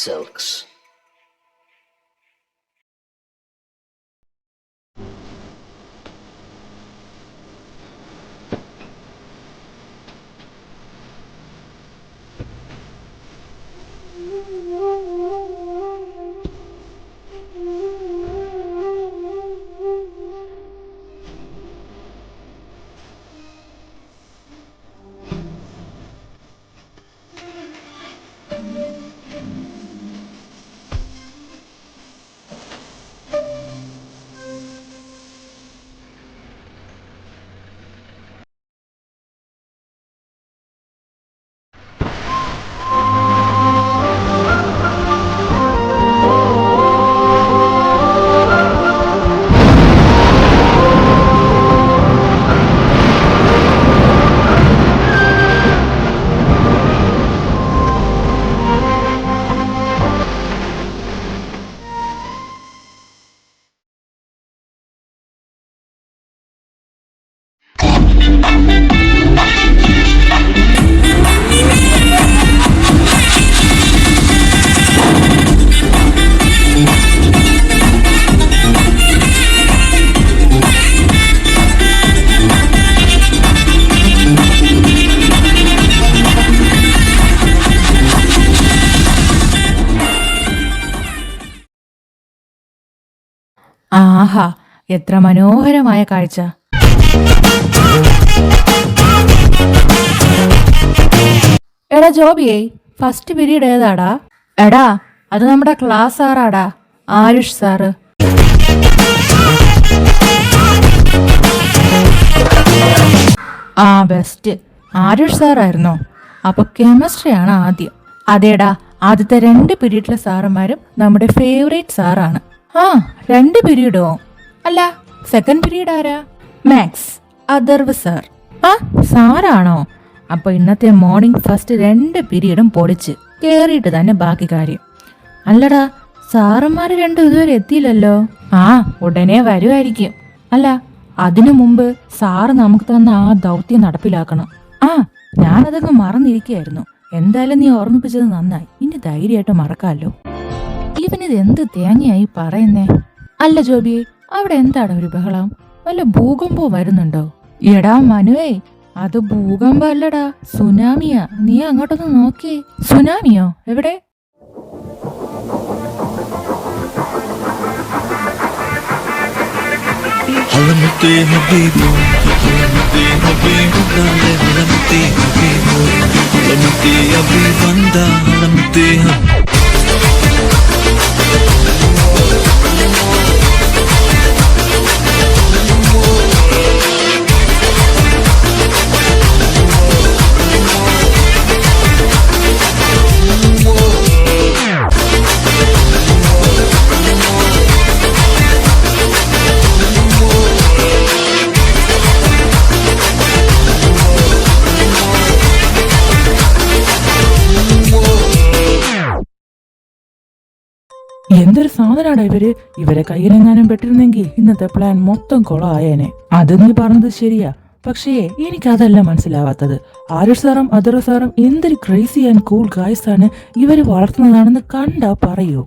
silks. ആഹാ, എത്ര മനോഹരമായ കാഴ്ച! എടാ ജോബിയേ, ഫസ്റ്റ് പീരീഡ് ഏതാടാ? എടാ, അത് നമ്മുടെ ക്ലാസ് സാറാടാ, ആരുഷ് സാറ്. ബെസ്റ്റ് ആരുഷ് സാറായിരുന്നോ? അപ്പൊ കെമിസ്ട്രിയാണ് ആദ്യം. അതേടാ, ആദ്യത്തെ 2 പീരീഡിലെ സാറന്മാരും നമ്മുടെ ഫേവറേറ്റ് സാറാണ്. 2 പീരീഡോ? അല്ല, സെക്കൻഡ് പീരീഡ് ആരാ? Maths, Atharv sir. സാറാണോ? അപ്പൊ ഇന്നത്തെ മോർണിംഗ് ഫസ്റ്റ് 2 പീരീഡും പൊളിച്ച് കേറിയിട്ട് തന്നെ ബാക്കി കാര്യം. അല്ലടാ, സാറന്മാര് 2 ഇതുവരെ എത്തിയില്ലല്ലോ. ഉടനെ വരുമായിരിക്കും. അല്ല, അതിനു മുമ്പ് സാറ് നമുക്ക് തന്ന ആ ദൗത്യം നടപ്പിലാക്കണം. ഞാനതൊക്കെ മറന്നിരിക്കുകയായിരുന്നു. എന്തായാലും നീ ഓർമ്മിപ്പിച്ചത് നന്നായി. ഇനി ധൈര്യമായിട്ട് മറക്കാമല്ലോ. ഇവനിത് എന്ത് തേങ്ങയായി പറയുന്നേ? അല്ല ജോബിയെ, അവിടെ എന്താണ് ഒരു ബഹളം? വല്ല ഭൂകമ്പോ വരുന്നുണ്ടോ? എടാ മനുവേ, അത് ഭൂകമ്പം അല്ലടാ, സുനാമിയാ. നീ അങ്ങോട്ടൊന്ന് നോക്കിയേ. സുനാമിയോ? എവിടെ? Halamute habibu, halamute habibu, dale halamute habibu, halamute habibanda, halamute എന്തൊരു സാധനാടാ ഇവരെ കയ്യിലെങ്ങാനും പെട്ടിരുന്നെങ്കിൽ ഇന്നത്തെ പ്ലാൻ മൊത്തം കൊളമായേനെ. അത് നീ പറഞ്ഞത് ശരിയാ. പക്ഷേ എനിക്കതല്ല മനസ്സിലാവാത്തത്. ആരുഷ് സാറും അഥർവ് സാറും എന്തൊരു ക്രേസി ആൻഡ് കൂൾ ഗായ്സ് ആണ് ഇവര് വളർത്തുന്നതാണെന്ന് കണ്ടാ പറയൂ.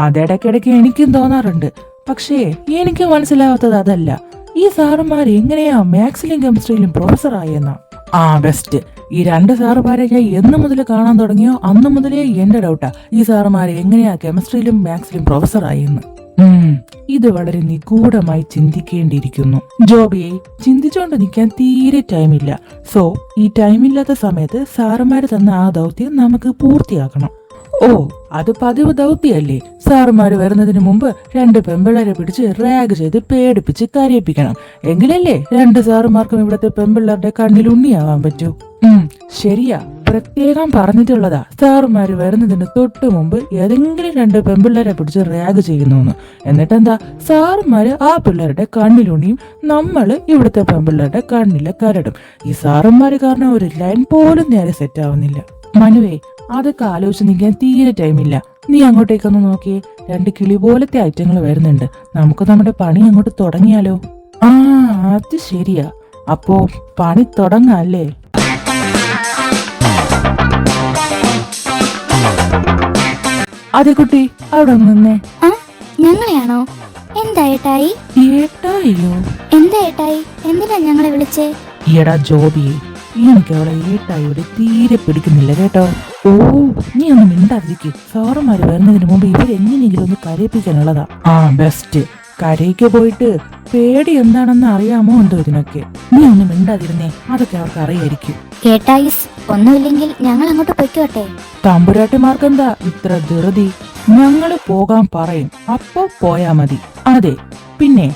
അതിടയ്ക്കിടയ്ക്ക് എനിക്കും തോന്നാറുണ്ട്. പക്ഷേ എനിക്ക് മനസ്സിലാവാത്തത് അതല്ല. ഈ സാറുമാർ എങ്ങനെയാ മാത്സിലും കെമിസ്ട്രിയിലും പ്രൊഫസറായെന്നാ. ബെസ്റ്റ്. ഈ 2 സാറുമാരെ ഞാൻ എന്ന് മുതൽ കാണാൻ തുടങ്ങിയോ അന്ന് മുതലേ എന്റെ ഡൗട്ടാ ഈ സാറുമാരെ എങ്ങനെയാ കെമിസ്ട്രിയിലും മാത്സിലും പ്രൊഫസറായെന്ന്. ഇത് വളരെ നിഗൂഢമായി ചിന്തിക്കേണ്ടിയിരിക്കുന്നു. ജോബിയെ, ചിന്തിച്ചോണ്ട് നിൽക്കാൻ തീരെ ടൈമില്ല. സോ ഈ ടൈമില്ലാത്ത സമയത്ത് സാറുമാര് തന്ന ആ ദൗത്യം നമുക്ക് പൂർത്തിയാക്കണം. അത് പതിവ് ദൗത്യല്ലേ? സാറുമാര് വരുന്നതിന് മുമ്പ് 2 പെമ്പിള്ളേരെ പിടിച്ച് റാഗ് ചെയ്ത് പേടിപ്പിച്ച് കരയിപ്പിക്കണം. എങ്കിലല്ലേ 2 സാറുമാർക്കും ഇവിടത്തെ പെമ്പിള്ളേരുടെ കണ്ണിൽ ഉണ്ണിയാവാൻ പറ്റൂ. ശരിയാ, പ്രത്യേകം പറഞ്ഞിട്ടുള്ളതാ. സാറുമാര് വരുന്നതിന് തൊട്ട് മുമ്പ് ഏതെങ്കിലും 2 പെമ്പിള്ളേരെ പിടിച്ച് റാഗ് ചെയ്യുന്നു. എന്നിട്ടെന്താ, സാറുമാര് ആ പിള്ളേരുടെ കണ്ണിലുണ്ണിയും നമ്മള് ഇവിടുത്തെ പെമ്പിള്ളേരുടെ കണ്ണിലെ കരടും. ഈ സാറുമാര് കാരണം ഒരു ലൈൻ പോലും നേരെ സെറ്റ് ആവുന്നില്ല. മനുവേ, അതൊക്കെ ആലോചിച്ച് നിൽക്കാൻ തീരെ ടൈമില്ല. നീ അങ്ങോട്ടേക്കൊന്ന് നോക്കിയേ. 2 കിളി പോലത്തെ ഐറ്റങ്ങൾ വരുന്നുണ്ട്. നമുക്ക് നമ്മുടെ പണി അങ്ങോട്ട് തുടങ്ങിയാലോ? അത് ശരിയാ. അപ്പോ പണി തുടങ്ങാല്ലേ? അതെ കുട്ടി, അവിടെ നിന്നേ. ആ ഞങ്ങളെയാണോ? എന്താ ഏട്ടായി? ഏട്ടായിയോ? എന്താ ഏട്ടായി? എന്തിനാ ഞങ്ങളെ വിളിച്ചേ? ഈടാ ജോബിയെ, എനിക്ക് അവളെ ഏട്ടായിയുടെ തീരെ പിടിക്കുന്നില്ല കേട്ടോ. ഓ, നീ ഒന്ന് മിണ്ടാതിരിക്കും. സാറുമാര് വരുന്നതിന് മുമ്പ് ഇവരെങ്ങനെയെങ്കിലും ഒന്ന് കരയിപ്പിക്കാനുള്ളതാ. ആ ബെസ്റ്റ്. കരയ്ക്ക് പോയിട്ട് പേടി എന്താണെന്ന് അറിയാമോ എന്തോ ഇതിനൊക്കെ. നീ ഒന്ന് മിണ്ടാതിരുന്നേ, അതൊക്കെ അവർക്ക് അറിയായിരിക്കും. ഏട്ടായിസ്, ഒന്നുമില്ലെങ്കിൽ ഞങ്ങൾ അങ്ങോട്ട് പൊയ്ക്കോട്ടെ. തമ്പുരാട്ടിമാർക്കെന്താ ഇത്ര ധൃതി? ഞങ്ങള് പോകാൻ പറയും, അപ്പൊ പോയാ മതി. അതെ, പിന്നെ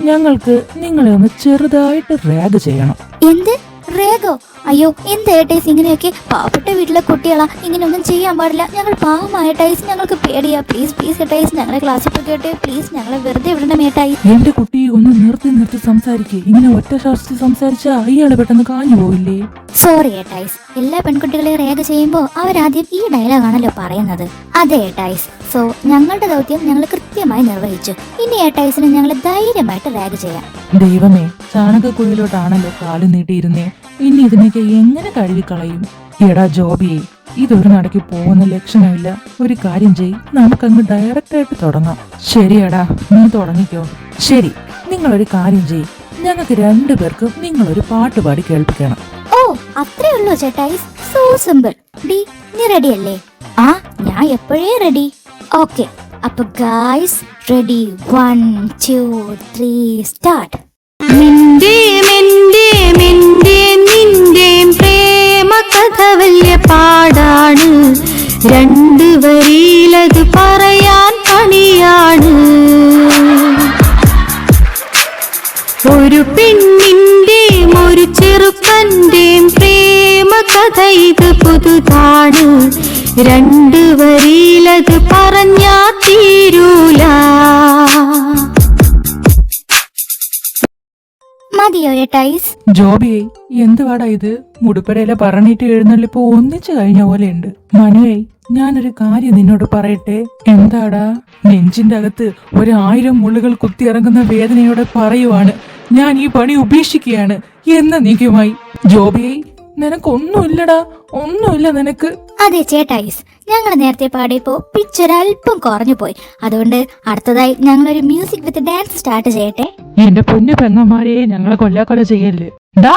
ഞങ്ങൾക്ക് നിങ്ങളെ ഒന്ന് ചെറുതായിട്ട് റാഗ് ചെയ്യണം. എന്ത് റേഗോ? അയ്യോ, എന്താ ഏട്ടായിസ് ഇങ്ങനെയൊക്കെ? പാവപ്പെട്ട വീട്ടിലെ കുട്ടികളാ, ഇങ്ങനെയൊന്നും ചെയ്യാൻ പാടില്ല. ഞങ്ങൾ പാവമായ ഏട്ടായിസ്, ഞങ്ങൾക്ക് പേടിയാ. പ്ലീസ് പ്ലീസ് ഏട്ടായിസ്, ഞങ്ങളെ ക്ലാസ്സിൽ പോയിക്കോട്ടെ പ്ലീസ്. ഞങ്ങളെ വെറുതെ വിടണം ഏട്ടായി. എന്റെ കുട്ടി ഒന്ന് നിർത്തി സംസാരിക്കേ. ഇങ്ങനെ ഒറ്റ ശ്വാസത്തിൽ സംസാരിച്ചാ അയാള് പെട്ടെന്ന് കാഞ്ഞു പോയില്ലേ? സോറി ഏട്ടായിസ്, എല്ലാ പെൺകുട്ടികളെ റേഗ് ചെയ്യുമ്പോൾ അവരാദ്യം ഈ ഡയലോഗാണല്ലോ പറയുന്നത്. അതെ ഏട്ടായിസ്, സോ ഞങ്ങളുടെ ദൗത്യം ഞങ്ങൾ കൃത്യമായി നിർവഹിച്ചു. ഇനി ഏട്ടായിസിന് ഞങ്ങൾ ധൈര്യമായിട്ട് റാഗ് ചെയ്യാം. ദൈവമേ, ചാണകക്കുഴിയിലോട്ടാണല്ലോ കാല് നീട്ടിയിരുന്നേ. ഇനി ഇതിനൊക്കെ എങ്ങനെ കഴുകിക്കളയും? എടാ ജോബിയെ, ഇതൊരു നടക്ക് പോകുന്ന ലക്ഷണമില്ല. ഒരു കാര്യം ചെയ്, നമുക്കങ്ങ് ഡയറക്റ്റ് ആയിട്ട് തുടങ്ങാം. ശരിയടാ, നീ തുടങ്ങിക്കോ. ശരി, നിങ്ങളൊരു കാര്യം ചെയ്, ഞങ്ങൾക്ക് രണ്ടുപേർക്കും നിങ്ങളൊരു പാട്ട് പാടി കേൾപ്പിക്കണം. ഓ, അത്രേ ഉള്ളൂ ചേട്ടായിസ്. So simple. ഡി, നീ റെഡി അല്ലേ? ആ, ഞാൻ എപ്പോഴേ റെഡി. ഓക്കെ, അപ്പൊ ഗായ്സ് റെഡി? 1 2 3 സ്റ്റാർട്ട്. നിന്റെ നിന്റെ പ്രേമ കഥ വലിയ പാടാണ്. രണ്ട് വരിയിലത് പറയാൻ പണിയാണ്. ഒരു പെണ്ണിന്റെയും ഒരു ചെറുക്കന്റെയും പ്രേമ കഥ ഇത് പുതുതാണ്. രണ്ട് വരിയിലത് പറഞ്ഞാ തീരൂല. മതിയോ ഏട്ടായിസ്? ജോബിയെ, എന്തുവാടാ ഇത്? മുടുപ്പരയിലെ പറഞ്ഞിട്ട് എഴുന്നള്ളിപ്പോ ഒന്നിച്ചു കഴിഞ്ഞ പോലെയുണ്ട്. മനുവേ, ഞാനൊരു കാര്യം നിന്നോട് പറയട്ടെ. എന്താടാ? നെഞ്ചിന്റെ അകത്ത് 1000 മുള്ളുകൾ കുത്തിയിറങ്ങുന്ന വേദനയോടെ പറയുവാണ്, ഞാൻ ഈ പണി ഉപേക്ഷിക്കുകയാണ് എന്നേക്കുമായി. ജോബിയെ, നിനക്കൊന്നുമില്ലടാ, ഒന്നുമില്ല നിനക്ക്. അതെ ചേട്ടായിസ്, ഞങ്ങൾ നേരത്തെ പാടിയപ്പോ പിച്ച് ഒരല്പം കുറഞ്ഞു പോയി. അതുകൊണ്ട് അടുത്തതായി ഞങ്ങളൊരു മ്യൂസിക് വിത്ത് ഡാൻസ് സ്റ്റാർട്ട് ചെയ്യട്ടെ. എന്റെ പൊന്നു പെങ്ങന്മാരെ, ഞങ്ങളെ കൊല്ലാക്കൊല ചെയ്യല്ലേ. ഡാ,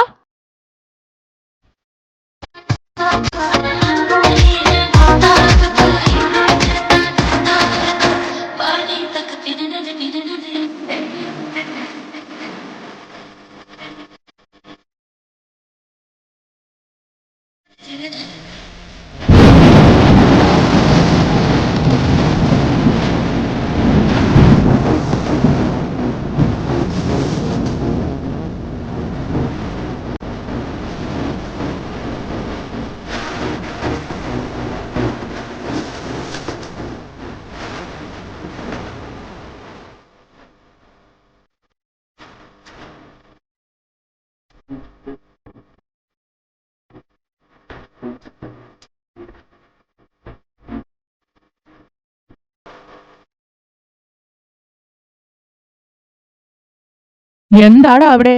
എന്താടാ അവിടെ?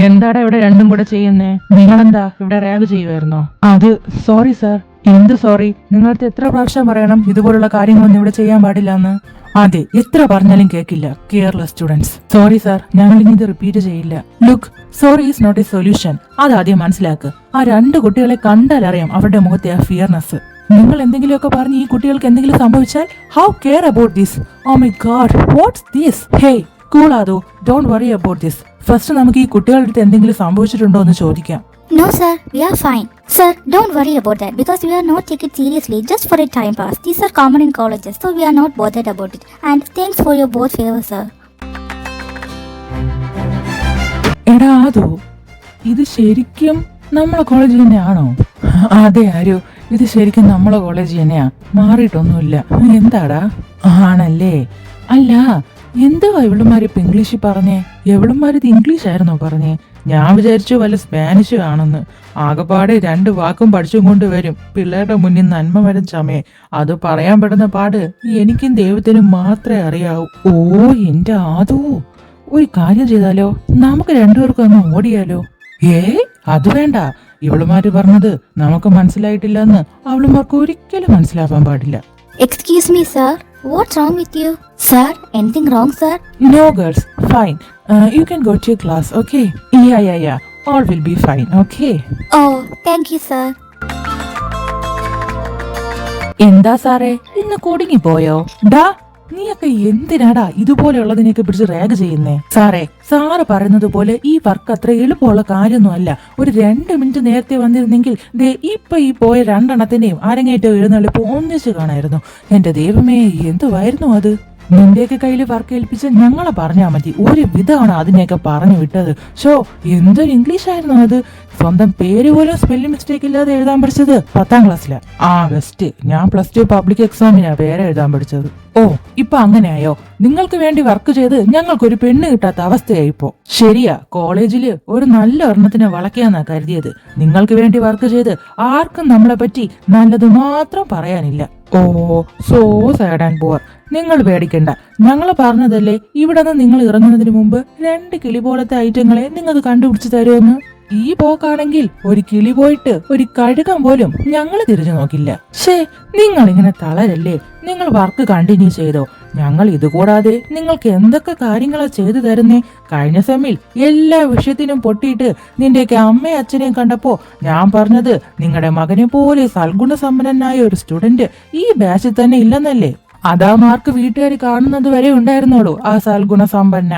എന്താടാ ഇവിടെ രണ്ടും കൂടെ ചെയ്യുന്നേ? നിങ്ങളെന്താ ഇവിടെ റാഗ് ചെയ്യുമായിരുന്നോ? അത് സോറി സാർ. എന്ത് സോറി? നിങ്ങൾക്ക് എത്ര പ്രാവശ്യം പറയണം ഇതുപോലുള്ള കാര്യങ്ങളൊന്നും ഇവിടെ ചെയ്യാൻ പാടില്ല എന്ന്? അതെ, എത്ര പറഞ്ഞാലും കേൾക്കില്ല കെയർലെസ് സ്റ്റുഡൻസ്. സോറി സാർ, ഞങ്ങൾ ഇനി ഇത് റിപ്പീറ്റ് ചെയ്യില്ല. Look, sorry is not a solution. അതാദ്യം മനസ്സിലാക്ക്. ആ 2 കുട്ടികളെ കണ്ടാൽ അറിയാം അവരുടെ മുഖത്തെ ആ ഫിയർനെസ്. നിങ്ങൾ എന്തെങ്കിലുമൊക്കെ പറഞ്ഞ് ഈ കുട്ടികൾക്ക് എന്തെങ്കിലും സംഭവിച്ചാൽ how care about this? Oh my god, what's this? Hey cool ആദോ, don't worry about this. First നമുക്ക് ഈ കുട്ടികളുടെ അടുത്ത് എന്തെങ്കിലും സംഭവിച്ചിട്ടുണ്ടോ എന്ന് ചോദിക്കാം. No sir, we are fine. Sir, don't worry about that because we are not taking it seriously just for a time pass. These are common in colleges, so we are not bothered about it. And thanks for your both favors, sir. എടാ അതോ ഇത് ശരിക്കും നമ്മളെ college തന്നെയാണോ? അതെ ആരോ, ഇത് ശരിക്കും നമ്മളെ കോളേജ് തന്നെയാ, മാറിയിട്ടൊന്നുമില്ല. എന്താടാ? ആണല്ലേ? അല്ല, എന്തുവാ ഇവളുമാര് ഇപ്പൊ ഇംഗ്ലീഷിൽ പറഞ്ഞേ? എവളുമാരിത് ഇംഗ്ലീഷ് ആയിരുന്നോ പറഞ്ഞേ? ഞാൻ വിചാരിച്ചു വല്ല സ്പാനിഷ് ആണെന്ന്. ആകെപ്പാടെ 2 വാക്കും പഠിച്ചും കൊണ്ട് വരും. പിള്ളേരുടെ മുന്നിൽ നന്മ വരും ചമയെ. അത് പറയാൻ പെടുന്ന പാട് എനിക്കും ദൈവത്തിനും മാത്രമേ അറിയാവൂ. ഓ എന്റെ ആദോ, ഒരു കാര്യം ചെയ്താലോ? നമുക്ക് 2 പേർക്കും അങ്ങ് ഓടിയാലോ? അത് വേണ്ട. ഇവളുമാര് പറഞ്ഞത് നമുക്ക് മനസ്സിലായിട്ടില്ലെന്ന് അവളുമാർക്ക് ഒരിക്കലും മനസ്സിലാവാൻ പാടില്ല. Excuse me, sir. What's wrong with you? Sir, anything wrong, sir? No girls, fine. You can go to your class, okay? Yeah. All will be fine, okay? Oh, thank you, sir. എന്താ സാറേ, ഇന്ന് കുടുങ്ങി പോയോ? ഡാ, നീയൊക്കെ എന്തിനാടാ ഇതുപോലെയുള്ളതിനെയൊക്കെ പിടിച്ച് rag ചെയ്യുന്നേ? സാറ് പറയുന്നത് പോലെ ഈ വർക്ക് അത്ര എളുപ്പമുള്ള കാര്യമൊന്നുമല്ല. ഒരു 2 മിനിറ്റ് നേരത്തെ വന്നിരുന്നെങ്കിൽ ദേ ഇപ്പൊ ഈ പോയ 2 എണ്ണത്തിന്റെയും അരങ്ങേറ്റം എഴുന്നള്ളിപ്പോ ഒന്നിച്ച് കാണായിരുന്നു. എന്റെ ദൈവമേ, എന്തുവായിരുന്നു അത്? നിന്റെയൊക്കെ കയ്യിൽ വർക്ക് ഏൽപ്പിച്ച് ഞങ്ങളെ പറഞ്ഞാ മതി. ഒരു വിധമാണ് അതിനെയൊക്കെ പറഞ്ഞു വിട്ടത്. എന്തൊരു ഇംഗ്ലീഷ് ആയിരുന്നു അത്. സ്വന്തം പേര് പോലും സ്പെല്ലിംഗ് മിസ്റ്റേക്ക് ഇല്ലാതെ എഴുതാൻ പഠിച്ചത് 10ാം ക്ലാസ്സിലാ. ബെസ്റ്റ്. ഞാൻ +2 പബ്ലിക് എക്സാമിനാ പേര് എഴുതാൻ പഠിച്ചത്. ഓ, ഇപ്പൊ അങ്ങനെയായോ? നിങ്ങൾക്ക് വേണ്ടി വർക്ക് ചെയ്ത് ഞങ്ങൾക്കൊരു പെണ്ണ് കിട്ടാത്ത അവസ്ഥയായിപ്പോ. ശരിയാ, കോളേജില് ഒരു നല്ല ഒരെണ്ണത്തിനെ വളയ്ക്കാന്നാ കരുതിയത്. നിങ്ങൾക്ക് വേണ്ടി വർക്ക് ചെയ്ത് ആർക്കും നമ്മളെ പറ്റി നല്ലത് മാത്രം പറയാനില്ല. ഓ, സോ സാഡ് ആൻഡ് പുവർ. നിങ്ങൾ പേടിക്കണ്ട, ഞങ്ങൾ പറഞ്ഞതല്ലേ ഇവിടെ നിന്ന് നിങ്ങൾ ഇറങ്ങുന്നതിന് മുമ്പ് 2 കിളി പോലത്തെ ഐറ്റങ്ങളെ നിങ്ങൾക്ക് കണ്ടുപിടിച്ച് തരുമെന്ന്. ഈ പോക്കാണെങ്കിൽ ഒരു കിളി പോയിട്ട് ഒരു കഴുകം പോലും ഞങ്ങൾ തിരിഞ്ഞു നോക്കില്ല. നിങ്ങൾ ഇങ്ങനെ തളരല്ലേ. നിങ്ങൾ വർക്ക് കണ്ടിന്യൂ ചെയ്തോ. ഞങ്ങൾ ഇതുകൂടാതെ നിങ്ങൾക്ക് എന്തൊക്കെ കാര്യങ്ങളാ ചെയ്തു തരുന്നേ. കഴിഞ്ഞ സെമ്മിൽ എല്ലാ വിഷയത്തിനും പൊട്ടിയിട്ട് നിന്റെയൊക്കെ അമ്മയും അച്ഛനെയും കണ്ടപ്പോ ഞാൻ പറഞ്ഞത് നിങ്ങളുടെ മകനെ പോലെ സൽഗുണസമ്പന്നനായ ഒരു സ്റ്റുഡന്റ് ഈ ബാച്ചിൽ തന്നെ ഇല്ലെന്നല്ലേ. അതാ മാർക്ക് വീട്ടുകാർ കാണുന്നത് വരെ ഉണ്ടായിരുന്നോളൂ ആ സൽഗുണസമ്പന്ന.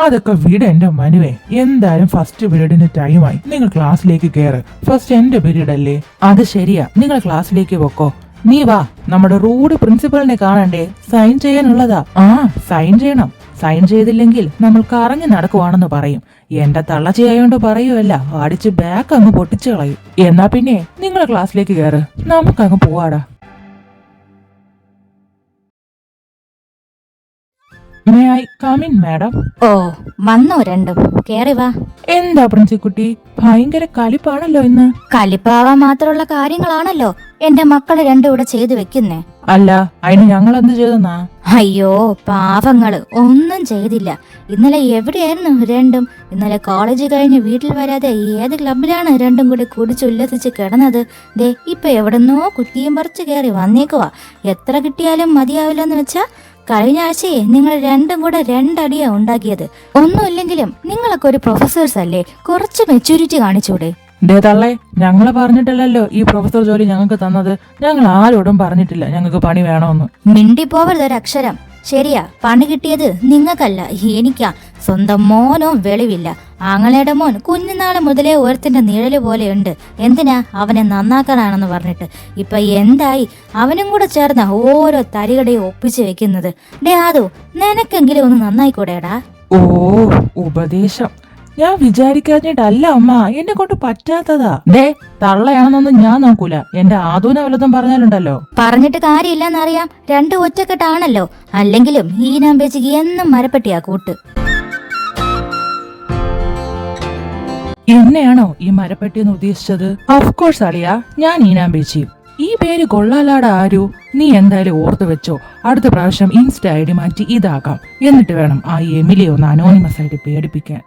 അതൊക്കെ വീട് എന്റെ മനുവേ. എന്തായാലും ഫസ്റ്റ് പീരീഡിന് ടൈമായി. നിങ്ങൾ ക്ലാസ്സിലേക്ക് കയറ്. ഫസ്റ്റ് എന്റെ പീരീഡ് അല്ലേ? അത് ശരിയാ, നിങ്ങൾ ക്ലാസ്സിലേക്ക് പൊക്കോ. നീ വാ, നമ്മുടെ റൂഡ് പ്രിൻസിപ്പളിനെ കാണണ്ടേ? സൈൻ ചെയ്യാനുള്ളതാ. സൈൻ ചെയ്യണം. സൈൻ ചെയ്തില്ലെങ്കിൽ നമ്മൾ കറങ്ങി നടക്കുവാണെന്ന് പറയും. എന്റെ തള്ളച്ചിയായോണ്ട് പറയുമല്ല, അടിച്ച് ബാക്ക് അങ്ങ് പൊട്ടിച്ചു കളയും. എന്നാ പിന്നെ നിങ്ങൾ ക്ലാസ്സിലേക്ക് കയറ്, നമുക്കങ്ങ് പോവാടാ. May I come in, madam? ഓ, വന്നോ രണ്ടും? കേറി വാ. എന്താ പ്രിൻസിക്കുട്ടി, ഭയങ്കര കലിപ്പാണല്ലോ ഇന്ന്. കലിപ്പാവാൻ മാത്രമുള്ള കാര്യങ്ങളാണല്ലോ എന്റെ മക്കള് രണ്ടും ഇവിടെ ചെയ്തു വെക്കുന്നേ. അല്ല, അതിന് ഞങ്ങൾ എന്ത് ചെയ്തെന്നാ? അയ്യോ പാവങ്ങള് ഒന്നും ചെയ്തില്ല. ഇന്നലെ എവിടെയായിരുന്നു രണ്ടും? ഇന്നലെ കോളേജ് കഴിഞ്ഞ് വീട്ടിൽ വരാതെ ഏത് ക്ലബിലാണ് രണ്ടും കൂടി കുടിച്ചുല്ലസിച്ച് കിടന്നത്? ദേ ഇപ്പൊ എവിടെന്നോ കുറ്റിയും പറിച്ചു കയറി വന്നേക്കുവാ. എത്ര കിട്ടിയാലും മതിയാവില്ലെന്ന് വെച്ചാ കഴിഞ്ഞ ആഴ്ചയെ നിങ്ങൾ രണ്ടും കൂടെ 2 അടിയാ ഉണ്ടാക്കിയത്. ഒന്നുമില്ലെങ്കിലും നിങ്ങളൊക്കെ ഒരു പ്രൊഫസേഴ്സ് അല്ലേ, കുറച്ച് മെച്ചൂരിറ്റി കാണിച്ചൂടെ? തള്ളേ, ഞങ്ങള് പറഞ്ഞിട്ടില്ലല്ലോ ഈ പ്രൊഫസർ ജോലി ഞങ്ങൾക്ക് തന്നത്. ഞങ്ങൾ ആരോടും പറഞ്ഞിട്ടില്ല ഞങ്ങൾക്ക് പണി വേണമെന്ന്. മിണ്ടിപ്പോവരുതൊരക്ഷരം. ശരിയാ, പണി കിട്ടിയത് നിങ്ങൾക്കല്ല, എനിക്കാ. സ്വന്തം മോനോ വെളിവില്ല. ആങ്ങളയുടെ മോൻ കുഞ്ഞുനാള് മുതലേ ഒരുത്തിന്റെ നിഴല് പോലെയുണ്ട്. എന്തിനാ? അവനെ നന്നാക്കാനാണെന്ന് പറഞ്ഞിട്ട്. ഇപ്പൊ എന്തായി? അവനും കൂടെ ചേർന്ന ഓരോ തരികടയും ഒപ്പിച്ചു വെക്കുന്നത്. അതോ നിനക്കെങ്കിലും ഒന്ന് നന്നായിക്കൂടെടാ? ഓ, ഉപദേശം. ഞാൻ വിചാരിക്കാഞ്ഞിട്ടല്ല അമ്മ, എന്നെ കൊണ്ട് പറ്റാത്തതാ. തള്ളയാണെന്നൊന്നും ഞാൻ നോക്കൂല. എന്റെ ആദൂന വല്ലതും പറഞ്ഞാലുണ്ടല്ലോ. പറഞ്ഞിട്ട് കാര്യമില്ലെന്നറിയാം, 2 ഒറ്റക്കെട്ടാണല്ലോ. അല്ലെങ്കിലും ഈ നമ്പേച്ചിക്ക് എന്നും മരപ്പെട്ടിയാ കൂട്ട്. എന്നെയാണോ ഈ മരപ്പെട്ടി എന്ന് ഉദ്ദേശിച്ചത്? ഓഫ് കോഴ്സ് അളിയാ, ഞാൻ ഈനാമ്പേച്ചി. ഈ പേര് കൊള്ളാലാടാ ആരു. നീ എന്തായാലും ഓർത്തു വെച്ചോ, അടുത്ത പ്രാവശ്യം ഇൻസ്റ്റ ഐഡി മാറ്റി ഇതാക്കാം. എന്നിട്ട് വേണം ആ എമിലിയെ ഒന്ന് അനോണിമസ് ആയിട്ട് പേടിപ്പിക്കാൻ.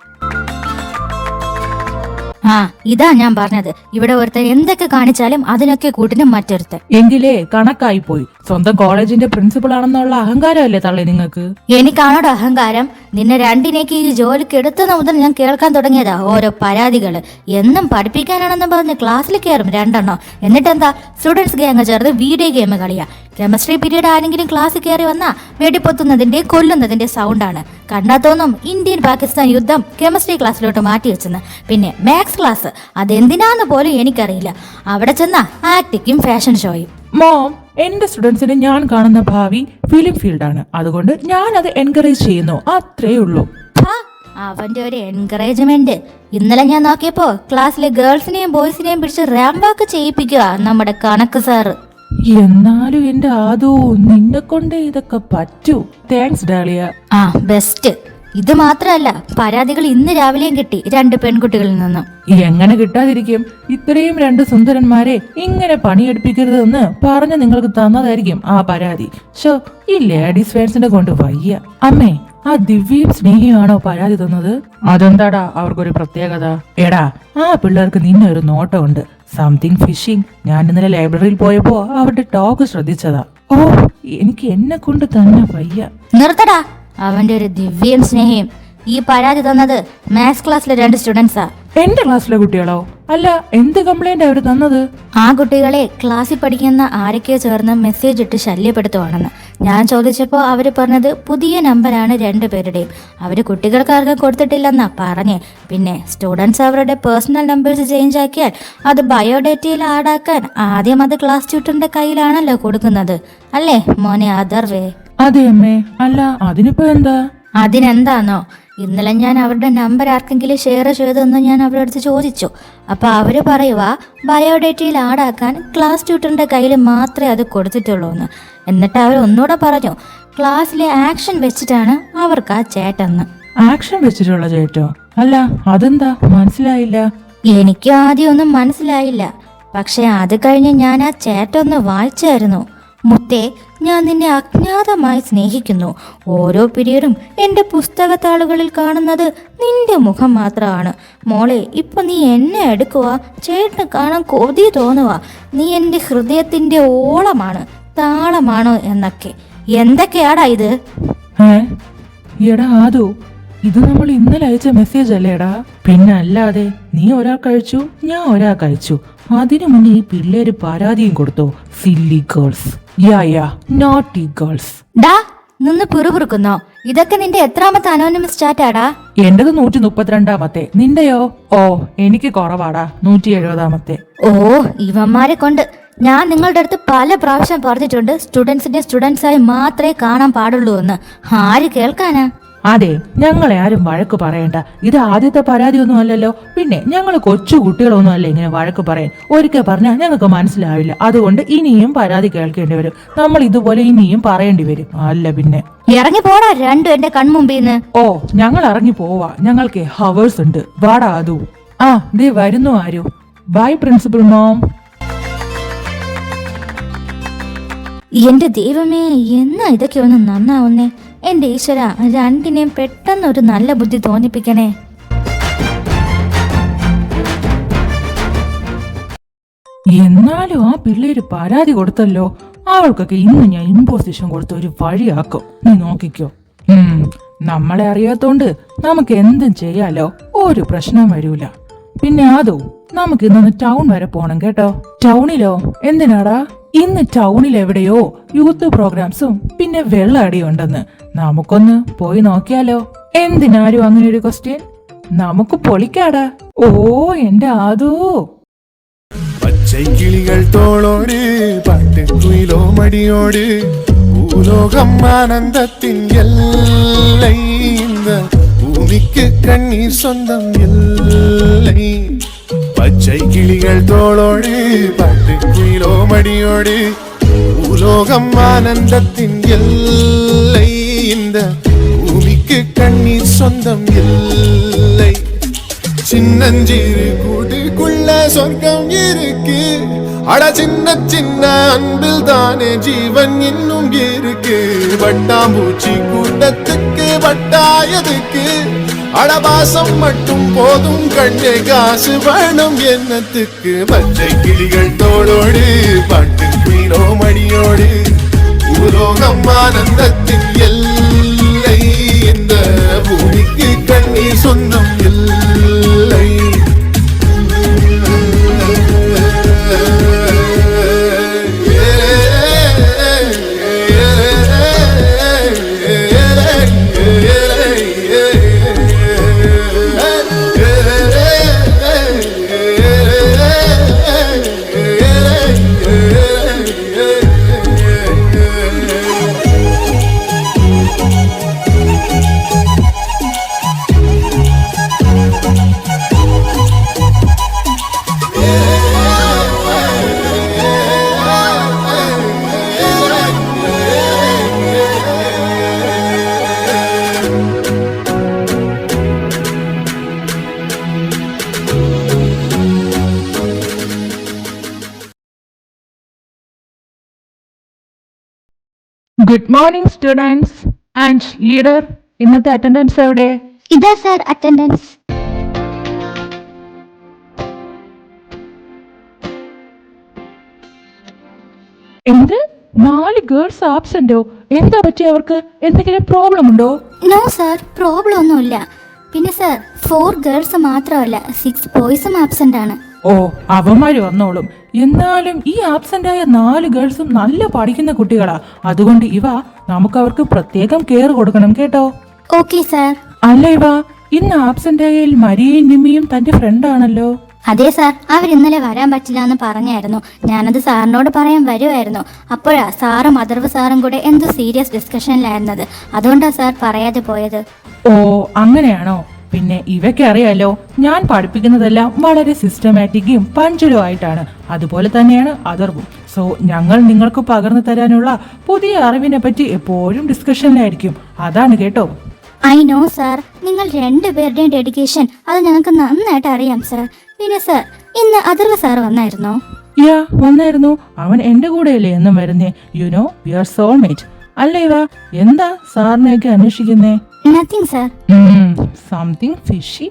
ഇതാ ഞാൻ പറഞ്ഞത്. ഇവിടെ ഒരുത്തൻ എന്തൊക്കെ കാണിച്ചാലും അതിനൊക്കെ കൂട്ടിന് മറ്റൊരുത്തൻ. എങ്കിലേ കണക്കായി പോയി. സ്വന്തം കോളേജിന്റെ പ്രിൻസിപ്പൾ ആണെന്നുള്ള അഹങ്കാരമല്ലേ തള്ളി നിങ്ങൾക്ക്? എനിക്കാണോടോ അഹങ്കാരം? നിന്നെ രണ്ടിനേക്ക് ഈ ജോലിക്ക് എടുത്തത് മുതൽ ഞാൻ കേൾക്കാൻ തുടങ്ങിയതാ ഓരോ പരാതികള്. എന്നും പഠിപ്പിക്കാനാണെന്ന് പറഞ്ഞ് ക്ലാസ്സിൽ കയറും 2 എണ്ണം. എന്നിട്ടെന്താ സ്റ്റുഡൻസ് ഗ്യാങ് ചേർന്ന് വീഡിയോ ഗെയിം കളിയാ. കെമിസ്ട്രി പീരീഡ് ആരെങ്കിലും ക്ലാസ്സിൽ കയറി വന്നാ വെടിപ്പൊത്തുന്നതിന്റെ കൊല്ലുന്നതിന്റെ സൗണ്ടാണ്. കണ്ടാ തോന്നും ഇന്ത്യൻ പാകിസ്ഥാൻ യുദ്ധം കെമിസ്ട്രി ക്ലാസ്സിലോട്ട് മാറ്റി വെച്ചെന്ന്. പിന്നെ മാത്സ് ക്ലാസ് അതെന്തിനാന്ന് പോലും എനിക്കറിയില്ല. അവിടെ ചെന്ന ആക്ടിക്കും ഫാഷൻ ഷോയും. മോം, എന്റെ സ്റ്റുഡൻസിന് ഞാൻ കാണുന്ന ഭാവി ഫിലിം ഫീൽഡാണ്. അതുകൊണ്ട് ഞാൻ അത് എൻകറേജ് ചെയ്യുന്നു, അത്രേ ഉള്ളൂ. അവന്റെ ഒരു എൻകറേജ്മെന്റ്. ഇന്നലെ ഞാൻ നോക്കിയപ്പോ ക്ലാസ്സിലെ ഗേൾസിനെയും ബോയ്സിനെയും പിടിച്ച് റാമ്പാക്ക് ചെയ്യിപ്പിക്കുക നമ്മുടെ കണക്ക് സാറ്. എന്നാലും എന്റെ ആദോ, നിന്നെ കൊണ്ട് ഇതൊക്കെ പറ്റൂ. Thanks dahlia. ബെസ്റ്റ്. ഇത് മാത്രല്ല, പരാതികൾ ഇന്ന് രാവിലെയും കിട്ടി 2 പെൺകുട്ടികളിൽ നിന്നും. എങ്ങനെ കിട്ടാതിരിക്കും? ഇത്രയും 2 സുന്ദരന്മാരെ ഇങ്ങനെ പണിയെടുപ്പിക്കരുതെന്ന് പറഞ്ഞ് നിങ്ങൾക്ക് തന്നതായിരിക്കും ആ പരാതി. ഷോ, ഈ ലേഡീസ് ഫാൻസിനെ കൊണ്ട് വയ്യ. അമ്മേ, ആ ദിവ്യയും സ്നേഹിയാണോ പരാതി തന്നത്? അതെന്താടാ അവർക്കൊരു പ്രത്യേകത? എടാ, ആ പിള്ളേർക്ക് നിന്നെ ഒരു നോട്ടമുണ്ട്. Something fishing. ഞാൻ ഇന്നലെ ലൈബ്രറിയിൽ പോയപ്പോ അവരുടെ ടോക്ക് ശ്രദ്ധിച്ചതാ. ഓ, എനിക്ക് എന്നെ കൊണ്ട് തന്നെ വയ്യ. നിർത്തടാ. അവന്റെ ഒരു ദിവ്യയും സ്നേഹിയും. ഈ പരാതി തന്നത് മാത്സ് ക്ലാസ്സിലെ 2 സ്റ്റുഡൻസാ. എന്റെ ക്ലാസ്സിലെ കുട്ടികളോ? അല്ല, എന്ത് കംപ്ലൈന്റ് അവര് തന്നത്? ആ കുട്ടികളെ ക്ലാസ്സിൽ പഠിക്കുന്ന ആരൊക്കെയോ ചേർന്ന് മെസ്സേജ് ഇട്ട് ശല്യപ്പെടുത്തുവാണെന്ന്. ഞാൻ ചോദിച്ചപ്പോൾ അവര് പറഞ്ഞത് പുതിയ നമ്പറാണ് 2 പേരുടെയും. അവര് കുട്ടികൾക്കാർക്കും കൊടുത്തിട്ടില്ലെന്നാ പറഞ്ഞേ. പിന്നെ സ്റ്റുഡൻസ് അവരുടെ പേഴ്സണൽ നമ്പേഴ്സ് ചേഞ്ച് ആക്കിയാൽ അത് ബയോഡേറ്റയിൽ ആഡാക്കാൻ ആദ്യം അത് ക്ലാസ് ട്യൂട്ടറിന്റെ കയ്യിലാണല്ലോ കൊടുക്കുന്നത്. അല്ലേ മോനെ? Other way. അതെ അമ്മേ. അല്ല, അതിനിപ്പോ എന്താ? അതിനെന്താന്നോ, ഇന്നലെ ഞാൻ അവരുടെ നമ്പർ ആർക്കെങ്കിലും ഷെയർ ചെയ്തെന്ന് ഞാൻ അവരുടെ അടുത്ത് ചോദിച്ചു. അപ്പൊ അവര് പറയുക ബയോഡേറ്റയിൽ ആഡാക്കാൻ ക്ലാസ് ട്യൂട്ടറിന്റെ കയ്യിൽ മാത്രമേ അത് കൊടുത്തിട്ടുള്ളൂ എന്ന്. എന്നിട്ട് അവർ ഒന്നുകൂടെ പറഞ്ഞു, ക്ലാസ്സിലെ ആക്ഷൻ വെച്ചിട്ടാണ് അവർക്ക് ആ ചേട്ടെന്ന്. ആക്ഷൻ വെച്ചിട്ടുള്ള ചേട്ടോ? അല്ല, അതെന്താ? മനസ്സിലായില്ല. എനിക്ക് ആദ്യം ഒന്നും മനസ്സിലായില്ല. പക്ഷെ അത് കഴിഞ്ഞ് ഞാൻ ആ ചേട്ടൊന്ന് വായിച്ചായിരുന്നു. മുത്തേ, ഞാൻ നിന്നെ അജ്ഞാതമായി സ്നേഹിക്കുന്നു. ഓരോ പീരീഡും എൻ്റെ പുസ്തകത്താളുകളിൽ കാണുന്നത് നിന്റെ മുഖം മാത്രമാണ്. മോളെ, ഇപ്പൊ നീ എന്നെ എടുക്കുക, ചേട്ടന് കാണാൻ കൊതി തോന്നുക. നീ എൻ്റെ ഹൃദയത്തിൻ്റെ ഓളമാണ്, താളമാണോ എന്നൊക്കെ. എന്തൊക്കെയാടാ ഇത്? എടാ ആദു, ഇത് നമ്മൾ ഇന്നലെ അയച്ച മെസ്സേജ് അല്ലേടാ? പിന്നെ അല്ലാതെ. നീ ഒരാൾക്ക് അയച്ചു, ഞാൻ ഒരാൾക്ക് അയച്ചു. അതിനു മുന്നേ ഈ പിള്ളേര് പരാതിയും കൊടുത്തോ? Silly girls. Yeah naughty girls. ഡാ, നിന്ന് പിറുപിറുക്കുന്നോ? ഇതൊക്കെ നിന്റെ എത്രാമത്തെ അനോണിമസ് ചാറ്റാടാ? എന്റേത് 132-ാമത്തെ. നിന്റെയോ? ഓ, എനിക്ക് കുറവാടാ, 170-ാമത്തെ. ഓ, ഇവന്മാരെ കൊണ്ട് ഞാൻ നിങ്ങളുടെ അടുത്ത് പല പ്രാവശ്യം പറഞ്ഞിട്ടുണ്ട്, സ്റ്റുഡൻസിനെ സ്റ്റുഡൻസായി മാത്രമേ കാണാൻ പാടുള്ളൂ എന്ന്. ആര് കേൾക്കാനാ? അതെ, ഞങ്ങളെ ആരും വഴക്ക് പറയണ്ട. ഇത് ആദ്യത്തെ പരാതിയൊന്നും അല്ലല്ലോ. പിന്നെ ഞങ്ങൾ കൊച്ചു കുട്ടികളൊന്നും അല്ല ഇങ്ങനെ വഴക്ക് പറയാൻ. ഒരിക്കൽ പറഞ്ഞാൽ ഞങ്ങൾക്ക് മനസ്സിലാവില്ല. അതുകൊണ്ട് ഇനിയും പരാതി കേൾക്കേണ്ടി വരും. നമ്മൾ ഇതുപോലെ ഇനിയും പറയേണ്ടി വരും. അല്ല പിന്നെ. ഇറങ്ങി പോടാ രണ്ടും എന്റെ കൺമുമ്പിന്ന്. ഓ, ഞങ്ങൾ ഇറങ്ങി പോവാ. ഞങ്ങൾക്ക് ഹവേഴ്സ് ഉണ്ട്. വാടാ അതു. ദേ വരുന്നു ആരു. Bye principal mom. എന്റെ ദൈവമേ, എന്നാ ഇതൊക്കെ ഒന്ന് നന്നാവുന്നേ. എന്റെ ഈശ്വര, രണ്ടിനെയും പെട്ടെന്ന് ഒരു നല്ല ബുദ്ധി തോന്നിപ്പിക്കണേ. എന്നാലും ആ പിള്ളേര് പരാതി കൊടുത്തല്ലോ. അവൾക്കൊക്കെ ഇന്ന് ഞാൻ ഇമ്പോസിഷൻ കൊടുത്ത ഒരു വഴിയാക്കും. നീ നോക്കിക്കോ. നമ്മളെ അറിയാത്തോണ്ട് നമുക്ക് എന്തും ചെയ്യാലോ. ഒരു പ്രശ്നം വരൂല. പിന്നെ അതോ, നമുക്ക് ഇന്നൊന്ന് ടൗൺ വരെ പോണം കേട്ടോ. ടൗണിലോ? എന്തിനാടാ? ഇന്ന് ടൗണിൽ എവിടെയോ യൂത്ത് പ്രോഗ്രാംസും പിന്നെ വെള്ളടിയും ഉണ്ടെന്ന്. നമുക്കൊന്ന് പോയി നോക്കിയാലോ? എന്തിനാരും അങ്ങനെ ഒരു ക്വസ്റ്റ്യൻ? നമുക്ക് പൊളിക്കാടാ. ഓ, എന്റെ ആദോ. പച്ചൈ കിളികൾ തോളോട് പാട്ടുകുയിലോ മടിയോട് ഭൂലോകം ആനന്ദത്തിൻ എல்லை இந்த பூமிக்கு கண்ணீர் சொந்தம் இல்லை. பச்சை கிளிகள் தோளோடு பாட்டுக்குயிலோ மடியோடு பூலோகம் ஆனந்தத்தின் எல்லை இந்த பூமிக்கு கண்ணீர் சொந்தம் இல்லை. சின்னஞ்சிறு கூட்டுக்குள்ள சொர்க்கம் இருக்கு. அட சின்ன சின்ன அன்பில் தானே ஜீவன் இன்னும் இருக்கு. வட்டாம்பூச்சி கூட்டத்துக்கு வட்டாயதுக்கு அடபாசம் மட்டும் போதும் கண்ணே, காசு வேணும் என்னத்துக்கு. பச்சை கிளிகள் தோளோடு பாட்டுக்குயிலோ மடியோடு பூலோகம் ஆனந்தத்தின் எல்லை இந்த பூமிக்கு கண்ணீர் சொந்தம் இல்லை. Good morning students and leader. ഇന്നത്തെ അറ്റൻഡൻസ് എവിടെ? ഇതാ സർ അറ്റൻഡൻസ്. എന്ത് 4 ഗേൾസ് ആബ്സെന്റോ? എന്താ പറ്റി? അവർക്ക് എന്തെങ്കിലും പ്രോബ്ലം ഉണ്ടോ? നോ സർ, പ്രോബ്ലം ഒന്നുമില്ല. പിന്നെ സർ 4 ഗേൾസ് മാത്രമല്ല 6 ബോയ്സും ആബ്സെന്റ് ആണ്. ഓ, അവന്മാര് വന്നോളും. എന്നാലും ഈ ആബ്സെന്റ് ആയ 4 ഗേൾസും നല്ല പഠിക്കുന്ന കുട്ടികളാ. അതുകൊണ്ട് നമുക്ക് അവർക്ക് പ്രത്യേകം കെയർ കൊടുക്കണം കേട്ടോ. Okay sir. അല്ല ഇന്ന് ആബ്സെന്റ് ആയതിൽ മരിയയും നിമ്മിയും തന്റെ ഫ്രണ്ടാണല്ലോ. അതെ സാർ, അവർ ഇന്നലെ വരാൻ പറ്റില്ല എന്ന് പറഞ്ഞായിരുന്നു. ഞാനത് സാറിനോട് പറയാൻ വരുമായിരുന്നു. അപ്പോഴാ സാറും അഥർവ് സാറും കൂടെ എന്തോ സീരിയസ് ഡിസ്കഷനിലായിരുന്നത്. അതുകൊണ്ടാ സാർ പറയാതെ പോയത്. ഓ, അങ്ങനെയാണോ? പിന്നെ ഇവയ്ക്ക് അറിയാലോ, ഞാൻ പഠിപ്പിക്കുന്നതെല്ലാം വളരെ സിസ്റ്റമാറ്റിക്കും പഞ്ചുലും ആയിട്ടാണ്. അതുപോലെ തന്നെയാണ് അഥർവും. സോ ഞങ്ങൾ നിങ്ങൾക്ക് പകർന്നു തരാനുള്ള പുതിയ അറിവിനെ പറ്റി എപ്പോഴും ഡിസ്കഷനിലായിരിക്കും. അതാണ് കേട്ടോ. ഐ നോ സാർ, നിങ്ങൾ 2 പേരുടെയും ഡെഡിക്കേഷൻ അത് ഞങ്ങൾക്ക് നന്നായിട്ട് അറിയാം സാർ. പിന്നെ സാർ, ഇന്ന് അഥർവ് സാർ വന്നായിരുന്നോ? വന്നായിരുന്നു. അവൻ എന്റെ കൂടെയല്ലേ എന്നും വരുന്നേ. You know we are soulmate. അല്ല എന്താ സാറിനെയൊക്കെ അന്വേഷിക്കുന്നേ? Nothing sir. Something fishy.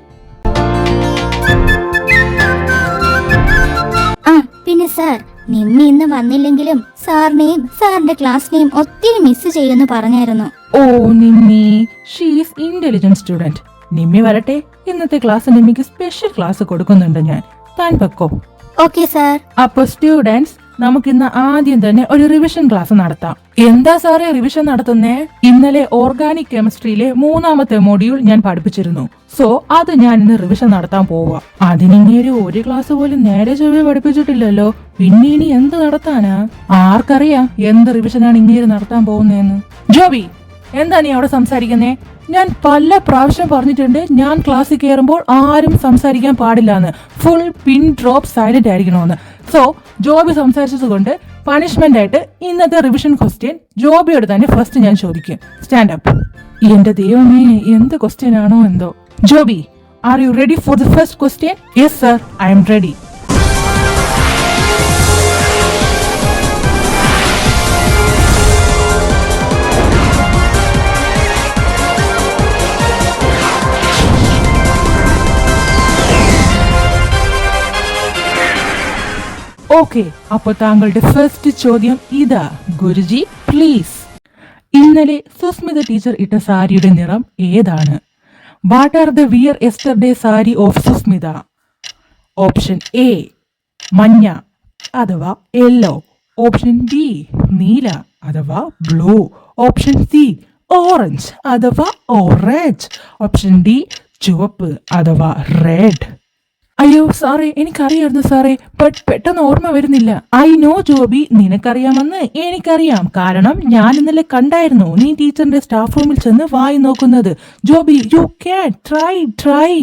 ആ പിന്നെ സാർ, നിമ്മി ഇന്ന് വന്നില്ലെങ്കിലും സാറിനെയും സാറിന്റെ ക്ലാസ്സിനെയും ഒത്തിരി മിസ് ചെയ്യുമെന്ന് പറഞ്ഞായിരുന്നു. Oh Nimmi, she is intelligent student. Nimmi വരട്ടെ. ഇന്നത്തെ ക്ലാസ് നിമ്മിക്ക് സ്പെഷ്യൽ ക്ലാസ് കൊടുക്കുന്നുണ്ട് ഞാൻ. താൻ വെക്കോ. Okay sir. അപ്പൊ സ്റ്റുഡൻസ്, നമുക്കിന്ന് ആദ്യം തന്നെ ഒരു റിവിഷൻ ക്ലാസ് നടത്താം. എന്താ സാറേ റിവിഷൻ നടത്തുന്നേ? ഇന്നലെ ഓർഗാനിക് കെമിസ്ട്രിയിലെ 3ാമത്തെ മൊഡ്യൂൾ ഞാൻ പഠിപ്പിച്ചിരുന്നു. സോ അത് ഞാൻ ഇന്ന് റിവിഷൻ നടത്താൻ പോവാ. അതിനിങ്ങനെ ഒരു ക്ലാസ് പോലും നേരെ ചൊവ്വേ പഠിപ്പിച്ചിട്ടില്ലല്ലോ. പിന്നെ ഇനി എന്ത് നടത്താനാ? ആർക്കറിയാം എന്ത് റിവിഷനാണ് ഇങ്ങനെ നടത്താൻ പോകുന്നതെന്ന്. ജോബി, എന്താ നീ അവിടെ സംസാരിക്കുന്നേ? ഞാൻ പല പ്രാവശ്യം പറഞ്ഞിട്ടുണ്ട്, ഞാൻ ക്ലാസ്സിൽ കയറുമ്പോൾ ആരും സംസാരിക്കാൻ പാടില്ലാന്ന്. ഫുൾ പിൻ ഡ്രോപ്പ് സൈലന്റ് ആയിരിക്കണമെന്ന്. സോ ജോബി സംസാരിച്ചത് കൊണ്ട് പണിഷ്മെന്റ് ആയിട്ട് ഇന്നത്തെ റിവിഷൻ ക്വസ്റ്റ്യൻ ജോബിയോട് തന്നെ ഫസ്റ്റ് ഞാൻ ചോദിക്കും. Stand up. എന്റെ ദൈവമേ, എന്ത് ക്വസ്റ്റ്യൻ ആണോ എന്തോ. Joby, are you ready for the first question? Yes sir, I'm ready. Okay, അപ്പൊ താങ്കളുടെ ഫസ്റ്റ് ചോദ്യം ഇതാ. ഗുരുജി പ്ലീസ്. ഇന്നലെ സുസ്മിത ടീച്ചർ ഇട്ട സാരിയുടെ നിറം ഏതാണ്? What are the wear yesterday sari of Susmita? Option A മഞ്ഞ അഥവാ യെല്ലോ. ഓപ്ഷൻ ബി നീല അഥവാ ബ്ലൂ. ഓപ്ഷൻ സി ഓറഞ്ച് അഥവാ ഓറഞ്ച്. ഓപ്ഷൻ ഡി ചുവപ്പ് അഥവാ റെഡ്. അയ്യോ സാറേ, എനിക്കറിയായിരുന്നു സാറേ, ബട്ട് പെട്ടെന്ന് ഓർമ്മ വരുന്നില്ല. ഐ നോ ജോബി, നിനക്കറിയാമെന്ന് എനിക്കറിയാം. കാരണം ഞാൻ ഇന്നലെ കണ്ടായിരുന്നു നീ ടീച്ചറിന്റെ സ്റ്റാഫ് റൂമിൽ ചെന്ന് വായി നോക്കുന്നത്. Joby, you can try.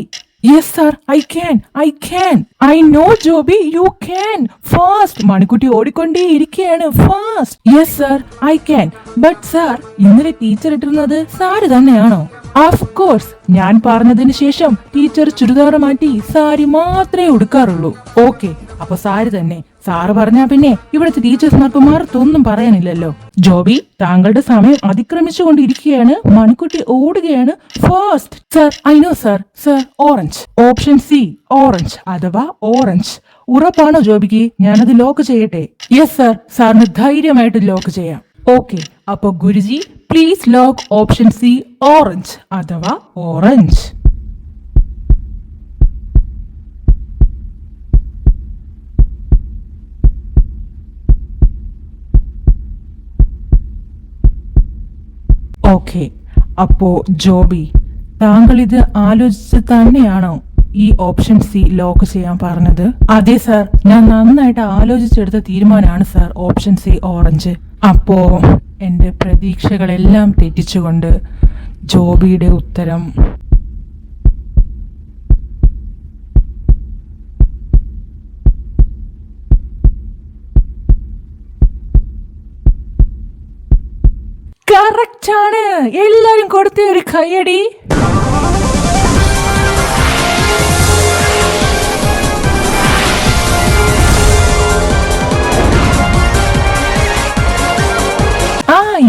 Yes sir, I can. I know Joby, you can. Fast. Manikutty ഓടിക്കൊണ്ടേ ഇരിക്കുകയാണ്. Fast. Yes sir, I can. But sir, ഇന്നലെ ടീച്ചർ ഇട്ടിരുന്നത് സാരി തന്നെയാണോ? Of course. ഞാൻ പറഞ്ഞതിന് ശേഷം ടീച്ചർ ചുരിദാർ മാറ്റി സാരി മാത്രമേ ഉടുക്കാറുള്ളൂ. ഓക്കെ, അപ്പൊ സാരി തന്നെ. സാറ് പറഞ്ഞാ പിന്നെ ഇവിടുത്തെ ടീച്ചേഴ്സ്മാർക്ക് മറുത്തൊന്നും പറയാനില്ലല്ലോ. ജോബി, താങ്കളുടെ സമയം അതിക്രമിച്ചുകൊണ്ടിരിക്കുകയാണ്. മണിക്കുട്ടി ഓടുകയാണ്. Fast. Sir, I know sir. Sir, orange. Option C orange അഥവാ ഓറഞ്ച്. ഉറപ്പാണോ ജോബിക്ക്? ഞാനത് ലോക്ക് ചെയ്യട്ടെ? യെസ് സർ, സാറിന് ധൈര്യമായിട്ട് ലോക്ക് ചെയ്യാം. ഓക്കെ, അപ്പൊ Guruji please lock option C orange അഥവാ ഓറഞ്ച്. ഓക്കെ, അപ്പോ ജോബി, താങ്കൾ ഇത് ആലോചിച്ച് തന്നെയാണോ ഈ ഓപ്ഷൻ സി ലോക്ക് ചെയ്യാൻ പറഞ്ഞത്? അതെ സർ, ഞാൻ നന്നായിട്ട് ആലോചിച്ചെടുത്ത തീരുമാനമാണ് സർ ഓപ്ഷൻ സി ഓറഞ്ച്. അപ്പോ എന്റെ പ്രതീക്ഷകളെല്ലാം തെറ്റിച്ചുകൊണ്ട് ജോബിയുടെ ഉത്തരം കറക്റ്റ് ആണ്. എല്ലാരും കൊടുത്ത ഒരു കയ്യടി.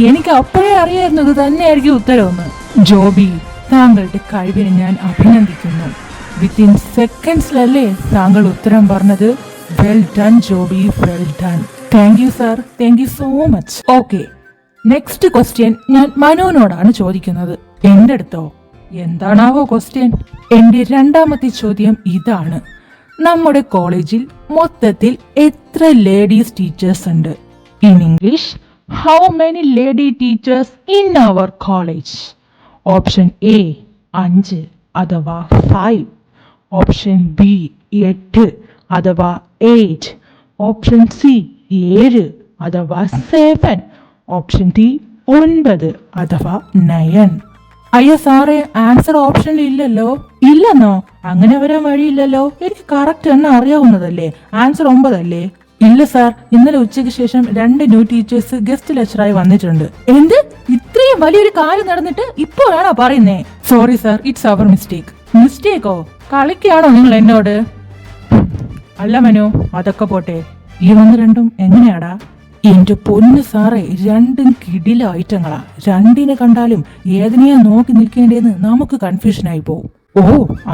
എനിക്ക് അപ്പോഴേ അറിയായിരുന്നു ഇത് തന്നെയായിരിക്കും ഉത്തരവെന്ന്. ജോബി, താങ്കളുടെ കഴിവിനെ ഞാൻ അഭിനന്ദിക്കുന്നു. വിത്തിൻ സെക്കൻഡ്സിലല്ലേ താങ്കൾ ഉത്തരം പറഞ്ഞത്. Well done Joby, well done. Thank you sir, thank you so much. Okay, next question ഞാൻ മനുവിനോടാണ് ചോദിക്കുന്നത്. എന്റെ അടുത്തോ? എന്താണാവോ ക്വസ്റ്റ്യൻ? എന്റെ രണ്ടാമത്തെ ചോദ്യം ഇതാണ്. നമ്മുടെ കോളേജിൽ മൊത്തത്തിൽ എത്ര ലേഡീസ് ടീച്ചേഴ്സ് ഉണ്ട്? In English, how many lady teachers in our college? Option A 5 അഥവാ 5, ഓപ്ഷൻ ബി 8 അഥവാ 8, ഓപ്ഷൻ സി 7 അഥവാ 7, ഓപ്ഷൻ ഡി 9 അഥവാ 9. അയ്യോ സാറേ, ആൻസർ ഓപ്ഷനിൽ ഇല്ലല്ലോ. ഇല്ലെന്നോ? അങ്ങനെ വരാൻ വഴിയില്ലല്ലോ. എനിക്ക് കറക്റ്റ് എണ്ണം അറിയാവുന്നതല്ലേ. ആൻസർ 9 അല്ലേ? ഇല്ല സാർ, ഇന്നലെ ഉച്ചയ്ക്ക് ശേഷം 2 ന്യൂ ടീച്ചേഴ്സ് ഗസ്റ്റ് ലെക്ചറായി വന്നിട്ടുണ്ട്. എന്ത്? ഇത്രയും വലിയൊരു കാര്യം നടന്നിട്ട് ഇപ്പോഴാണോ പറയുന്നേ? Sorry sir, it's our mistake. മിസ്റ്റേക്കോ? കളിക്കാണോ നിങ്ങൾ എന്നോട്? അല്ല മനു, അതൊക്കെ പോട്ടെ. ഈ വന്ന് രണ്ടും എങ്ങനെയാടാ? എന്റെ പൊന്ന് സാറേ, രണ്ടും കിടില ഐറ്റങ്ങളാ. രണ്ടിനെ കണ്ടാലും ഏതിനെയാ നോക്കി നിൽക്കേണ്ടതെന്ന് നമുക്ക് കൺഫ്യൂഷനായി പോവും. ഓ,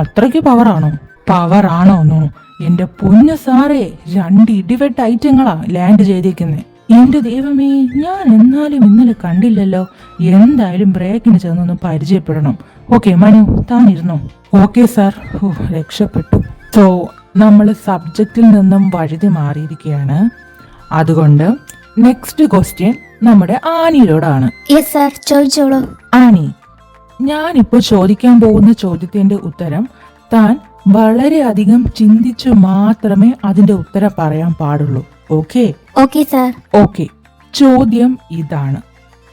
അത്രയ്ക്ക് പവറാണോ? പവറാണോന്നോ? എന്റെ പൊന്ന് സാറേ, 2 ഇടിവെട്ട ഐറ്റങ്ങളാ ലാൻഡ് ചെയ്തേക്കുന്നേ. എന്റെ ദൈവമേ, ഞാൻ എന്നാലും ഇന്നലെ കണ്ടില്ലല്ലോ. എന്തായാലും ബ്രേക്കിന് ചെന്നൊന്ന് പരിചയപ്പെടണം. ഓക്കെ മനു, താൻ ഇരുന്നോ? Okay sir. ഓ, രക്ഷപ്പെട്ടു. സോ നമ്മൾ സബ്ജക്റ്റിൽ നിന്നും വഴുതി മാറിയിരിക്കുകയാണ്. അതുകൊണ്ട് നെക്സ്റ്റ് ക്വസ്റ്റ്യൻ നമ്മുടെ ആനിയോടാണ്. യെസ് സാർ, ചോദിച്ചോളൂ. ആനി, ഞാനിപ്പോ ചോദിക്കാൻ പോകുന്ന ചോദ്യത്തിന്റെ ഉത്തരം താൻ വളരെയധികം ചിന്തിച്ചു മാത്രമേ അതിന്റെ ഉത്തരം പറയാൻ പാടുള്ളൂ. ഓക്കെ? Okay sir. ഓക്കെ, ചോദ്യം ഇതാണ്.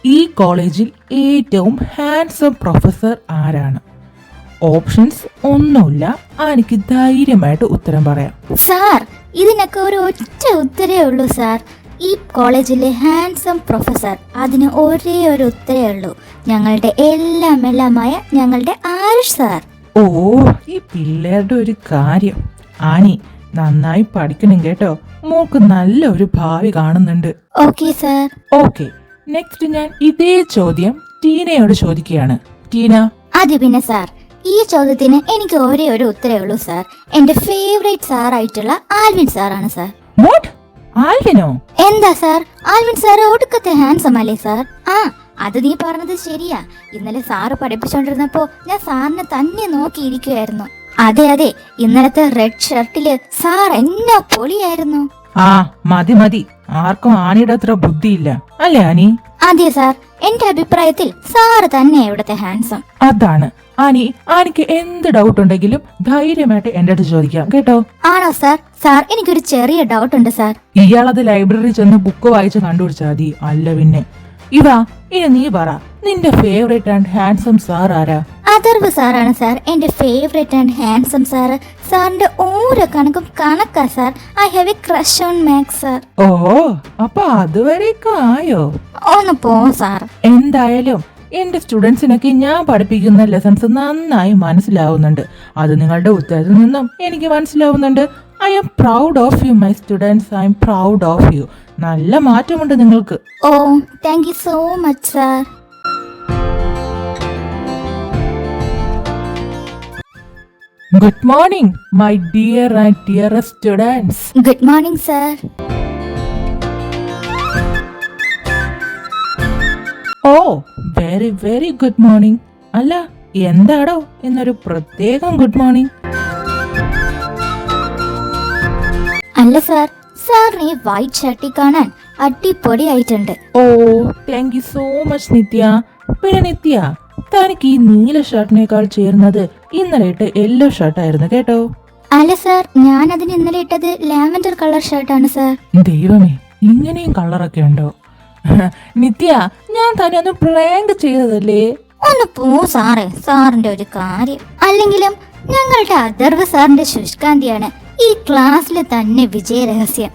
ഈ കോളേജിൽ ഏറ്റവും ഹാൻസം പ്രൊഫസർ ആരാണ്? ഓപ്ഷൻസ് ഒന്നുമില്ല, എനിക്ക് ധൈര്യമായിട്ട് ഉത്തരം പറയാം. സാർ, ഇതിനൊക്കെ ഒരു ഒറ്റ ഉത്തരേ ഉള്ളൂ സാർ. ഈ കോളേജിലെ ഹാൻസം പ്രൊഫസർ, അതിന് ഒരേ ഒരു ഉത്തരേ ഉള്ളൂ. ഞങ്ങളുടെ എല്ലാമായ ഞങ്ങളുടെ ആരുഷ് സാർ. ഓ, ഈ പിള്ളേരുടെ ഒരു കാര്യം. ആനി, നന്നായി പഠിക്കണം കേട്ടോ. മോൾക്ക് നല്ല ഒരു ഭാവി കാണുന്നുണ്ട്. Okay sir. ഓക്കെ, നെക്സ്റ്റ് ഞാൻ ഇതേ ചോദ്യം ടീനയോട് ചോദിക്കുകയാണ്. ടീന. അത് പിന്നെ സാർ, ഈ ചോദ്യത്തിന് എനിക്ക് ഒരേ ഒരു ഉത്തരേ ഉള്ളൂ സാർ. എന്റെ ഫേവറേറ്റ് സാർ ആയിട്ടുള്ള ആൽവിൻ സാറാണ് സാർ. വാട്ട്? ആൽവിനോ? എന്താ സാർ, ആൽവിൻ സാർ ഒടുക്കത്തെ ഹാൻസം അല്ലേ സാർ? ആ, അത് നീ പറഞ്ഞത് ശരിയാ. ഇന്നലെ സാറ് പഠിപ്പിച്ചോണ്ടിരുന്നപ്പോ ഞാൻ സാറിനെ തന്നെ നോക്കിയിരിക്കുവായിരുന്നു. അതെ അതെ, ഇന്നലത്തെ റെഡ് ഷർട്ടില് സാർ എന്നാ പൊളിയായിരുന്നു. ആ, മതി മതി. ആർക്കും ആനിയുടെ അത്ര ബുദ്ധിയില്ല അല്ലേ ആനി? അതെ സാർ, എന്റെ അഭിപ്രായത്തിൽ സാറ് തന്നെ ഇവിടുത്തെ ഹാൻസം. അതാണ് ആനി. ആനിക്ക് എന്ത് ഡൗട്ട് ഉണ്ടെങ്കിലും ധൈര്യമായിട്ട് എന്റെ അടുത്ത് ചോദിക്കാം കേട്ടോ. ആണോ സാർ? സാർ, എനിക്കൊരു ചെറിയ ഡൗട്ട് ഉണ്ട് സാർ. ഇയാളത് ലൈബ്രറി ചെന്ന് ബുക്ക് വായിച്ച് കണ്ടുപിടിച്ചാൽ മതി. അല്ല പിന്നെ. ഇവാ, ഇനി നീ പറ, നിന്റെ ഫേവറേറ്റ് ആൻഡ് ഹാൻസം സാർ ആരാ? അഥർവ് സാറാണ് സാർ എന്റെ ഫേവറേറ്റ് ആൻഡ് ഹാൻസം സാർ. സാറിന്റെ ഓരോ കണക്കും കണക്കാ sir. I have a crush on maths sir. ഓ, അപ്പൊ അതുവരെയൊക്കെ ആയോ? ഒന്ന് പോ സാർ. എന്തായാലും എന്റെ സ്റ്റുഡൻസിനൊക്കെ ഞാൻ പഠിപ്പിക്കുന്ന ലെസൺസ് നന്നായി മനസ്സിലാവുന്നുണ്ട്. അത് നിങ്ങളുടെ ഉത്തരത്തിൽ നിന്നും എനിക്ക് മനസ്സിലാവുന്നുണ്ട്. I'm proud of you my students. I'm proud of you. നല്ല മാറ്റമുണ്ട് നിങ്ങൾക്ക്. Oh, thank you so much sir. Good morning my dear and dearest students. Good morning sir. Oh, very very good morning. അല്ല, എന്താടോ എന്നൊരു പ്രത്യേകം good morning? അല്ല sir, സാറിന് ഈ വൈറ്റ് ഷർട്ടിൽ കാണാൻ അടിപൊളിയായിട്ടുണ്ട്. ഓ, താങ്ക് യു സോ മച്ച് നിത്യ. പിന്നെ നിത്യ, തനിക്ക് ഈ നീല ഷർട്ടിനേക്കാൾ ചേർന്നത് ഇന്നലെ ഇട്ട യെല്ലോ ഷർട്ടായിരുന്നു കേട്ടോ. അല്ല സാർ, ഞാൻ അതിന് ഇന്നലെ ഇട്ടത് ലാവൻഡർ കളർ ഷർട്ടാണ് സാർ. ദൈവമേ, ഇങ്ങനെയും കളറൊക്കെ ഉണ്ടോ? നിത്യ, ഞാൻ തന്നെ ഒന്ന് പ്രാങ്ക് ചെയ്തതല്ലേ. ഒന്ന് പോ സാറേ, സാറിന്റെ ഒരു കാര്യം. അല്ലെങ്കിലും ഞങ്ങളുടെ അഥർവ് സാറിന്റെ ശുഷ്കാന്തിയാണ് ഈ ക്ലാസ്സിലെ തന്നെ വിജയരഹസ്യം.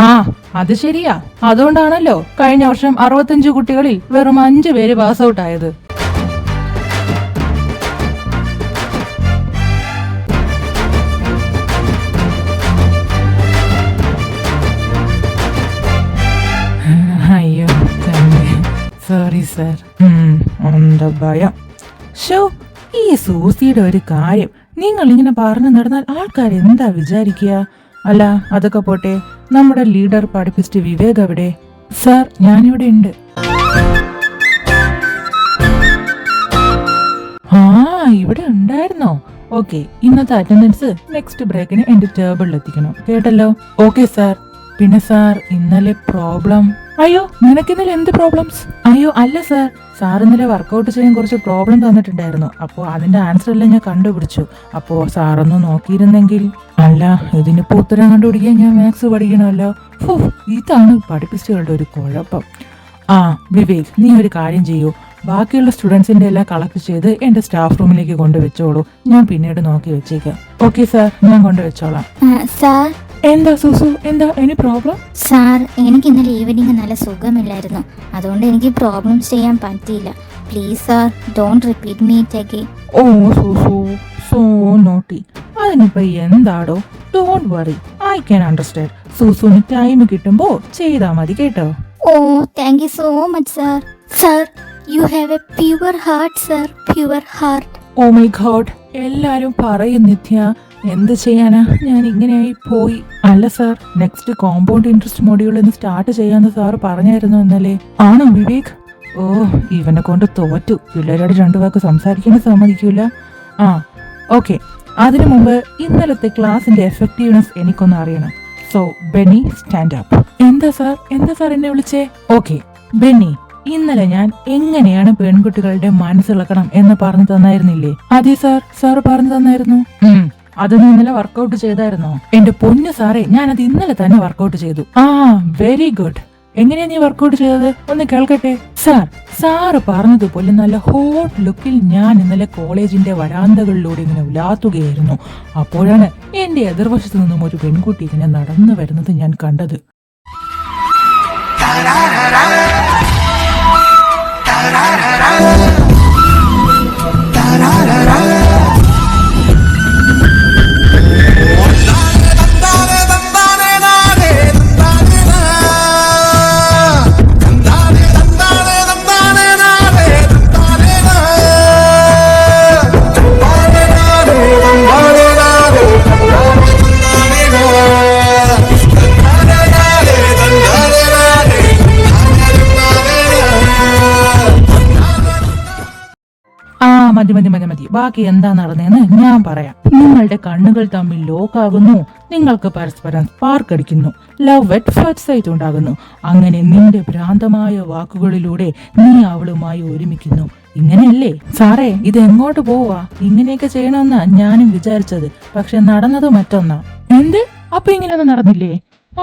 ആ, അത് ശരിയാ. അതുകൊണ്ടാണല്ലോ കഴിഞ്ഞ വർഷം 65 കുട്ടികളിൽ വെറും 5 പേര് പാസ് ഔട്ട് ആയത്. Sorry sir. എന്താ ഭയം. ഷോ, ഈ സൂസിയുടെ ഒരു കാര്യം നിങ്ങൾ ഇങ്ങനെ പറഞ്ഞു നടന്നാൽ ആൾക്കാർ എന്താ വിചാരിക്കുക? അല്ല, അതൊക്കെ പോട്ടെ, നമ്മുടെ ലീഡർ പഠിപ്പിച്ചിട്ട് വിവേക് എവിടെ? സർ, ഞാനിവിടെ ഉണ്ട്. ആ, ഇവിടെ ഉണ്ടായിരുന്നോ? ഓക്കെ, ഇന്നത്തെ അറ്റൻഡൻസ് നെക്സ്റ്റ് ബ്രേക്കിന് എന്റെ ടേബിളിൽ എത്തിക്കണം, കേട്ടല്ലോ? Okay sir. പിന്നെ സാർ, ഇന്നലെ പ്രോബ്ലം. അയ്യോ, നിനക്ക് ഇന്നലെ എന്ത് പ്രോബ്ലംസ്? അയ്യോ അല്ല സാർ, സാർ ഇന്നലെ വർക്കൗട്ട് ചെയ്യാൻ കുറച്ച് പ്രോബ്ലം തന്നിട്ടുണ്ടായിരുന്നു. അപ്പോൾ അതിന്റെ ആൻസർ എല്ലാം ഞാൻ കണ്ടുപിടിച്ചു. അപ്പോൾ സാറൊന്ന് നോക്കിയിരുന്നെങ്കിൽ. അല്ല, ഇതിനിപ്പോ ഉത്തരം കണ്ടുപിടിക്കാൻ ഞാൻ മാത്സ് പഠിക്കണമല്ലോ. ഇതാണ് പഠിപ്പിച്ചുകളുടെ ഒരു കുഴപ്പം. ആ വിവേക്, നീ ഒരു കാര്യം ചെയ്യൂ, ബാക്കിയുള്ള സ്റ്റുഡൻസിന്റെ എല്ലാം കളക്ട് ചെയ്ത് എന്റെ സ്റ്റാഫ് റൂമിലേക്ക് കൊണ്ടുവച്ചോളൂ. ഞാൻ പിന്നീട് നോക്കി വെച്ചേക്കാം. ഓക്കെ സാർ, ഞാൻ കൊണ്ടുവച്ചോളാം. സാർ. എന്താ സൂസു, എന്താ എനി പ്രോബ്ലം? സാർ, എനിക്ക് ഇന്നലെ ഈവനിങ് നല്ല സുഖമില്ലായിരുന്നു. അതുകൊണ്ട് എനിക്ക് പ്രോബ്ലംസ് ചെയ്യാൻ പറ്റിയില്ല. Please sir, don't repeat me it again. Oh Susu, so naughty. അതിനിപ്പോ എന്താടോ? Don't worry, I can understand. സൂസുന് ടൈം കിട്ടുമ്പോ ചെയ്താ മതി, കേട്ടോ? Oh, thank you so much sir. Sir, you have a pure heart sir, pure heart. Oh my god, എല്ലാരും പറയും നിത്യ, എന്ത് ചെയ്യാനാ, ഞാൻ ഇങ്ങനെയായി പോയി. അല്ല sir, next compound interest module ഇന്ന് സ്റ്റാർട്ട് ചെയ്യാന്ന് സാർ പറഞ്ഞായിരുന്നു ഇന്നലെ. ആണോ വിവേക്? ഓ, ഇവനെ കൊണ്ട് തോറ്റു. പിള്ളേരോട് രണ്ടു വാക്ക് സംസാരിക്കാൻ സമ്മതിക്കൂല. ആ ഓക്കെ, അതിനു മുമ്പ് ഇന്നലത്തെ ക്ലാസിന്റെ എഫക്റ്റീവ്നെസ് എനിക്കൊന്ന് അറിയണം. So Benny, stand up. എന്താ സാർ എന്നെ വിളിച്ചേ? ഓക്കെ ബെന്നി, ഇന്നലെ ഞാൻ എങ്ങനെയാണ് പെൺകുട്ടികളുടെ മനസ്സിളക്കണം എന്ന് പറഞ്ഞു തന്നായിരുന്നില്ലേ? അതെ സാർ പറഞ്ഞു തന്നായിരുന്നു. അത് നീ ഇന്നലെ വർക്കൗട്ട് ചെയ്തായിരുന്നോ? എന്റെ പൊന്നു സാറേ, ഞാനത് ഇന്നലെ തന്നെ വർക്കൗട്ട് ചെയ്തു. ആ, വെരി ഗുഡ്. എങ്ങനെയാ നീ വർക്കൗട്ട് ചെയ്തത്? ഒന്ന് കേൾക്കട്ടെ. സാറ് പറഞ്ഞതുപോലെ നല്ല ഹോട്ട് ലുക്കിൽ ഞാൻ ഇന്നലെ കോളേജിന്റെ വരാന്തകളിലൂടെ ഇങ്ങനെ ഉലാത്തുകയായിരുന്നു. അപ്പോഴാണ് എന്റെ എതിർവശത്തു നിന്നും ഒരു പെൺകുട്ടി ഇങ്ങനെ നടന്നു വരുന്നത് ഞാൻ കണ്ടത്. മതി. ബാക്കി എന്താ നടന്നതെന്ന് ഞാൻ പറയാം. നിങ്ങളുടെ കണ്ണുകൾ തമ്മിൽ ലോക്കാകുന്നു, നിങ്ങൾക്ക് പരസ്പരം സ്പാർക്ക് അടിക്കുന്നു, ലവ് അറ്റ് ഫസ്റ്റ് സൈറ്റ് ഉണ്ടാകുന്നു. അങ്ങനെ നിന്റെ ഭ്രാന്തമായ വാക്കുകളിലൂടെ നീ അവളുമായി ഒരുമിക്കുന്നു. ഇങ്ങനെയല്ലേ സാറേ? ഇത് എങ്ങോട്ട് പോവാ? ഇങ്ങനെയൊക്കെ ചെയ്യണമെന്നാ ഞാനും വിചാരിച്ചത്. പക്ഷെ നടന്നത് മറ്റൊന്നാ. എന്ത്? അപ്പൊ ഇങ്ങനെയൊന്നും നടന്നില്ലേ?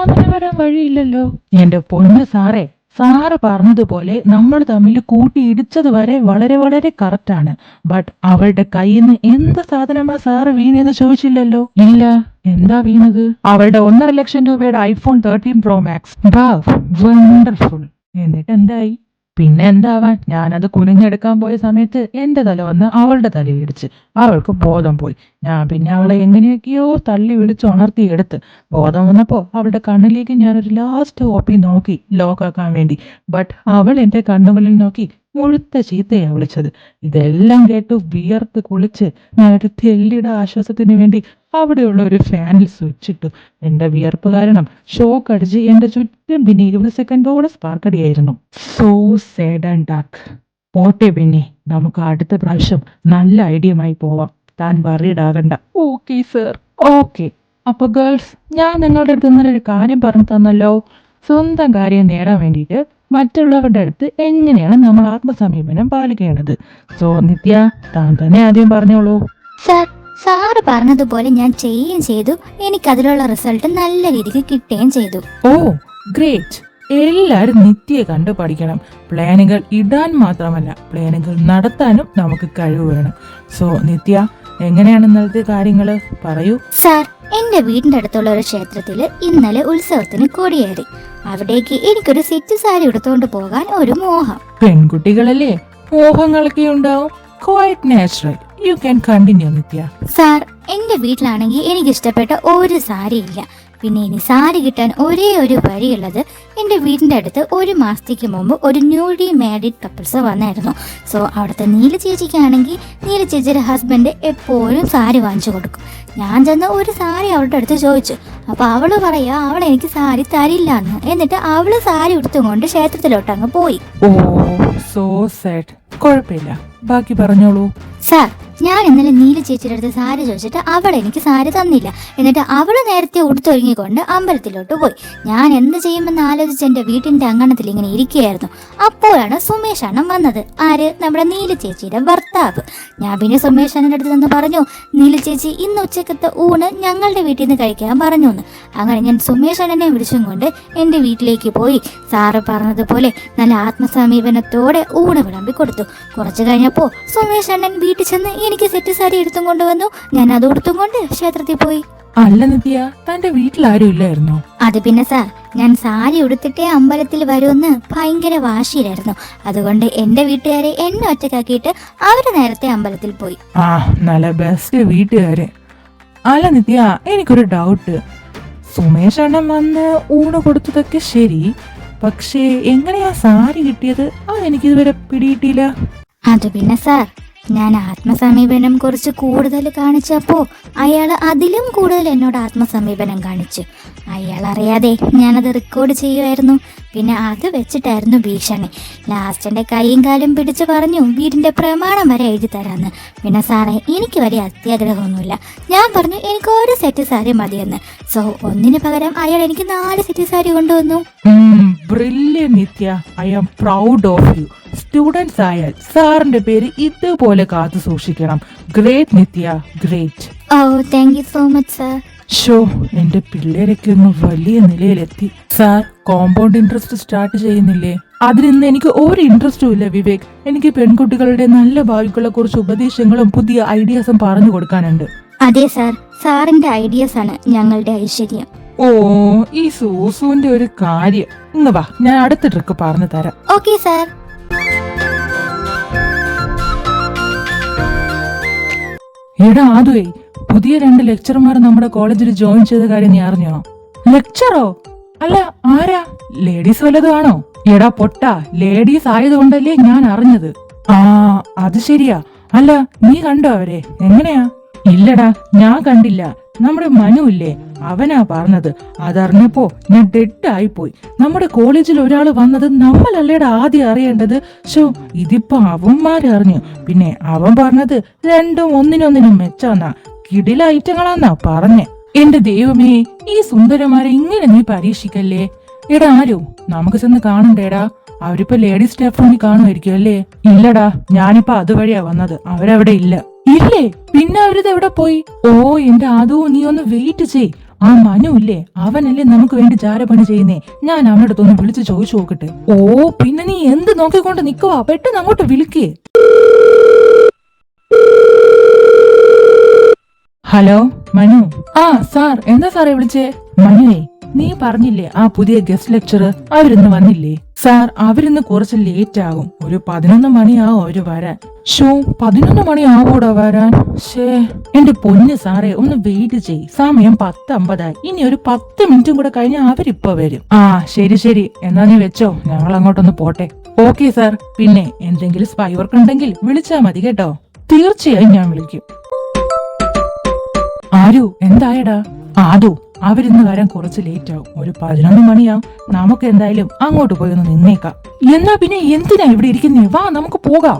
അങ്ങനെ വരാൻ വഴിയില്ലല്ലോ. എന്റെ പൊന്ന് സാറേ, സാറ് പറഞ്ഞതുപോലെ നമ്മൾ തമ്മിൽ കൂട്ടി ഇടിച്ചത് വരെ വളരെ വളരെ കറക്റ്റ് ആണ്. ബട്ട് അവളുടെ കയ്യിൽ നിന്ന് എന്ത് സാധനമാ സാറ് വീണെന്ന് ചോദിച്ചില്ലല്ലോ. ഇല്ല. എന്താ വീണത്? അവളുടെ 1.5 ലക്ഷം രൂപയുടെ iPhone 13 Pro Max. വണ്ടർഫുൾ. എന്നിട്ട് എന്തായി? പിന്നെ എന്താവാൻ, ഞാനത് കുനിഞ്ഞെടുക്കാൻ പോയ സമയത്ത് എന്റെ തല വന്ന് അവളുടെ തലയിടിച്ച് അവൾക്ക് ബോധം പോയി. ഞാൻ പിന്നെ അവളെ എങ്ങനെയൊക്കെയോ തള്ളി വിളിച്ച് ഉണർത്തിയെടുത്ത് ബോധം വന്നപ്പോ അവളുടെ കണ്ണിലേക്ക് ഞാനൊരു ലാസ്റ്റ് ഓപ്പി നോക്കി ലോക്കാക്കാൻ വേണ്ടി. ബട്ട് അവൾ എന്റെ കണ്ണുകളിൽ നോക്കി മുഴുത്ത ചീത്തയാ വിളിച്ചത്. ഇതെല്ലാം കേട്ട് വിയർത്ത് കുളിച്ച് ഞാനൊരു തെല്ലിയുടെ ആശ്വാസത്തിന് വേണ്ടി അവിടെയുള്ള ഒരു ഫാനിൽ സ്വിച്ച് ഇട്ടു. എന്റെ വിയർപ്പ് കാരണം ഷോക്ക് അടിച്ച് എന്റെ ചുറ്റും പിന്നെ 20 സെക്കൻഡോടെ സ്പാർക്കടിയായിരുന്നു. So sad and dark. പോട്ടെ പിന്നെ, നമുക്ക് അടുത്ത പ്രാവശ്യം നല്ല ഐഡിയമായി പോവാം. താൻ വറീഡ് ആകണ്ട. Okay sir. ഓക്കെ. അപ്പൊ ഗേൾസ്, ഞാൻ നിങ്ങളുടെ അടുത്ത് ഇന്നലെ ഒരു കാര്യം പറഞ്ഞു തന്നല്ലോ. സ്വന്തം കാര്യം നേടാൻ വേണ്ടിയിട്ട് മറ്റുള്ളവരുടെ അടുത്ത് എങ്ങനെയാണ് നമ്മൾ ആത്മസമീപനം പാലിക്കേണ്ടത്. സോ നിത്യ, താൻ തന്നെ ആദ്യം പറഞ്ഞോളൂ. സാറ് പറഞ്ഞതുപോലെ ഞാൻ ചെയ്യുകയും ചെയ്തു. എനിക്ക് അതിലുള്ള റിസൾട്ട് നല്ല രീതിക്ക് കിട്ടുകയും ചെയ്തു. ഓ ഗ്രേറ്റ്. എല്ലാരും നിത്യയെ കണ്ടു പഠിക്കണം. പ്ലാനുകൾ ഇടാൻ മാത്രമല്ല, പ്ലാനുകൾ നടത്താനും നമുക്ക് കഴിവ് വേണം. സോ നിത്യ, എങ്ങനെയാണ് ഇന്നലത്തെ കാര്യങ്ങള് പറയൂ. സാർ, എന്റെ വീടിന്റെ അടുത്തുള്ള ഒരു ക്ഷേത്രത്തില് ഇന്നലെ ഉത്സവത്തിന് കൊടിയേറി. അവിടേക്ക് എനിക്കൊരു സെറ്റ് സാരി എടുത്തുകൊണ്ട് പോകാൻ ഒരു മോഹം. പെൺകുട്ടികളല്ലേ, മോഹങ്ങളൊക്കെ ഉണ്ടാവും. Quite natural. You can continue Nithya. Sir, എന്റെ വീട്ടിലാണെങ്കിൽ എനിക്ക് ഇഷ്ടപ്പെട്ട ഒരു സാരി ഇല്ല. പിന്നെ ഇനി സാരി കിട്ടാൻ ഒരേ ഒരു വഴിയുള്ളത് എൻ്റെ വീടിൻ്റെ അടുത്ത് ഒരു മാസത്തേക്ക് മുമ്പ് ഒരു ന്യൂലി മാരീഡ് കപ്പിൾസ് വന്നായിരുന്നു. സോ അവിടുത്തെ നീല ചേച്ചിക്കാണെങ്കിൽ നീല ചേച്ചിയുടെ ഹസ്ബൻഡ് എപ്പോഴും സാരി വാങ്ങിച്ചു കൊടുക്കും. ഞാൻ ചെന്ന് ഒരു സാരി അവളുടെ അടുത്ത് ചോദിച്ചു. അപ്പോൾ അവൾ പറയാ അവൾ എനിക്ക് സാരി തരില്ല എന്ന്. എന്നിട്ട് അവൾ സാരി എടുത്തുകൊണ്ട് ക്ഷേത്രത്തിലോട്ട് അങ്ങ് പോയി. ഓ സോ സാഡ്. കുഴപ്പമില്ല, ബാക്കി പറഞ്ഞോളൂ. സാർ, ഞാൻ ഇന്നലെ നീല ചേച്ചിയുടെ അടുത്ത് സാരി ചോദിച്ചിട്ട് അവൾ എനിക്ക് സാരി തന്നില്ല. എന്നിട്ട് അവൾ നേരത്തെ ഉടുത്തൊരുങ്ങിക്കൊണ്ട് അമ്പലത്തിലോട്ട് പോയി. ഞാൻ എന്ത് ചെയ്യുമെന്ന് ആലോചിച്ച് എൻ്റെ വീട്ടിൻ്റെ അങ്കണത്തിൽ ഇങ്ങനെ ഇരിക്കുകയായിരുന്നു. അപ്പോഴാണ് സുമേഷ് അണ്ണൻ വന്നത്. ആര്? നമ്മുടെ നീല ചേച്ചിയുടെ ഭർത്താവ്. ഞാൻ പിന്നെ സുമേഷ് അണ്ണൻ്റെ അടുത്ത് നിന്ന് പറഞ്ഞു, നീല ചേച്ചി ഇന്ന് ഉച്ചക്കത്തെ ഊണ് ഞങ്ങളുടെ വീട്ടിൽ നിന്ന് കഴിക്കാൻ പറഞ്ഞു എന്ന്. അങ്ങനെ ഞാൻ സുമേഷ് അണ്ണനെ വിളിച്ചും കൊണ്ട് എൻ്റെ വീട്ടിലേക്ക് പോയി. സാറ് പറഞ്ഞതുപോലെ നല്ല ആത്മസമീപനത്തോടെ ഊണ് വിളമ്പി കൊടുത്തു. കുറച്ച് കഴിഞ്ഞപ്പോൾ സുമേഷ് അണ്ണൻ വീട്ടിൽ ചെന്ന് എനിക്ക് സെറ്റ് സാരി എടുത്തും കൊണ്ടുവന്നു. ഞാൻ അത് ഉടുത്തും കൊണ്ട് ക്ഷേത്രത്തിൽ പോയി. അല്ല നിത്യ, തന്റെ വീട്ടിൽ ആരും ഇല്ലായിരുന്നോ? അത് പിന്നെ സാർ, ഞാൻ സാരി ഉടുത്തിട്ടേ അമ്പലത്തിൽ വരുമെന്ന് ഭയങ്കര വാശിയിലായിരുന്നു. അതുകൊണ്ട് എൻ്റെ വീട്ടുകാരെ എന്നെ ഒറ്റക്കാക്കിയിട്ട് അവര് നേരത്തെ അമ്പലത്തിൽ പോയി. ആ, നല്ല ബെസ്റ്റ് വീട്ടുകാര്. അല്ല നിത്യ, എനിക്കൊരു ഡൗട്ട്. സുമേഷ് അണ്ണൻ വന്ന് ഊണ് കൊടുത്തതൊക്കെ ശരി, പക്ഷേ എങ്ങനെയാ സാരി കിട്ടിയത്? അതെനിക്കിതുവരെ പിടിയിട്ടില്ല. അത് പിന്നെ സാർ, ഞാൻ ആത്മസമീപനം കുറച്ച് കൂടുതൽ കാണിച്ചപ്പോൾ അയാൾ അതിലും കൂടുതൽ എന്നോട് ആത്മസമീപനം കാണിച്ചു. അയാൾ അറിയാതെ ഞാനത് റെക്കോർഡ് ചെയ്യുമായിരുന്നു. പിന്നെ അത് വെച്ചിട്ടായിരുന്നു ഭീഷണി. ലാസ്റ്റ് എൻ്റെ കൈയും കാലും പിടിച്ച് പറഞ്ഞു വീടിൻ്റെ പ്രമാണം വരെ എഴുതി തരാമെന്ന്. പിന്നെ സാറേ, എനിക്ക് വലിയ അത്യാഗ്രഹമൊന്നുമില്ല. ഞാൻ പറഞ്ഞു എനിക്ക് ഒരു സെറ്റ് സാരി മതിയെന്ന്. സോ ഒന്നിന് പകരം അയാൾ എനിക്ക് 4 സെറ്റ് സാരി കൊണ്ടുവന്നു. Brilliant Nithya, I am proud of you. Students ആയാൽ സാറിന്റെ പേര് ഇതുപോലെ കാത്തു സൂക്ഷിക്കണം. Great Nithya, great. Oh, thank you so much sir. ഷോ, എന്റെ പിള്ളേരൊക്കെ ഒന്ന് വലിയ നിലയിലെത്തി. സാർ, കോമ്പൗണ്ട് ഇൻട്രസ്റ്റ് സ്റ്റാർട്ട് ചെയ്യുന്നില്ലേ? അതിലിന്ന് എനിക്ക് ഒരു ഇൻട്രസ്റ്റും ഇല്ല വിവേക്. എനിക്ക് പെൺകുട്ടികളുടെ നല്ല ഭാവികളെ കുറിച്ച് ഉപദേശങ്ങളും പുതിയ ഐഡിയാസും പറഞ്ഞു കൊടുക്കാനുണ്ട്. അതെ സാർ, സാറിന്റെ ഐഡിയാസ് ആണ് ഞങ്ങളുടെ ഐശ്വര്യം. ഓ, ഈ സൂസുവിന്റെ ഒരു കാര്യം. ഇങ്ങ് വാ, ഞാൻ അടുത്ത ട്രിക്ക് പറഞ്ഞു തരാം. Okay sir. എടാ ആദ്വേ, പുതിയ 2 ലെക്ചർമാർ നമ്മുടെ കോളേജിൽ ജോയിൻ ചെയ്ത കാര്യം നീ അറിഞ്ഞോ? ലെക്ചറോ? അല്ല, ആരാ? ലേഡീസ് വല്ലതും ആണോ? എടാ പൊട്ട, ലേഡീസ് ആയതുകൊണ്ടല്ലേ ഞാൻ അറിഞ്ഞത്. ആ, അത് ശരിയാ. അല്ല, നീ കണ്ടോ അവരെ? എങ്ങനെയാ? ഇല്ലടാ, ഞാൻ കണ്ടില്ല. നമ്മുടെ മനു ഇല്ലേ, അവനാ പറഞ്ഞത്. അതറിഞ്ഞപ്പോ ഞാൻ ഡെഡ് ആയിപ്പോയി. നമ്മുടെ കോളേജിൽ ഒരാൾ വന്നത് നമ്മളല്ലേടാ ആദ്യം അറിയേണ്ടത്. ഷോ, ഇതിപ്പോ അവന്മാരറിഞ്ഞു. പിന്നെ അവൻ പറഞ്ഞത് രണ്ടും ഒന്നിനൊന്നിനും മെച്ചാന്നാ, കിടില ഐറ്റങ്ങളാന്നാ പറഞ്ഞേ. എന്റെ ദൈവമേ, ഈ സുന്ദരന്മാരെ ഇങ്ങനെ നീ പരീക്ഷിക്കല്ലേ. എടാ ആരോ, നമുക്ക് ചെന്ന് കാണണ്ടേടാ. അവരിപ്പോ ലേഡീസ് സ്റ്റാഫ് റൂമിൽ കാണുമായിരിക്കും അല്ലേ? ഇല്ലടാ, ഞാനിപ്പോ അതുവഴിയാ വന്നത്. അവരവിടെ ഇല്ല. ഇല്ലേ? പിന്നെ അവരിത് എവിടെ പോയി? ഓ എന്റെ അതോ, നീ ഒന്ന് വെയിറ്റ് ചെയ്. ആ മനു ഇല്ലേ, അവനല്ലേ നമുക്ക് വേണ്ടി ജാരപണി ചെയ്യുന്നേ. ഞാൻ അവനോട് അടുത്തൊന്ന് വിളിച്ചു ചോദിച്ചു നോക്കട്ടെ. ഓ, പിന്നെ നീ എന്ത് നോക്കിക്കൊണ്ട് നിക്കുവാ? പെട്ടെന്ന് അങ്ങോട്ട് വിളിക്കേ. ഹലോ മനു. ആ സാർ, എന്താ സാറേ വിളിച്ചേ? മനുവേ, നീ പറഞ്ഞില്ലേ ആ പുതിയ ഗസ്റ്റ് ലെക്ചർ, അവരിന്ന് വന്നില്ലേ? സാർ, അവരിന്ന് കുറച്ച് ലേറ്റ് ആകും. ഒരു 11 മണിയാവും അവര് വരാൻ. ഷോ, 11 മണിയാവൂടാ വരാൻ? ഷേ, എന്റെ പൊന്ന് സാറേ, ഒന്ന് വെയിറ്റ് ചെയ്. സമയം 10:50. ഇനി ഒരു 10 മിനിറ്റും കൂടെ കഴിഞ്ഞാൽ അവരിപ്പോ വരും. ആ ശരി ശരി, എന്നാ നീ വെച്ചോ, ഞങ്ങൾ അങ്ങോട്ടൊന്ന് പോട്ടെ. Okay sir. പിന്നെ എന്തെങ്കിലും സ്പൈ വർക്ക് ഉണ്ടെങ്കിൽ വിളിച്ചാ മതി കേട്ടോ. തീർച്ചയായും ഞാൻ വിളിക്കും. ആരു, എന്തായടാ? ആദു, അവരിന്ന് വരാൻ കുറച്ച് ലേറ്റ് ആവും. ഒരു 11 മണിയാവും. നമുക്ക് എന്തായാലും അങ്ങോട്ട് പോയി ഒന്ന് നിന്നേക്കാം. എന്നാ പിന്നെ എന്തിനാ ഇവിടെ ഇരിക്കുന്നേ? വാ, നമുക്ക് പോകാം.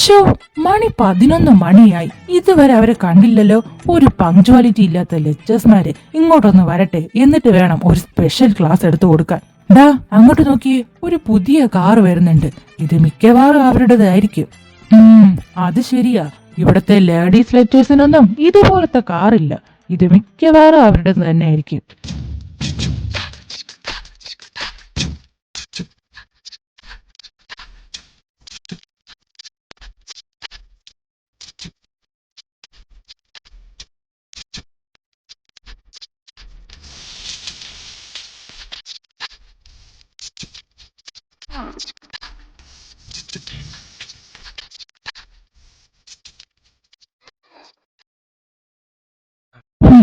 ഷോ, മണി 11 മണിയായി. ഇതുവരെ അവരെ കണ്ടില്ലല്ലോ. ഒരു പങ്ക്ച്വാലിറ്റി ഇല്ലാത്ത ലെക്ചേഴ്സ്മാര് ഇങ്ങോട്ടൊന്ന് വരട്ടെ, എന്നിട്ട് വേണം ഒരു സ്പെഷ്യൽ ക്ലാസ് എടുത്തു കൊടുക്കാൻ. ഡാ, അങ്ങോട്ട് നോക്കിയേ, ഒരു പുതിയ കാർ വരുന്നുണ്ട്. ഇത് മിക്കവാറും അവരുടേതായിരിക്കും. അത് ശരിയാ, ഇവിടത്തെ ലേഡീസ് ലെക്ചേഴ്സിനൊന്നും ഇതുപോലത്തെ കാറില്ല. ഇത് മിക്കവാറും അവരുടെ തന്നെ ആയിരിക്കും.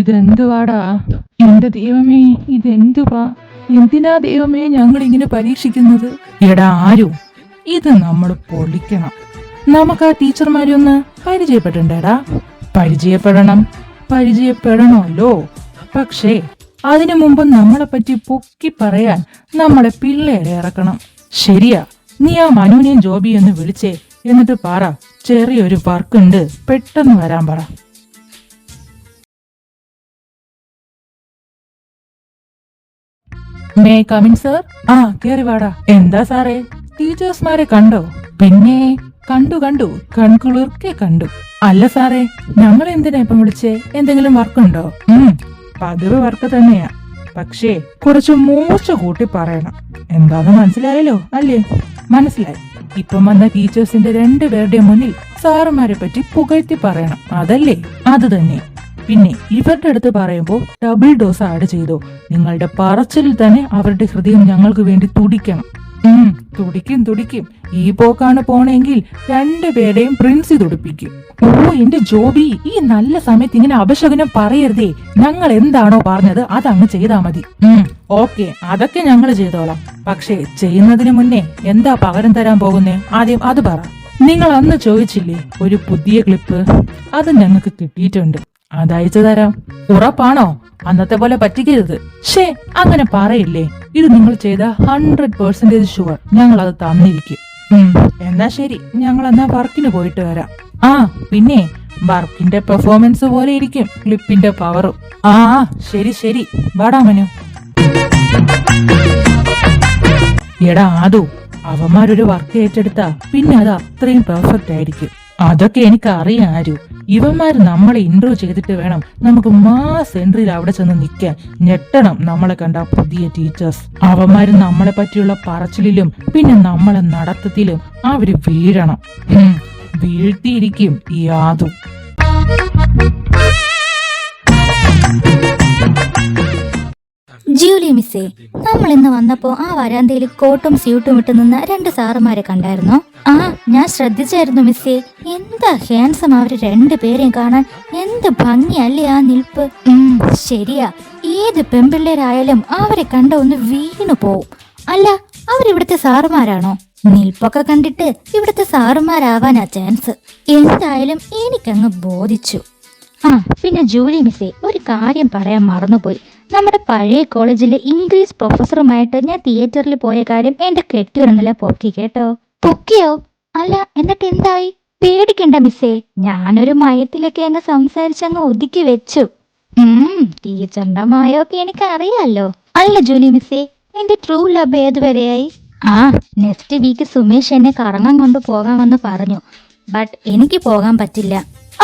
ഇതെന്തുവാടാ? എന്റെ ദൈവമേ, ഇതെന്തുവാ? എന്തിനാ ദൈവമേ ഞങ്ങൾ ഇങ്ങനെ പരീക്ഷിക്കുന്നത്? എടാ ആരു, ഇത് നമ്മൾ പൊളിക്കണം. നമുക്ക് ആ ടീച്ചർമാരെ ഒന്ന് പരിചയപ്പെടണ്ടേടാ. പരിചയപ്പെടണമല്ലോ. പക്ഷേ അതിനു മുമ്പ് നമ്മളെ പറ്റി പൊക്കി പറയാൻ നമ്മളെ പിള്ളേരെ ഇറക്കണം. ശരിയാ, നീ ആ മനുവിനെയും ജോബിയും ഒന്ന് വിളിച്ചേ. എന്നിട്ട് പറ, ചെറിയൊരു വർക്ക് ഉണ്ട്, പെട്ടെന്ന് വരാൻ പറ. May come in sir? ആ, കേറി വാടാ. എന്താ സാറേ, ടീച്ചേഴ്സ്മാരെ കണ്ടോ? പിന്നെ കണ്ടു, കൺകുളിർക്കെ കണ്ടു. അല്ല സാറേ, ഞങ്ങൾ എന്തിനാ ഇപ്പം വിളിച്ചേ? എന്തെങ്കിലും വർക്കുണ്ടോ? പതിവ് വർക്ക് തന്നെയാ, പക്ഷേ കുറച്ച് മൂർച്ച കൂട്ടി പറയണം. എന്താന്ന് മനസ്സിലായല്ലോ അല്ലേ? മനസ്സിലായി. ഇപ്പം വന്ന ടീച്ചേഴ്സിന്റെ 2 പേരുടെയും മുന്നിൽ സാറുമാരെ പറ്റി പുകഴ്ത്തി പറയണം, അതല്ലേ? അത് തന്നെ. പിന്നെ ഇവരുടെ അടുത്ത് പറയുമ്പോ ഡബിൾ ഡോസ് ആഡ് ചെയ്തോ. നിങ്ങളുടെ പറച്ചിലിൽ തന്നെ അവരുടെ ഹൃദയം ഞങ്ങൾക്ക് വേണ്ടി തുടിക്കണം. തുടിക്കും. ഈ പോക്കാണ് പോണെങ്കിൽ 2 പേരെയും പ്രിൻസി തുടിപ്പിക്കും. ഓ എന്റെ ജോബി, ഈ നല്ല സമയത്ത് ഇങ്ങനെ അപശകുനം പറയരുതേ. ഞങ്ങൾ എന്താണോ പറഞ്ഞത് അതങ്ങ് ചെയ്താ മതി. ഓക്കെ, അതൊക്കെ ഞങ്ങൾ ചെയ്തോളാം. പക്ഷേ ചെയ്യുന്നതിന് മുന്നേ എന്താ പകരം തരാൻ പോകുന്നേ? ആദ്യം അത് പറ. നിങ്ങൾ അന്ന് ചോദിച്ചില്ലേ ഒരു പുതിയ ക്ലിപ്പ്? അത് ഞങ്ങൾക്ക് കിട്ടിയിട്ടുണ്ട്. അതയച്ചു തരാം. ഉറപ്പാണോ? അന്നത്തെ പോലെ പറ്റിക്കരുത്. ഷേ, അങ്ങനെ പറയില്ലേ. ഇത് നിങ്ങൾ ചെയ്ത 100% ഷുവർ ഞങ്ങൾ അത് തന്നിരിക്കും. എന്നാ ശരി, ഞങ്ങൾ എന്നാ വർക്കിന് പോയിട്ട് വരാം. ആ പിന്നെ വർക്കിന്റെ പെർഫോമൻസ് പോലെ ഇരിക്കും ക്ലിപ്പിന്റെ പവറും. ആ ശരി, വാടാ മനു. എടാ ആദു, അവന്മാരൊരു വർക്ക് ഏറ്റെടുത്താ പിന്നെ അത് അത്രയും പെർഫെക്റ്റ് ആയിരിക്കും. അതൊക്കെ എനിക്ക് അറിയാം ആരു. ഇവന്മാര് നമ്മളെ ഇൻട്രോ ചെയ്തിട്ട് വേണം നമുക്ക് മാസ് എൻട്രിയിൽ അവിടെ ചെന്ന് നിൽക്കാൻ. ഞെട്ടണം നമ്മളെ കണ്ട പുതിയ ടീച്ചേഴ്സ്. അവന്മാര് നമ്മളെ പറ്റിയുള്ള പറച്ചിലും പിന്നെ നമ്മളെ നടത്തത്തിലും അവര് വീഴണം. വീഴ്ത്തിയിരിക്കും ഈ ആദു. ജൂലി മിസ്സേ, നമ്മൾ ഇന്ന് വന്നപ്പോ ആ വരാന്തയിൽ കോട്ടും സ്യൂട്ടും ഇട്ട് നിന്ന 2 സാറുമാരെ കണ്ടായിരുന്നോ? ആ, ഞാൻ ശ്രദ്ധിച്ചായിരുന്നു മിസ്സേ. എന്താ ഹാൻസം അവര് 2 പേരെയും കാണാൻ. എന്ത് ഭംഗിയല്ലേ ആ നിൽപ്പ്. ശരിയാ, ഏത് പെൺപിള്ളേരായാലും അവരെ കണ്ട ഒന്ന് വീണു പോവും. അല്ല, അവരിവിടുത്തെ സാറുമാരാണോ? നിൽപ്പൊക്കെ കണ്ടിട്ട് ഇവിടുത്തെ സാറുമാരാവാനാ ചാൻസ്. എന്തായാലും എനിക്കങ്ങ് ബോധിച്ചു. ആ പിന്നെ ജൂലി മിസ്സേ, ഒരു കാര്യം പറയാൻ മറന്നുപോയി. നമ്മുടെ പഴയ കോളേജിലെ ഇംഗ്ലീഷ് പ്രൊഫസറുമായിട്ട് ഞാൻ തിയേറ്ററിൽ പോയ കാര്യം എന്റെ കെട്ടിയിടുന്നില്ല പൊക്കി കേട്ടോ. പൊക്കിയോ? അല്ല, എന്നിട്ട് എന്തായി? പേടിക്കണ്ട മിസ്സേ, ഞാനൊരു മയത്തിലൊക്കെ അങ്ങ് സംസാരിച്ചങ്ങ് ഒതുക്കി വെച്ചു. ടീച്ചറിന്റെ മയൊക്കെ എനിക്ക് അറിയാലോ. അല്ല ജൂലി മിസ്സേ, എന്റെ ട്രൂ ലവ് ഏതുവരെയായി? ആ, നെക്സ്റ്റ് വീക്ക് സുമേഷ് എന്നെ കറങ്ങാൻ കൊണ്ട് പോകാമെന്ന് പറഞ്ഞു. ബട്ട് എനിക്ക് പോകാൻ പറ്റില്ല.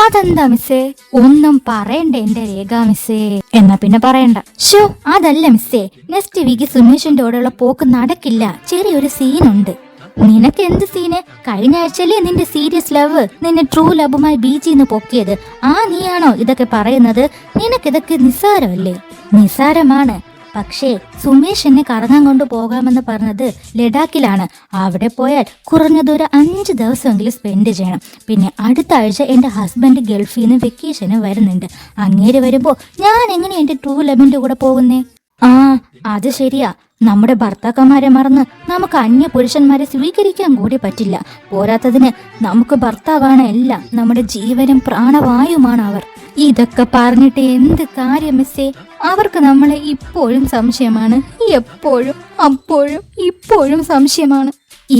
അതെന്താ മിസ്സേ? ഒന്നും പറയണ്ടേ എന്റെ രേഖ മിസ്സേ. എന്നാ പിന്നെ പറയണ്ട. ഷോ, അതല്ല മിസ്സേ, നെക്സ്റ്റ് വീക്ക് സുമേഷിന്റെ കൂടെയുള്ള പോക്ക് നടക്കില്ല. ചെറിയൊരു സീനുണ്ട്. നിനക്ക് എന്ത് സീന്? കഴിഞ്ഞ ആഴ്ചയിലെ നിന്റെ സീരിയസ് ലവ് നിന്നെ ട്രൂ ലവുമായി ബീച്ചിന്ന് പൊക്കിയത്. നീയാണോ ഇതൊക്കെ പറയുന്നത്? നിനക്കിതൊക്കെ നിസ്സാരമല്ലേ? നിസ്സാരമാണ്. പക്ഷേ സുമേഷ് എന്നെ കറങ്ങാൻ കൊണ്ട് പോകാമെന്ന് പറഞ്ഞത് ലഡാക്കിലാണ്. അവിടെ പോയാൽ കുറഞ്ഞതൊരു 5 ദിവസമെങ്കിലും സ്പെൻഡ് ചെയ്യണം. പിന്നെ അടുത്ത ആഴ്ച എൻ്റെ ഹസ്ബൻഡ് ഗൾഫിൽ നിന്ന് വെക്കേഷന് വരുന്നുണ്ട്. അങ്ങേര് വരുമ്പോ ഞാൻ എങ്ങനെ എൻ്റെ ട്രൂ ലവിന്റെ കൂടെ പോകുന്നേ? അത് ശരിയാ. നമ്മുടെ ഭർത്താക്കന്മാരെ മറന്ന് നമുക്ക് അന്യ പുരുഷന്മാരെ സ്വീകരിക്കാൻ കൂടി പറ്റില്ല. പോരാത്തതിന് നമുക്ക് ഭർത്താവാണ് എല്ലാം. നമ്മുടെ ജീവനും പ്രാണവായുമാണ് അവർ. ഇതൊക്കെ പറഞ്ഞിട്ട് എന്ത് കാര്യം മിസ്സേ? അവർക്ക് നമ്മളെ ഇപ്പോഴും സംശയമാണ്. എപ്പോഴും അപ്പോഴും ഇപ്പോഴും സംശയമാണ്.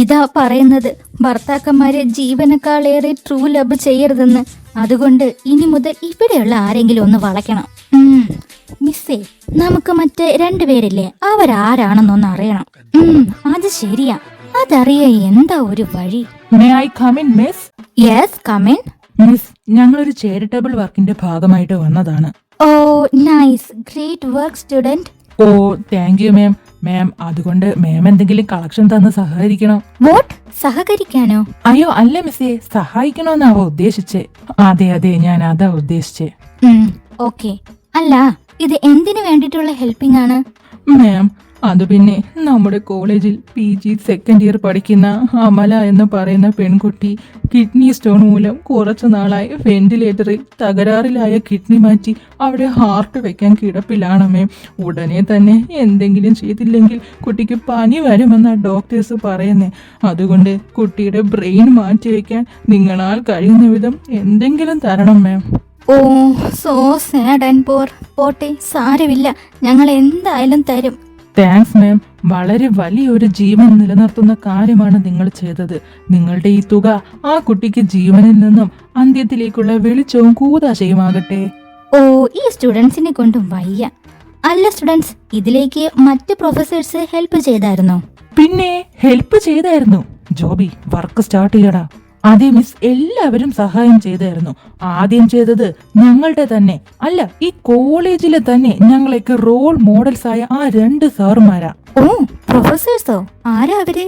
ഇതാ പറയുന്നത്, ഭർത്താക്കന്മാരെ ജീവനേക്കാളേറെ ട്രൂ ലവ് ചെയ്യരുതെന്ന്. അതുകൊണ്ട് ഇനി മുതൽ ഇവിടെയുള്ള ആരെങ്കിലും ഒന്ന് വളയ്ക്കണം. മിസ്സേ, നമുക്ക് മറ്റേ 2 പേരില്ലേ, അവരാരാണെന്നൊന്ന് അറിയണം. അത് ശരിയാ. അതറിയാൻ എന്താ ഒരു വഴി? May I come in miss? Yes, come in. Miss, ഞങ്ങളൊരു ചാരിറ്റബിൾ വർക്കിന്റെ ഭാഗമായിട്ട് വന്നതാണ്. Oh nice, great work student. Oh thank you ma'am. Ma'am, അതുകൊണ്ട് മാം എന്തെങ്കിലും കളക്ഷൻ തന്ന് സഹകരിക്കണം. വാട്ട്? സഹകരിക്കാനോ? അയ്യോ അല്ല മിസ്സേ, സഹായിക്കണോന്നാവോ ഉദ്ദേശിച്ചേ? അതെ, ഞാൻ അതാ ഉദ്ദേശിച്ചേ. ഓക്കെ. അല്ല, ഇത് എന്തിനു വേണ്ടിയിട്ടുള്ള ഹെൽപ്പിംഗ് ആണ്? മാം, അത് പിന്നെ നമ്മുടെ കോളേജിൽ PG സെക്കൻഡ് ഇയർ പഠിക്കുന്ന അമല എന്ന് പറയുന്ന പെൺകുട്ടി കിഡ്നി സ്റ്റോൺ മൂലം കുറച്ചു നാളായി വെന്റിലേറ്ററിൽ തകരാറിലായ കിഡ്നി മാറ്റി അവിടെ ഹാർട്ട് വെക്കാൻ കിടപ്പിലാണമേ. ഉടനെ തന്നെ എന്തെങ്കിലും ചെയ്തില്ലെങ്കിൽ കുട്ടിക്ക് പനി വരുമെന്ന ഡോക്ടേഴ്സ് പറയുന്നേ. അതുകൊണ്ട് കുട്ടിയുടെ ബ്രെയിൻ മാറ്റി വെക്കാൻ നിങ്ങളാൽ കഴിയുന്ന വിധം എന്തെങ്കിലും തരണം മാം. ഓ സോ സാഡ് ആൻഡ് പോർ. പോട്ടെ, സാരമില്ല, ഞങ്ങൾ എന്തായാലും തരും. Thanks ma'am. വളരെ വലിയൊരു ജീവൻ നിലനിർത്തുന്ന കാര്യമാണ് നിങ്ങൾ ചെയ്തത്. നിങ്ങളുടെ ഈ തുക ആ കുട്ടിക്ക് ജീവനിൽ നിന്നും അന്ത്യത്തിലേക്കുള്ള വെളിച്ചവും കൂതാശയുമാകട്ടെ. ഓ, ഈ സ്റ്റുഡൻസിനെ കൊണ്ടും വയ്യ. അല്ല സ്റ്റുഡൻസ്, ഇതിലേക്ക് മറ്റ് പ്രൊഫസേഴ്സ് ഹെൽപ്പ് ചെയ്തായിരുന്നോ? പിന്നെ ഹെൽപ്പ് ചെയ്തായിരുന്നു. ജോബി, വർക്ക് സ്റ്റാർട്ട് ചെയ്യടാ. അതെ മിസ്, എല്ലാവരും സഹായം ചെയ്തായിരുന്നു. ആദ്യം ചെയ്തത് ഞങ്ങളുടെ തന്നെ അല്ല, ഈ കോളേജിലെ തന്നെ ഞങ്ങളൊക്കെ റോൾ മോഡൽസ് ആയ ആ 2 സാറുമാരാ. ഓ, പ്രൊഫസേഴ്സോ? ആരാ അവര്?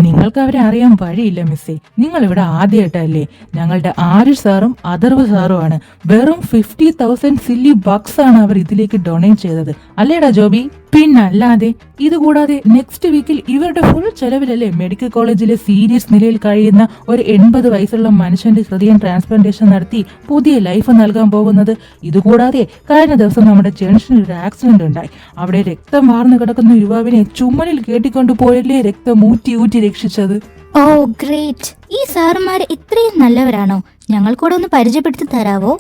നിങ്ങൾക്ക് അവരെ അറിയാൻ വഴിയില്ല മിസ്സേ. നിങ്ങൾ ഇവിടെ ആദ്യമായിട്ടല്ലേ. ഞങ്ങളുടെ ആരിഷ് സാറും അഥർവ് സാറുമാണ്. വെറും 50,000 സില്ലി ബക്സ് ആണ് അവർ ഇതിലേക്ക് ഡൊണേറ്റ് ചെയ്തത്. അല്ലേടാ ജോബി? പിന്നല്ലാതെ. ഇതുകൂടാതെ നെക്സ്റ്റ് വീക്കിൽ ഇവരുടെ ഫുൾ ചെലവിലല്ലേ മെഡിക്കൽ കോളേജിലെ സീരിയസ് നിലയിൽ കഴിയുന്ന ഒരു 80 വയസ്സുള്ള മനുഷ്യന്റെ ഹൃദയം ട്രാൻസ്പ്ലാന്റേഷൻ നടത്തി പുതിയ ലൈഫ് നൽകാൻ പോകുന്നത്. ഇതുകൂടാതെ കഴിഞ്ഞ ദിവസം നമ്മുടെ ജംഗ്ഷനിൽ ഒരു ആക്സിഡന്റ് ഉണ്ടായി. അവിടെ രക്തം വാർന്നു കിടക്കുന്ന യുവാവിനെ ചുമലിൽ കേട്ടിക്കൊണ്ടുപോയല്ലേ രക്തം ഊറ്റി ഊറ്റി രക്ഷിച്ചത്. ഓ ഗ്രേറ്റ്. ഈ സാറുമാര് ഇത്രയും നല്ലവരാണോ? ഞങ്ങൾക്കൂടെ ഒന്ന് പരിചയപ്പെടുത്തി തരാവോ?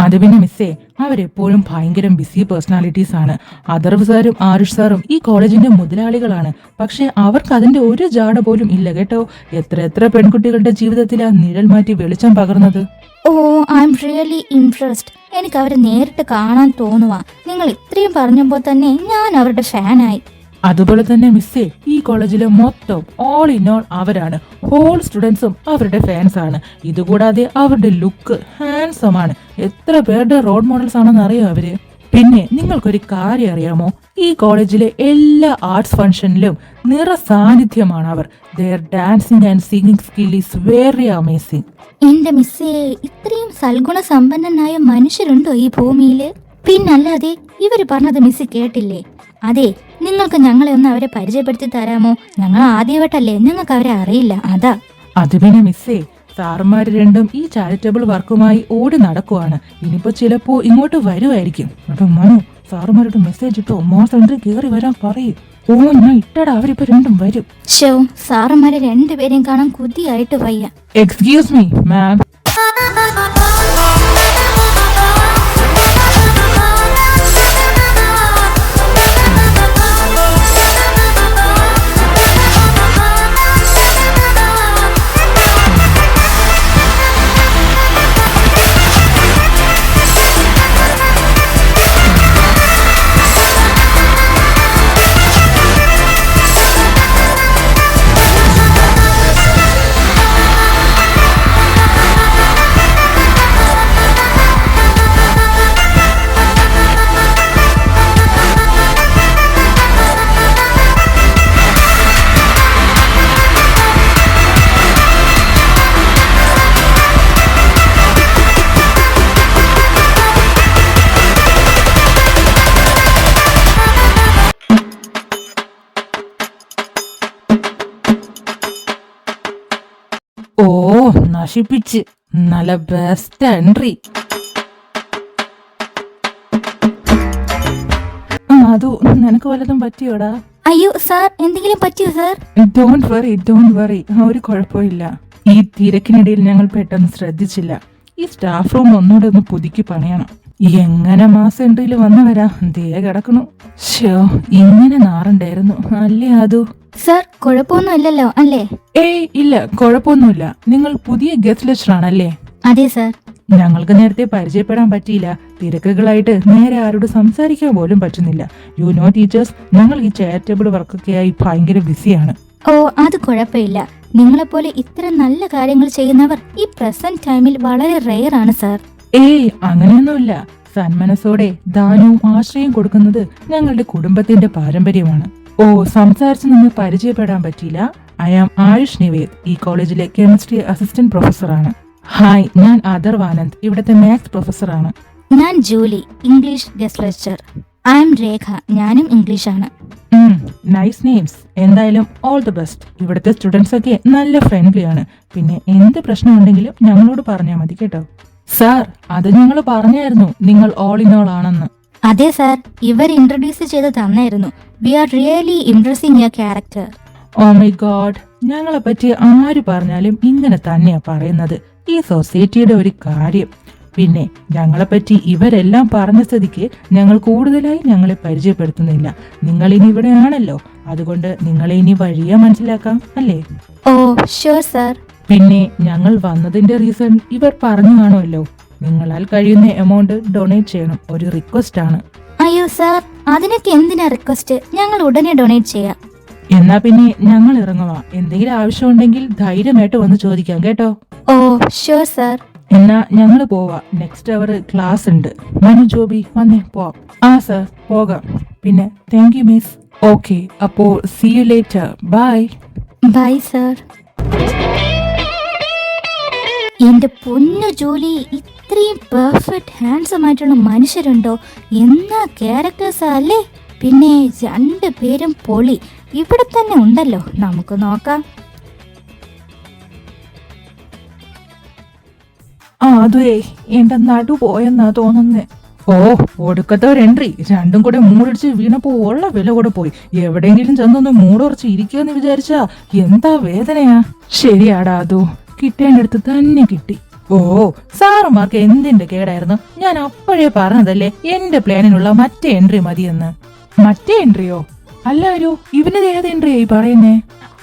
അത് പിന്നെ മിസ്സേ, അവരെപ്പോഴും ഭയങ്കര ബിസി പേഴ്സണാലിറ്റീസ് ആണ്. അഥർവ് സാറും ആരുഷ് സാറും ഈ കോളേജിന്റെ മുതലാളികളാണ്. പക്ഷെ അവർക്ക് അതിന്റെ ഒരു ജാട പോലും ഇല്ല കേട്ടോ. എത്ര പെൺകുട്ടികളുടെ ജീവിതത്തിലാ നിഴൽ മാറ്റി വെളിച്ചം പകർന്നത്. ഓ, ഐ എം റിയലി ഇംപ്രസ്ഡ്. എനിക്ക് അവരെ നേരിട്ട് കാണാൻ തോന്നുവാ. നിങ്ങൾ ഇത്രയും പറഞ്ഞപ്പോൾ തന്നെ ഞാൻ അവരുടെ ഫാനായി. അതുപോലെ തന്നെ മിസ്സേ, ഈ കോളേജിലെ മൊത്തം ഓൾ ഇൻ ഓൾ അവരാണ്. ഹോൾ സ്റ്റുഡൻസും അവരുടെ ഫാൻസ് ആണ്. ഇതുകൂടാതെ അവരുടെ ലുക്ക് ഹാൻസം ആണ്. എത്ര പേരുടെ റോൾ മോഡൽസ് ആണെന്ന് അറിയോ അവര്. പിന്നെ നിങ്ങൾക്കൊരു കാര്യം അറിയാമോ? ഈ കോളേജിലെ എല്ലാ ആർട്സ് ഫംഗ്ഷനിലും നിറ സാന്നിധ്യമാണ് അവർ. Their dancing and singing skill is very amazing. എന്റെ മിസ്സേ, ഇത്രയും സൽഗുണ സമ്പന്നനായ മനുഷ്യരുണ്ടോ ഈ ഭൂമിയില്? പിന്നല്ലാതെ ഇവര് പറഞ്ഞത് മിസ് കേട്ടില്ലേ? അതെ, നിങ്ങൾക്ക് ഞങ്ങളെ ഒന്ന് അവരെ പരിചയപ്പെടുത്തി തരാമോ? ഞങ്ങൾ ആദ്യമായിട്ടല്ലേ, ഞങ്ങൾക്ക് അവരെ അറിയില്ല, അതാ. അത് പിന്നെ മിസ്സേ, സാറുമാര് രണ്ടും ഈ ചാരിറ്റബിൾ വർക്കുമായി ഓടി നടക്കുവാണ്. ഇനിയിപ്പോ ചിലപ്പോ ഇങ്ങോട്ട് വരുമായിരിക്കും. കേട്ടോ മനു, സാറുമാരുടെ മെസ്സേജ് ഇട്ടോ മാസം കയറി വരാൻ പറയും. ഓ, ഞാൻ ഇട്ടടാ, അവരിപ്പോ രണ്ടും വരും. ഷോ, സാറുമാരെ രണ്ടുപേരെയും കാണാൻ കൊതിയായിട്ട് വയ്യ. Excuse me ma'am. ഓ, നശിപ്പിച്ച്. നല്ല ബെസ്റ്റ് എൻട്രി. അതു നിനക്ക് വല്ലതും പറ്റിയോടാ? അയ്യോ സാർ, എന്തെങ്കിലും പറ്റിയോ സാർ? ഡോണ്ട് വറി, ഒരു കുഴപ്പമില്ല. ഈ തിരക്കിനിടയിൽ ഞങ്ങൾ പെട്ടെന്ന് ശ്രദ്ധിച്ചില്ല. ഈ സ്റ്റാഫ് റൂം ഒന്നുകൂടെ ഒന്ന് പുതുക്കി പണിയണം. എങ്ങനെ മാസം എൻട്രിയിൽ വന്നവരാ ദേ കിടക്കണു. ഷോ, ഇങ്ങനെ നാറുണ്ടായിരുന്നു അല്ലേ അതു? സാർ, കുഴപ്പമൊന്നും ഇല്ലല്ലോ അല്ലേ? ഏയ് ഇല്ല, കുഴപ്പമൊന്നുമില്ല. നിങ്ങൾ പുതിയ ഗസ്റ്റ് ലെക്ചർ ആണല്ലേ? അതെ സാർ. ഞങ്ങൾക്ക് നേരത്തെ പരിചയപ്പെടാൻ പറ്റിയില്ല. തിരക്കുകളായിട്ട് നേരെ ആരോട് സംസാരിക്കാൻ പോലും പറ്റുന്നില്ല. യു നോ ടീച്ചേഴ്സ്, ഞങ്ങൾ ഈ ചാരിറ്റബിൾ വർക്കൊക്കെയായി ഭയങ്കര ബിസിയാണ്. ഓ, അത് കുഴപ്പമില്ല. നിങ്ങളെപ്പോലെ ഇത്ര നല്ല കാര്യങ്ങൾ ചെയ്യുന്നവർ ഈ പ്രസന്റ് ടൈമിൽ വളരെ റെയർ ആണ് സാർ. ഏയ് അങ്ങനെയൊന്നുമില്ല. സന്മനസ്സോടെ ദാനവും ആശ്രയം കൊടുക്കുന്നത് ഞങ്ങളുടെ കുടുംബത്തിന്റെ പാരമ്പര്യമാണ്. ഓ, സംസാരിച്ച് നിന്ന് പരിചയപ്പെടാൻ പറ്റിയില്ല. ഐ ആം ആയുഷ് നിവേദ്, ഈ കോളേജിലെ കെമിസ്ട്രി അസിസ്റ്റന്റ് പ്രൊഫസറാണ്. ഹായ്, ഞാൻ അഥർവ് ആനന്ദ്, ഇവിടുത്തെ മാത്സ് പ്രൊഫസറാണ്. ഞാൻ Julie, English guest lecture. I am Rekha, ഞാനും ഇംഗ്ലീഷാണ്. Nice names. എന്തായാലും ഓൾ ദി ബെസ്റ്റ്. ഇവിടുത്തെ സ്റ്റുഡൻസ് ഒക്കെ നല്ല ഫ്രണ്ട്ലി ആണ്. പിന്നെ എന്ത് പ്രശ്നമുണ്ടെങ്കിലും ഞങ്ങളോട് പറഞ്ഞാൽ മതി കേട്ടോ. സാർ, അത് ഞങ്ങൾ പറഞ്ഞായിരുന്നു നിങ്ങൾ ഓൾ ഇൻ ഓൾ ആണെന്ന്. അതെ സാർ, ഇവർ ഇൻട്രൊഡ്യൂസ് ചെയ്ത് തന്നായിരുന്നു. We are really impressing your character. Oh my god, ഞങ്ങളെ പറ്റി ആര് പറഞ്ഞാലും ഇങ്ങനെ തന്നെയാ പറയുന്നത്. ഈ സൊസൈറ്റിയുടെ ഒരു കാര്യം. പിന്നെ ഞങ്ങളെപ്പറ്റി ഇവരെല്ലാം പറഞ്ഞ സ്ഥിതിക്ക് ഞങ്ങൾ കൂടുതലായി ഞങ്ങളെ പരിചയപ്പെടുത്തുന്നില്ല. നിങ്ങൾ ഇനി ഇവിടെയാണല്ലോ, അതുകൊണ്ട് നിങ്ങളെ ഇനി വഴിയെ മനസ്സിലാക്കാം അല്ലേ? Oh sure sir. പിന്നെ ഞങ്ങൾ വന്നതിന്റെ റീസൺ ഇവർ പറഞ്ഞു കാണുമല്ലോ. നിങ്ങളാൽ കഴിയുന്ന എമൗണ്ട് ഡൊണേറ്റ് ചെയ്യണം. ഒരു റിക്വസ്റ്റ് ആണ്. അയ്യോ സാർ, അതിനൊക്കെ എന്തിനാ റിക്വസ്റ്റ്? ഞങ്ങൾ ഉടനെ ഡൊണേറ്റ് ചെയ്യാം. എന്നാ പിന്നെ ഞങ്ങൾ ഇറങ്ങുവാ. എന്തെങ്കിലും ആവശ്യമുണ്ടെങ്കിൽ ധൈര്യമായിട്ട് വന്ന് ചോദിക്കാം കേട്ടോ. Oh sure sir. എന്നാ ഞങ്ങള് പോവാ. നെക്സ്റ്റ് അവർ ക്ലാസ് ഉണ്ട്. മനു, ജോബി വന്നേ പോവാം. ആ സർ, പോകാം. പിന്നെ താങ്ക് യു മിസ്. ഓക്കെ, അപ്പോ see you later. Bye. Bye sir. എന്റെ പൊന്നു ജോലി, ഇത്രയും പെർഫെക്റ്റ് ഹാൻഡ്സം ആയിട്ടുള്ള മനുഷ്യരുണ്ടോ? എന്നാ ക്യാരക്ടേഴ്സാ അല്ലേ? പിന്നെ 2 പേരും പൊളി. ഇവിടെ തന്നെ ഉണ്ടല്ലോ, നമുക്ക് നോക്കാം. ആ അതുവേ, എന്റെ നടു പോയെന്നാ തോന്നുന്നേ. ഓ, ഒടുക്കത്തെ ഒരു എൻട്രി. രണ്ടും കൂടെ മൂടിച്ച് വീണപ്പോ ഉള്ള വില കൂടെ പോയി. എവിടെയെങ്കിലും ചെന്നൊന്ന് മൂടുറച്ച് ഇരിക്കുമെന്ന് വിചാരിച്ചാ എന്താ വേദനയാ. ശരിയാടാ, അതു കിട്ടേണ്ടടുത്ത് തന്നെ കിട്ടി. ഓ, സാറുമാർക്ക് എന്തിന്റെ കേടായിരുന്നു? ഞാൻ അപ്പോഴേ പറഞ്ഞതല്ലേ എന്റെ പ്ലാനിനുള്ള മറ്റേ എൻട്രി മതിയെന്ന്. മറ്റേ എൻട്രിയോ? അല്ലാരോ, ഇവനത് ഏത് എൻട്രിയായി പറയുന്നേ?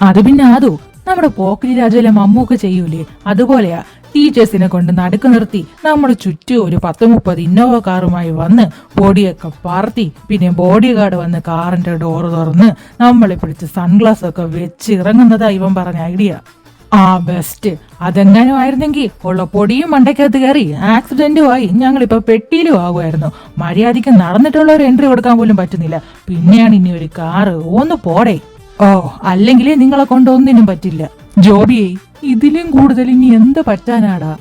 അത് പിന്നെ അതോ നമ്മുടെ പോക്കിരി രാജയിലെ മമ്മൂക്ക് ചെയ്യൂലേ, അതുപോലെയാ. ടീച്ചേഴ്സിനെ കൊണ്ട് നടുക്ക് നിർത്തി നമ്മുടെ ചുറ്റും ഒരു 10-30 ഇന്നോവ കാറുമായി വന്ന് പൊടിയൊക്കെ പറത്തി, പിന്നെ ബോഡി ഗാർഡ് വന്ന് കാറിന്റെ ഡോറ് തുറന്ന് നമ്മളെ പിടിച്ച് സൺഗ്ലാസ് ഒക്കെ വെച്ച് ഇറങ്ങുന്നതാ ഇവൻ പറഞ്ഞ ഐഡിയ. ആ ബെസ്റ്റ്. അതെങ്ങാനും ആയിരുന്നെങ്കിൽ ഉള്ള പൊടിയും മണ്ടയ്ക്കകത്ത് കയറി ആക്സിഡന്റും ആയി ഞങ്ങളിപ്പോ പെട്ടിയിലും ആകുമായിരുന്നു. മര്യാദയ്ക്ക് നടന്നിട്ടുള്ള ഒരു എൻട്രി കൊടുക്കാൻ പോലും പറ്റുന്നില്ല. പിന്നെയാണ് ഇനി ഒരു കാറ്. ഒന്ന് പോടേ. ഓ, അല്ലെങ്കിൽ നിങ്ങളെ കൊണ്ട് ഒന്നിനും പറ്റില്ല. ജോബിയെ, ഇതിലും കൂടുതൽ ഇനി എന്ത് പറ്റാനാടാ?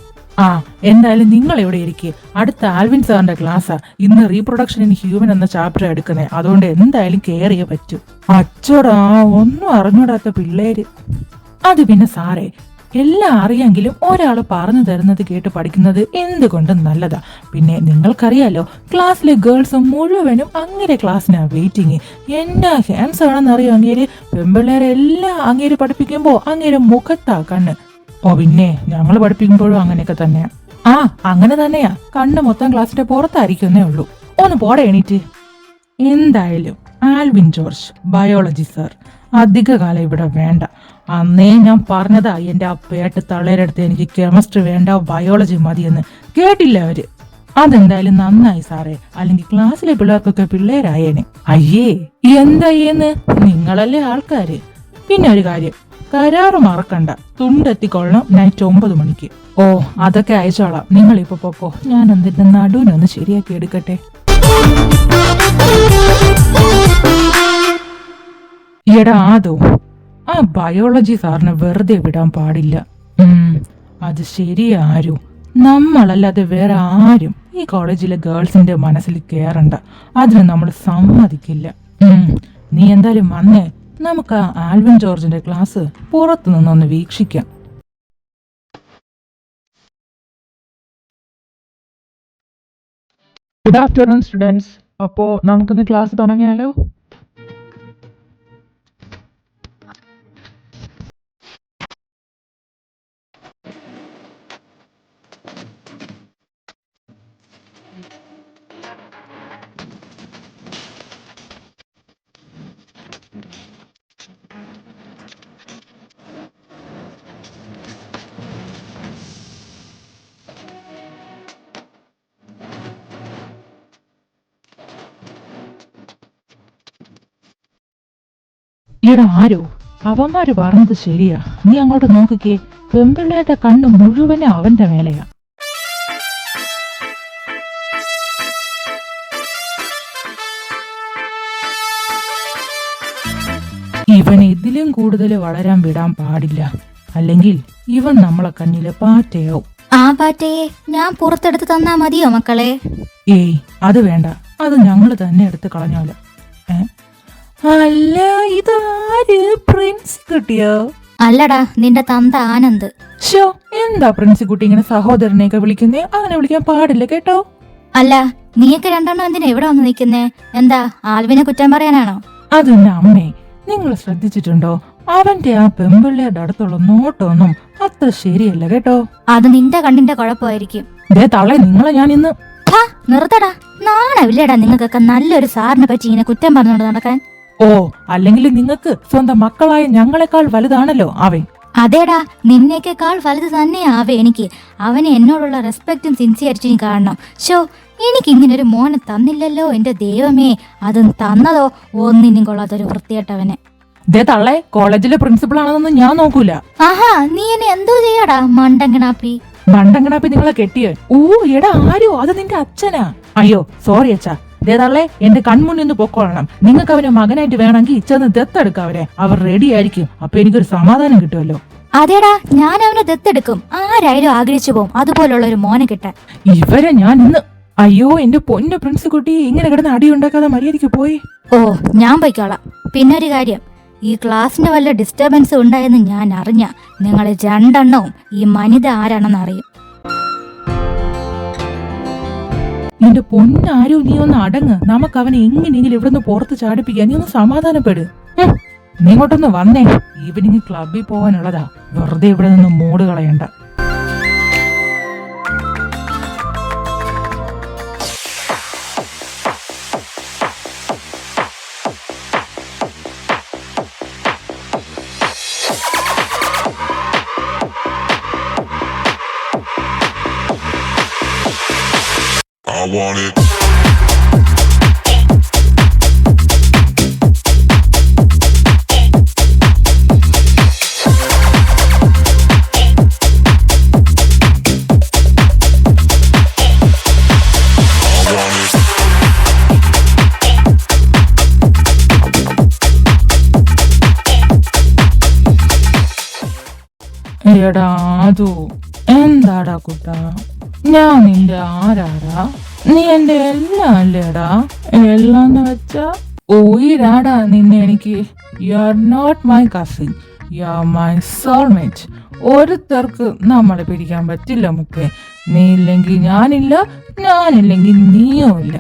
ആ, എന്തായാലും നിങ്ങൾ എവിടെ ഇരിക്കേ. അടുത്ത ആൽവിൻ സാറിന്റെ ക്ലാസ്സാ. ഇന്ന് റീപ്രൊഡക്ഷൻ ഇൻ ഹ്യൂമൻ എന്ന ചാപ്റ്റർ എടുക്കുന്നേ. അതുകൊണ്ട് എന്തായാലും കയറിയേ പറ്റൂ. അച്ചോടാ, ഒന്നും അറിഞ്ഞൂടാത്ത പിള്ളേര്. അത് പിന്നെ സാറേ, എല്ലാം അറിയാമെങ്കിലും ഒരാള് പറഞ്ഞു തരുന്നത് കേട്ട് പഠിക്കുന്നത് എന്തുകൊണ്ടും നല്ലതാ. പിന്നെ നിങ്ങൾക്കറിയാലോ, ക്ലാസ്സിലെ ഗേൾസ് മുഴുവനും അങ്ങനെ ക്ലാസ്സിനാ വെയിറ്റിങ്. എന്നാ ഹാൻഡ്സ് ആണെന്ന് അറിയോ അങ്ങേര്. പെമ്പിള്ളേരെ എല്ലാം അങ്ങേര് പഠിപ്പിക്കുമ്പോ അങ്ങേര് മുഖത്താ കണ്ണ്. ഓ പിന്നെ ഞങ്ങൾ പഠിപ്പിക്കുമ്പോഴും അങ്ങനെയൊക്കെ തന്നെയാ. ആ, അങ്ങനെ തന്നെയാ. കണ്ണ് മൊത്തം ക്ലാസ്സിന്റെ പുറത്തായിരിക്കുന്നേ ഉള്ളൂ. ഒന്ന് പോടെ എണീറ്റ്. എന്തായാലും ആൽവിൻ ജോർജ്, ബയോളജി സാർ, അധികകാലം ഇവിടെ വേണ്ട. അന്നേ ഞാൻ പറഞ്ഞതാ എന്റെ ആ പേട്ട് തള്ളേരടുത്ത് എനിക്ക് കെമിസ്ട്രി വേണ്ട, ബയോളജി മതിയെന്ന്. കേട്ടില്ല അവര്. അതെന്തായാലും നന്നായി സാറേ, അല്ലെങ്കിൽ ക്ലാസ്സിലെ പിള്ളേർക്കൊക്കെ പിള്ളേരായേനെ. അയ്യേ, എന്തായേന്ന്? നിങ്ങളല്ലേ ആൾക്കാര്. പിന്നെ ഒരു കാര്യം, കരാറ് മറക്കണ്ട. തുണ്ടെത്തിക്കൊള്ളണം നൈറ്റ് 9 മണിക്ക്. ഓ, അതൊക്കെ അയച്ചോളാം. നിങ്ങളിപ്പോ പൊക്കോ. ഞാൻ എന്തിന്റെ നടുവിനൊന്ന് ശരിയാക്കി എടുക്കട്ടെ. എടാ ആദോ, ആ ബയോളജി സാറിനെ വെറുതെ വിടാൻ പാടില്ല. അത് ശരിയാരും. നമ്മളല്ലാതെ വേറെ ആരും ഈ കോളേജിലെ ഗേൾസിന്റെ മനസ്സിൽ കയറണ്ട. അതിന് നമ്മൾ സമ്മതിക്കില്ല. നീ എന്തായാലും വന്നേ. നമുക്ക് ആ ആൽവിൻ ജോർജിന്റെ ക്ലാസ് പുറത്തു നിന്നൊന്ന് വീക്ഷിക്കാം. Good afternoon students. അപ്പോ നമുക്കിന്ന് ക്ലാസ് തുടങ്ങിയാലോ? എടാ ആരോ, അവന്മാര് പറഞ്ഞത് ശരിയാ. നീ അങ്ങോട്ട് നോക്കിക്കേ. പെമ്പിള്ളേരുടെ കണ്ണ് മുഴുവനും അവന്റെ മേലെയാ. ഇവൻ ഇതിലും കൂടുതൽ വളരാൻ വിടാൻ പാടില്ല. അല്ലെങ്കിൽ ഇവൻ നമ്മളെ കണ്ണില് പാറ്റയാവും. ആ പാറ്റയെ ഞാൻ പുറത്തെടുത്ത് തന്നാ മതിയോ മക്കളെ? ഏയ്, അത് വേണ്ട. അത് ഞങ്ങൾ തന്നെ എടുത്ത് കളഞ്ഞോലോ. അല്ല ഇതാര് പ്രിൻസ് കുട്ടിയോ? അല്ലടാ, നിന്റെ തന്ത ആനന്ദ്. ഷോ, എന്താ പ്രിൻസ് കുട്ടി ഇങ്ങനെ സഹോദരനെയൊക്കെ വിളിക്കുന്നേ? അങ്ങനെ വിളിക്കാൻ പാടില്ല കേട്ടോ. അല്ല, നീയൊക്കെ രണ്ടെണ്ണം എന്തിനാ ഇവിടെ വന്ന് നിൽക്കുന്നേ? എന്താ ആൽവിനെ കുറ്റം പറയാനാണോ? അതെന്റെ അമ്മേ, നിങ്ങൾ ശ്രദ്ധിച്ചിട്ടുണ്ടോ? അവന്റെ ആ പെമ്പിള്ളയുടെ അടുത്തുള്ള നോട്ടമൊന്നും അത്ര ശരിയല്ല കേട്ടോ. അത് നിന്റെ കണ്ണിന്റെ കുഴപ്പമായിരിക്കും. ദേ തള്ളേ, നിങ്ങളെ ഞാൻ ഇന്ന് നിർത്തടാ, നാണമില്ലടാ നിങ്ങൾക്കൊക്കെ നല്ലൊരു സാറിനെ പറ്റി ഇങ്ങനെ കുറ്റം പറഞ്ഞുകൊണ്ട് നടക്കാൻ. ഓ, അല്ലെങ്കിൽ നിങ്ങൾക്ക് സ്വന്തം മക്കളായ ഞങ്ങളെക്കാൾ വലുതാണല്ലോ അവൻ. അതേടാ, നിന്നേക്കാൾ വലുത് തന്നെയാവേ എനിക്ക്. അവന് എന്നോടുള്ള റെസ്പെക്റ്റും സിൻസിയറിറ്റിയും കാണണം. ഷോ, എനിക്ക് ഇങ്ങനൊരു മോനെ തന്നില്ലല്ലോ എന്റെ ദൈവമേ. അതും തന്നതോ ഒന്നിനും കൊള്ളാത്തൊരു വൃത്തികെട്ടവനെ. ദേ തള്ളേ, കോളേജിലെ പ്രിൻസിപ്പൾ ആണെന്നൊന്നും ഞാൻ നോക്കൂല. ആഹാ, നീ എന്നെ എന്തോ ചെയ്യാടാ മണ്ടങ്കണാപ്പി. മണ്ടങ്കണാപ്പി നിങ്ങളെ കെട്ടിയോ? ഓ എടാ, ആരോ അത് നിന്റെ അച്ഛനാ. അയ്യോ സോറി അച്ഛാ. ദേ തള്ളേ, എന്റെ കൺമുന്നിൽ നിന്ന് പൊക്കോളണം. നിങ്ങൾക്ക് അവനെ മകനായിട്ട് വേണമെങ്കിൽ ഇച്ചെന്ന് ദത്തെടുക്കാം അവരെ. അവർ റെഡി ആയിരിക്കും. അപ്പൊ എനിക്കൊരു സമാധാനം കിട്ടുമല്ലോ. അതേടാ, ഞാൻ അവനെ ദത്തെടുക്കും. ആരായാലും ആഗ്രഹിച്ചു പോകും അതുപോലുള്ള ഒരു മോനെ കിട്ടാൻ. ഇവരെ ഞാൻ ഇന്ന് അയ്യോ എന്റെ പൊന്നു പ്രിൻസ് കുട്ടി, ഇങ്ങനെ കിടന്ന് അടി ഉണ്ടാക്കാതെ മര്യാദയ്ക്ക് പോയി. ഓ, ഞാൻ പോയിക്കോളാം. പിന്നെ ഒരു കാര്യം, ഈ ക്ലാസ്സിന് വല്ല ഡിസ്റ്റർബൻസ് ഉണ്ടായെന്ന് ഞാൻ അറിഞ്ഞ നിങ്ങൾ രണ്ടെണ്ണവും ഈ മനിത ആരാണെന്ന് അറിയും. എന്റെ പൊന്നാരോ, നീ ഒന്ന് അടങ്ങ്. നമുക്ക് അവനെ എങ്ങനെയെങ്കിലും ഇവിടുന്ന് പുറത്ത് ചാടിപ്പിക്കാൻ. നീ ഒന്ന് സമാധാനപ്പെട്. നീ ഇങ്ങോട്ടൊന്ന് വന്നേ. ഈവനിങ് ക്ലബിൽ പോകാനുള്ളതാ. വെറുതെ ഇവിടെ നിന്ന് മൂട് കളയണ്ട. I want it. എടാ അതു, എന്താടാ കുട്ടാ, ഞാൻ നിന്റെ ആരാടാ? നീ എന്റെ എല്ലാം അല്ലേടാ. എല്ലാന്ന് വെച്ചാ ഉയരാടാ നിന്നെ എനിക്ക്. You are not my cousin, you are my soulmate. ഒരുത്തർക്ക് നമ്മളെ പിടിക്കാൻ പറ്റില്ല മുക്കേ. നീ ഇല്ലെങ്കിൽ ഞാനില്ല, ഞാനില്ലെങ്കിൽ നീയും ഇല്ല.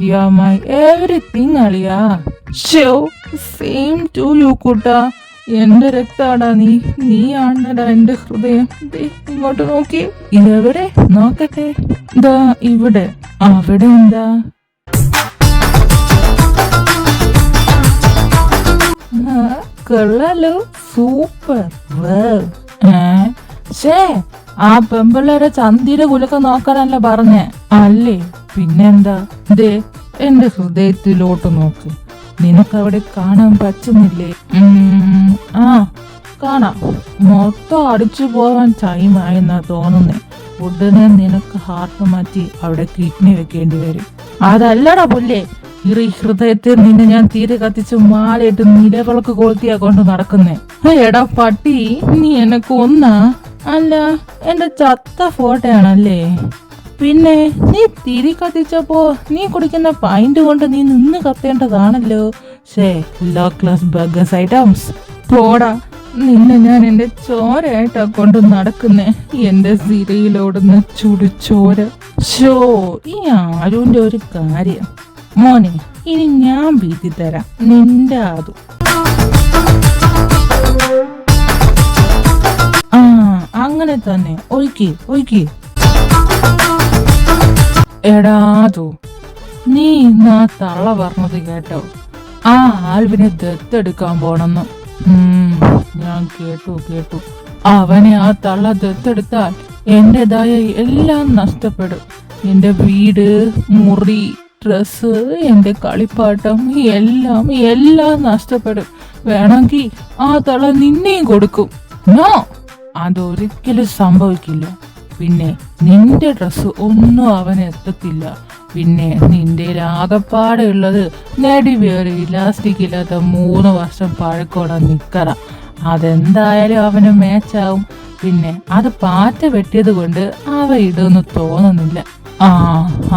യു ആർ മൈ എവറിത്തിങ് അളിയാ. ഷോ, സെയിം ടു യു കുട്ടാ. എന്റെ രക്താടാ നീ. നീയാണടാ എന്റെ ഹൃദയം. ഇങ്ങോട്ട് നോക്കി. ഇതെവിടെ? നോക്കട്ടെ. ദാ ഇവിടെ. അവിടെ എന്താ? കൊള്ളാലോ, സൂപ്പർ. ആ പെമ്പിള്ളേരെ ചന്തിയുടെ കുലൊക്കെ നോക്കാനല്ല പറഞ്ഞേ അല്ലേ? പിന്നെന്താ? ദേ എന്റെ ഹൃദയത്തിലോട്ട് നോക്ക്. നിനക്കവിടെ കാണാൻ പറ്റുന്നില്ലേ? ആ കാണാം. മൊത്തം അടിച്ചു പോകാൻ ടൈമായെന്നാ തോന്നുന്നേ. ഉടനെ നിനക്ക് ഹാർട്ട് മാറ്റി അവിടെ കിഡ്നി വെക്കേണ്ടി വരും. അതല്ലടാ പുല്ലേ, ഈ ഹൃദയത്തിൽ നിന്നെ ഞാൻ തീരെ കത്തിച്ച് മാലയിട്ട് നിലവിളക്ക് കൊളുത്തിയാ കൊണ്ട് നടക്കുന്നേ. എടാ പട്ടി, നീ എന്നെ കൊന്നാ? അല്ല, എന്റെ ചത്ത ഫോട്ടോയാണല്ലേ? പിന്നെ നീ തിരി കത്തിച്ചപ്പോ നീ കുടിക്കുന്ന പൈന്റ് കൊണ്ട് നീ നിന്ന് കത്തേണ്ടതാണല്ലോ. Low class burgers items. പോടാ, നിന്നെ ഞാൻ എന്റെ ചോരയായിട്ടാ കൊണ്ട് നടക്കുന്നേ. എന്റെ സിരയിലോടുന്ന ചുടുചോര. ഷോ, ഈ ആരുവിന്റെ ഒരു കാര്യം മോനെ, ഇനി ഞാൻ വീട്ടി തരാം നിന്റെ അതും. ആ അങ്ങനെ തന്നെ. ഒഴുക്കി ഒഴുക്കി. എടാതു, നീ ഇന്ന് ആ തള്ള പറഞ്ഞത് കേട്ടോ? ആ ആൽവിനെ ദത്തെടുക്കാൻ പോണെന്ന്. ഞാൻ കേട്ടു. അവനെ ആ തള്ള ദത്തെടുത്താൽ എന്റേതായ എല്ലാം നഷ്ടപ്പെടും. എന്റെ വീട്, മുറി, ഡ്രസ്, എന്റെ കളിപ്പാട്ടം എല്ലാം നഷ്ടപ്പെടും. വേണമെങ്കിൽ ആ തള്ള നിന്നെയും കൊടുക്കും. നോ, അതൊരിക്കലും സംഭവിക്കില്ല. പിന്നെ നിന്റെ ഡ്രസ് ഒന്നും അവന് എത്തത്തില്ല. പിന്നെ നിന്റെ ആകപ്പാടെ ഉള്ളത് നെടിവേറി ഇലാസ്റ്റിക് ഇല്ലാത്ത 3 വർഷം പഴക്കമുള്ള നിക്കറ. അതെന്തായാലും അവന് മാച്ചാവും. പിന്നെ അത് പാറ്റ വെട്ടിയത് കൊണ്ട് അവ ഇടുമെന്ന് തോന്നുന്നില്ല.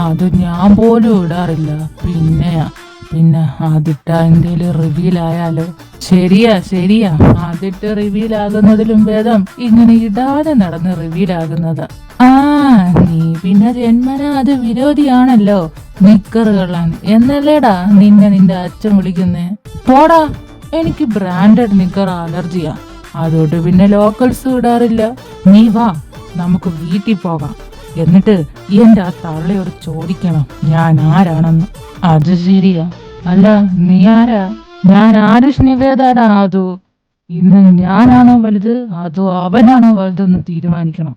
അത് ഞാൻ പോലും ഇടാറില്ല. പിന്നെ പിന്നെ അതിട്ട എന്തേലും റിവീൽ ആയാലോ? ശരിയാ അതിട്ട് റിവീൽ ആകുന്നതിലും ഭേദം ഇങ്ങനെ ഇടാതെ നടന്ന് റിവീൽ ആകുന്നതാ. നീ പിന്നെ ജന്മന അത് വിരോധിയാണല്ലോ, നിക്കറുകളാൻ എന്നല്ലേടാ നിന്നെ നിന്റെ അച്ഛൻ വിളിക്കുന്നേ. പോടാ, എനിക്ക് ബ്രാൻഡഡ് നിക്കർ അലർജിയാ, അതോട്ട് പിന്നെ ലോക്കൽസ് ഇടാറില്ല. നീ വാ, നമുക്ക് വീട്ടിൽ പോകാം. എന്നിട്ട് എന്റെ ആ തള്ളയോട് ചോദിക്കണം ഞാൻ ആരാണെന്ന്. അത് ശരിയാ. അല്ല, നീ ആരാ? ഞാൻ ആരുഷ് നിവേദാടാ. അതോ ഇന്ന് ഞാനാണോ വലുത് അതോ അവനാണോ വലുതെന്ന് തീരുമാനിക്കണം.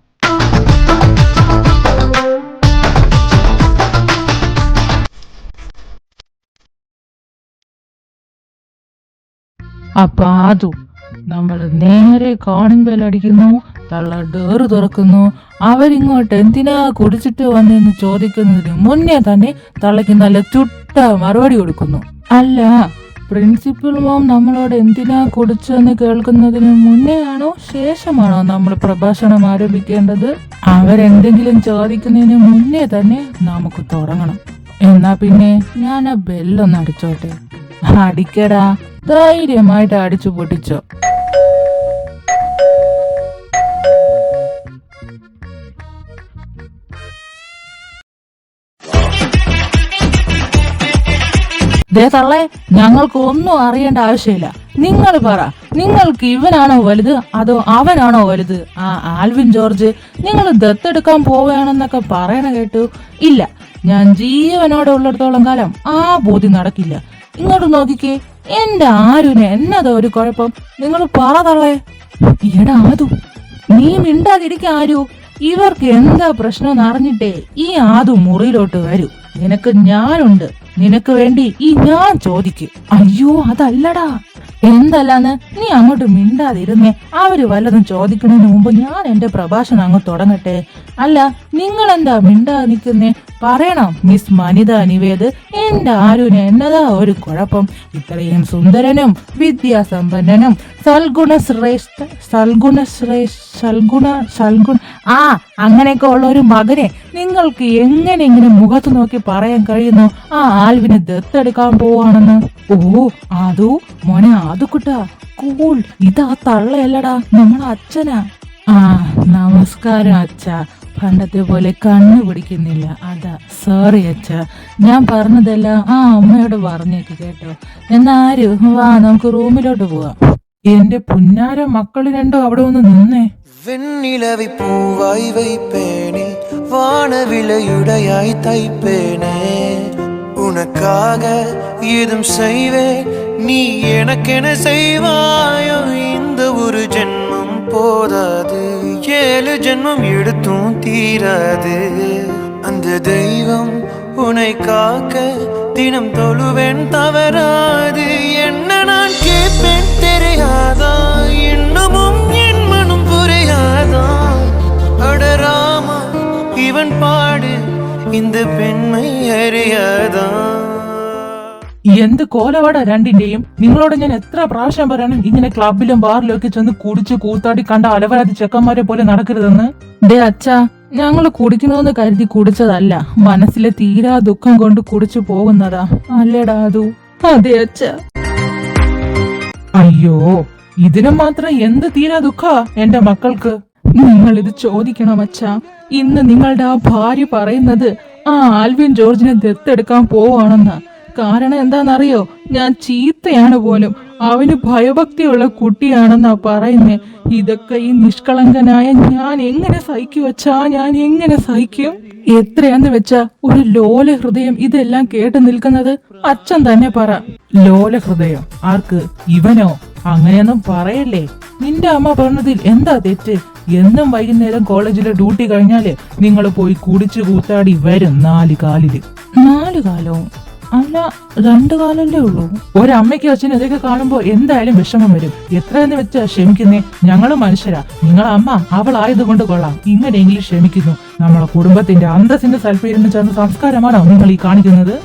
അപ്പൊ ആദു, നമ്മൾ നേരെ കോണിംഗ് അടിക്കുന്നു, തള്ള ഡോറ് തുറക്കുന്നു. അവരിങ്ങോട്ട് എന്തിനാ കുടിച്ചിട്ട് വന്നെന്ന് ചോദിക്കുന്നതിന് മുന്നേ തന്നെ തള്ളയ്ക്ക് നല്ല ചുട്ട മറുപടി കൊടുക്കുന്നു. അല്ല, പ്രിൻസിപ്പൽ മോം നമ്മളോട് എന്തിനാ കുടിച്ചെന്ന് കേൾക്കുന്നതിന് മുന്നേ ആണോ ശേഷമാണോ നമ്മൾ പ്രഭാഷണം ആരംഭിക്കേണ്ടത്? അവരെന്തെങ്കിലും ചോദിക്കുന്നതിന് മുന്നേ തന്നെ നമുക്ക് തുടങ്ങണം. എന്നാ പിന്നെ ഞാൻ ആ ബെല്ലൊന്ന് അടിച്ചോട്ടെ. അടിക്കടാ, ധൈര്യമായിട്ട് അടിച്ചു പൊട്ടിച്ചോ. ദേ തള്ളേ, ഞങ്ങൾക്ക് ഒന്നും അറിയേണ്ട ആവശ്യമില്ല. നിങ്ങൾ പറ, നിങ്ങൾക്ക് ഇവനാണോ വലുത് അതോ അവനാണോ വലുത്? ആ ആൽവിൻ ജോർജ് നിങ്ങൾ ദത്തെടുക്കാൻ പോവുകയാണെന്നൊക്കെ പറയണ കേട്ടു. ഇല്ല, ഞാൻ ജീവനോടെ ഉള്ളിടത്തോളം കാലം ആ ബോധ്യം നടക്കില്ല. ഇങ്ങോട്ട് നോക്കിക്കേ, എന്റെ ആരുവിന് എന്നതാ ഒരു കുഴപ്പം? നിങ്ങൾ പറ തള്ളേ. എടാ ആദു, നീ മിണ്ടാതിരിക്ക. ആരു, ഇവർക്ക് എന്താ പ്രശ്നം അറിഞ്ഞിട്ടേ ഈ ആദു മുറിയിലോട്ട് വരൂ. നിനക്ക് ഞാനുണ്ട്, നിനക്ക് വേണ്ടി ഈ ഞാൻ ചോദിക്കും. അയ്യോ അതല്ലടാ. എന്തല്ലാന്ന്? നീ അങ്ങോട്ട് മിണ്ടാതിരുന്നേ. അവര് വല്ലതും ചോദിക്കുന്നതിന് മുമ്പ് ഞാൻ എന്റെ പ്രഭാഷണം അങ്ങ് തുടങ്ങട്ടെ. അല്ല, നിങ്ങൾ എന്താ മിണ്ടാതെ നിൽക്കുന്നേ? പറയണം മിസ് വനിത നിവേദ്, എന്റെ ആരുവിന് എന്നതാ ഒരു കുഴപ്പം? ഇത്രയും സുന്ദരനും വിദ്യാസമ്പന്നനും അങ്ങനെയൊക്കെ ഉള്ള ഒരു മകനെ നിങ്ങൾക്ക് എങ്ങനെ ഇങ്ങനെ മുഖത്ത് നോക്കി പറയാൻ കഴിയുന്നു ആ ആൽവിനെ ദത്തെടുക്കാൻ പോവാണെന്ന്? ഓ ആദു മോനെ, ആദുക്കുട്ടാ, കൂൾ. ഇതാ തള്ളയല്ലടാ, നമ്മളെ അച്ഛനാ. നമസ്കാരം അച്ഛ. പണ്ടത്തെ പോലെ കണ്ണു പിടിക്കുന്നില്ല, അതാ. സോറി അച്ഛ, ഞാൻ പറഞ്ഞതെല്ലാം ആ അമ്മയോട് പറഞ്ഞേക്ക് കേട്ടോ. എന്നാരു വാ, നമുക്ക് റൂമിലോട്ട് പോവാം. എന്റെ പുന്നാര മക്കള് രണ്ടോ അവിടെ ഒന്ന് നിന്നേ. വെണ്ണിലവി പൂവായി வைப்பேனே, வானவிலையுடையாய் தைப்பேனே, உனக்காக ஏதும் செய்வேன், நீ எனக்கென செய்வாயோ? இந்த ஒரு ஜென்மம் போதாது, 7 ஜென்மம் எடுத்தும் தீராது. அந்த தெய்வம் உன்னை காக்க தினம் தொழுவேன், தவறாது. என்ன நான் கேட்பேன் தெரியாதா? இன்னமும் என் மனம் புரியாதா? அடராமா இவன் பாடு இந்த பெண்மை அறியாதா? എന്ത് കോലവാട രണ്ടിന്റെയും. നിങ്ങളോട് ഞാൻ എത്ര പ്രാവശ്യം പറയണം ഇങ്ങനെ ക്ലബിലും ബാറിലും ഒക്കെ ചെന്ന് കുടിച്ച് കൂത്താടി കണ്ട അലവരാതി ചെക്കന്മാരെ പോലെ നടക്കരുതെന്ന്. ദേ അച്ഛാ, ഞങ്ങള് കുടിക്കണമെന്ന് കരുതി കുടിച്ചതല്ല, മനസ്സിലെ തീരാ ദുഃഖം കൊണ്ട് കുടിച്ചു പോകുന്നതാ. അല്ലേടാ അതു? അതെ അച്ഛ. അയ്യോ, ഇതിനു മാത്രം എന്ത് തീരാ ദുഃഖ എന്റെ മക്കൾക്ക്? നിങ്ങൾ ഇത് ചോദിക്കണം അച്ഛാ. ഇന്ന് നിങ്ങളുടെ ആ ഭാര്യ പറയുന്നത് ആ ആൽവിൻ ജോർജിനെ ദത്തെടുക്കാൻ പോവാണെന്നാ. കാരണം എന്താണെന്നറിയോ? ഞാൻ ചീത്തയാണ് പോലും, അവന് ഭയഭക്തിയുള്ള കുട്ടിയാണെന്നാ പറയുന്നേ. ഇതൊക്കെ ഈ നിഷ്കളങ്കനായ ഞാൻ എങ്ങനെ സഹിക്കും അച്ഛാ? ഞാൻ എങ്ങനെ സഹിക്കും? എത്രയാന്ന് വെച്ചാ ഒരു ലോല ഹൃദയം ഇതെല്ലാം കേട്ട് നിൽക്കുന്നത്? അച്ഛൻ തന്നെ പറ. ലോല ഹൃദയം ആർക്ക്? ഇവനോ? അങ്ങനെയൊന്നും പറയല്ലേ. നിന്റെ അമ്മ പറഞ്ഞതിൽ എന്താ തെറ്റ്? എന്നും വൈകുന്നേരം കോളേജിലെ ഡ്യൂട്ടി കഴിഞ്ഞാല് നിങ്ങൾ പോയി കുടിച്ചു കൂത്താടി വരും 4 കാലില്. 4 കാലോ? അല്ല, 2 കാലല്ലേ ഉള്ളൂ. ഒരമ്മയ്ക്ക് അച്ഛനും ഇതൊക്കെ കാണുമ്പോ എന്തായാലും വിഷമം വരും. എത്രയെന്ന് വെച്ചാ ക്ഷമിക്കുന്നേ? ഞങ്ങള് മനുഷ്യരാ. നിങ്ങളെ അമ്മ അവളായതുകൊണ്ട് കൊള്ളാം ഇങ്ങനെയെങ്കിലും ക്ഷമിക്കുന്നു. നമ്മളെ കുടുംബത്തിന്റെ അന്തസ്സിന്റെ സൽപ്പേരിന് ചേർന്ന സംസ്കാരമാണോ നിങ്ങൾ ഈ കാണിക്കുന്നത്?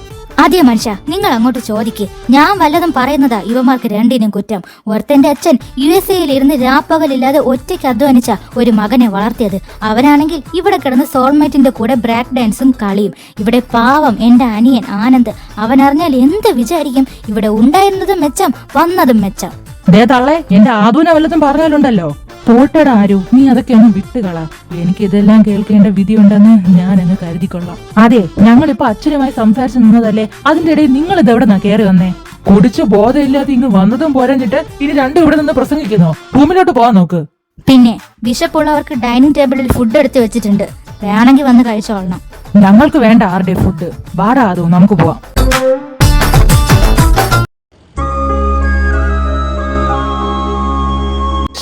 അതേ മനുഷ്യ, നിങ്ങൾ അങ്ങോട്ട് ചോദിക്ക്. ഞാൻ വല്ലതും പറയുന്നതാ ഇവന്മാർക്ക് രണ്ടിനും കുറ്റം. ഒരുത്തന്റെ അച്ഛൻ USA ഇരുന്ന് രാപ്പകലില്ലാതെ ഒറ്റയ്ക്ക് അധ്വാനിച്ച ഒരു മകനെ വളർത്തിയത്. അവനാണെങ്കിൽ ഇവിടെ കിടന്ന് സോൾമേറ്റിന്റെ കൂടെ ബ്രേക്ക് ഡാൻസും കളിയും. ഇവിടെ പാവം എന്റെ അനിയൻ ആനന്ദ്, അവൻ അറിഞ്ഞാൽ എന്ത് വിചാരിക്കും? ഇവിടെ ഉണ്ടായിരുന്നതും മെച്ചം, വന്നതും മെച്ചം. ദേ തള്ളേ, എന്റെ ആദൂന വല്ലതും പറഞ്ഞാലുണ്ടല്ലോ. പോട്ടടാ ആരു, നീ അതൊക്കെ ഒന്ന് വിട്ടുകള. എനിക്ക് ഇതെല്ലാം കേൾക്കേണ്ട വിധിയുണ്ടെന്ന് ഞാനങ്ങ് കരുതിക്കൊള്ളാം. അതെ, ഞങ്ങളിപ്പോ അച്ഛനുമായി സംസാരിച്ചു നിന്നതല്ലേ, അതിന്റെ ഇടയിൽ നിങ്ങൾ ഇതെവിടെന്നാ കയറി വന്നേ? കുടിച്ച് ബോധമില്ലാതെ ഇങ്ങ് വന്നതും പോരാഞ്ഞിട്ട് ഇനി രണ്ടും ഇവിടെ നിന്ന് പ്രസംഗിക്കുന്നോ? റൂമിലോട്ട് പോവാൻ നോക്ക്. പിന്നെ വിശപ്പുള്ളവർക്ക് ഡൈനിങ് ടേബിളിൽ ഫുഡ് എടുത്ത് വെച്ചിട്ടുണ്ട്, വേണമെങ്കിൽ വന്ന് കഴിച്ചോളണം. ഞങ്ങൾക്ക് വേണ്ട ആരുടെ ഫുഡ്. വാടാ ആദു, നമുക്ക് പോവാം.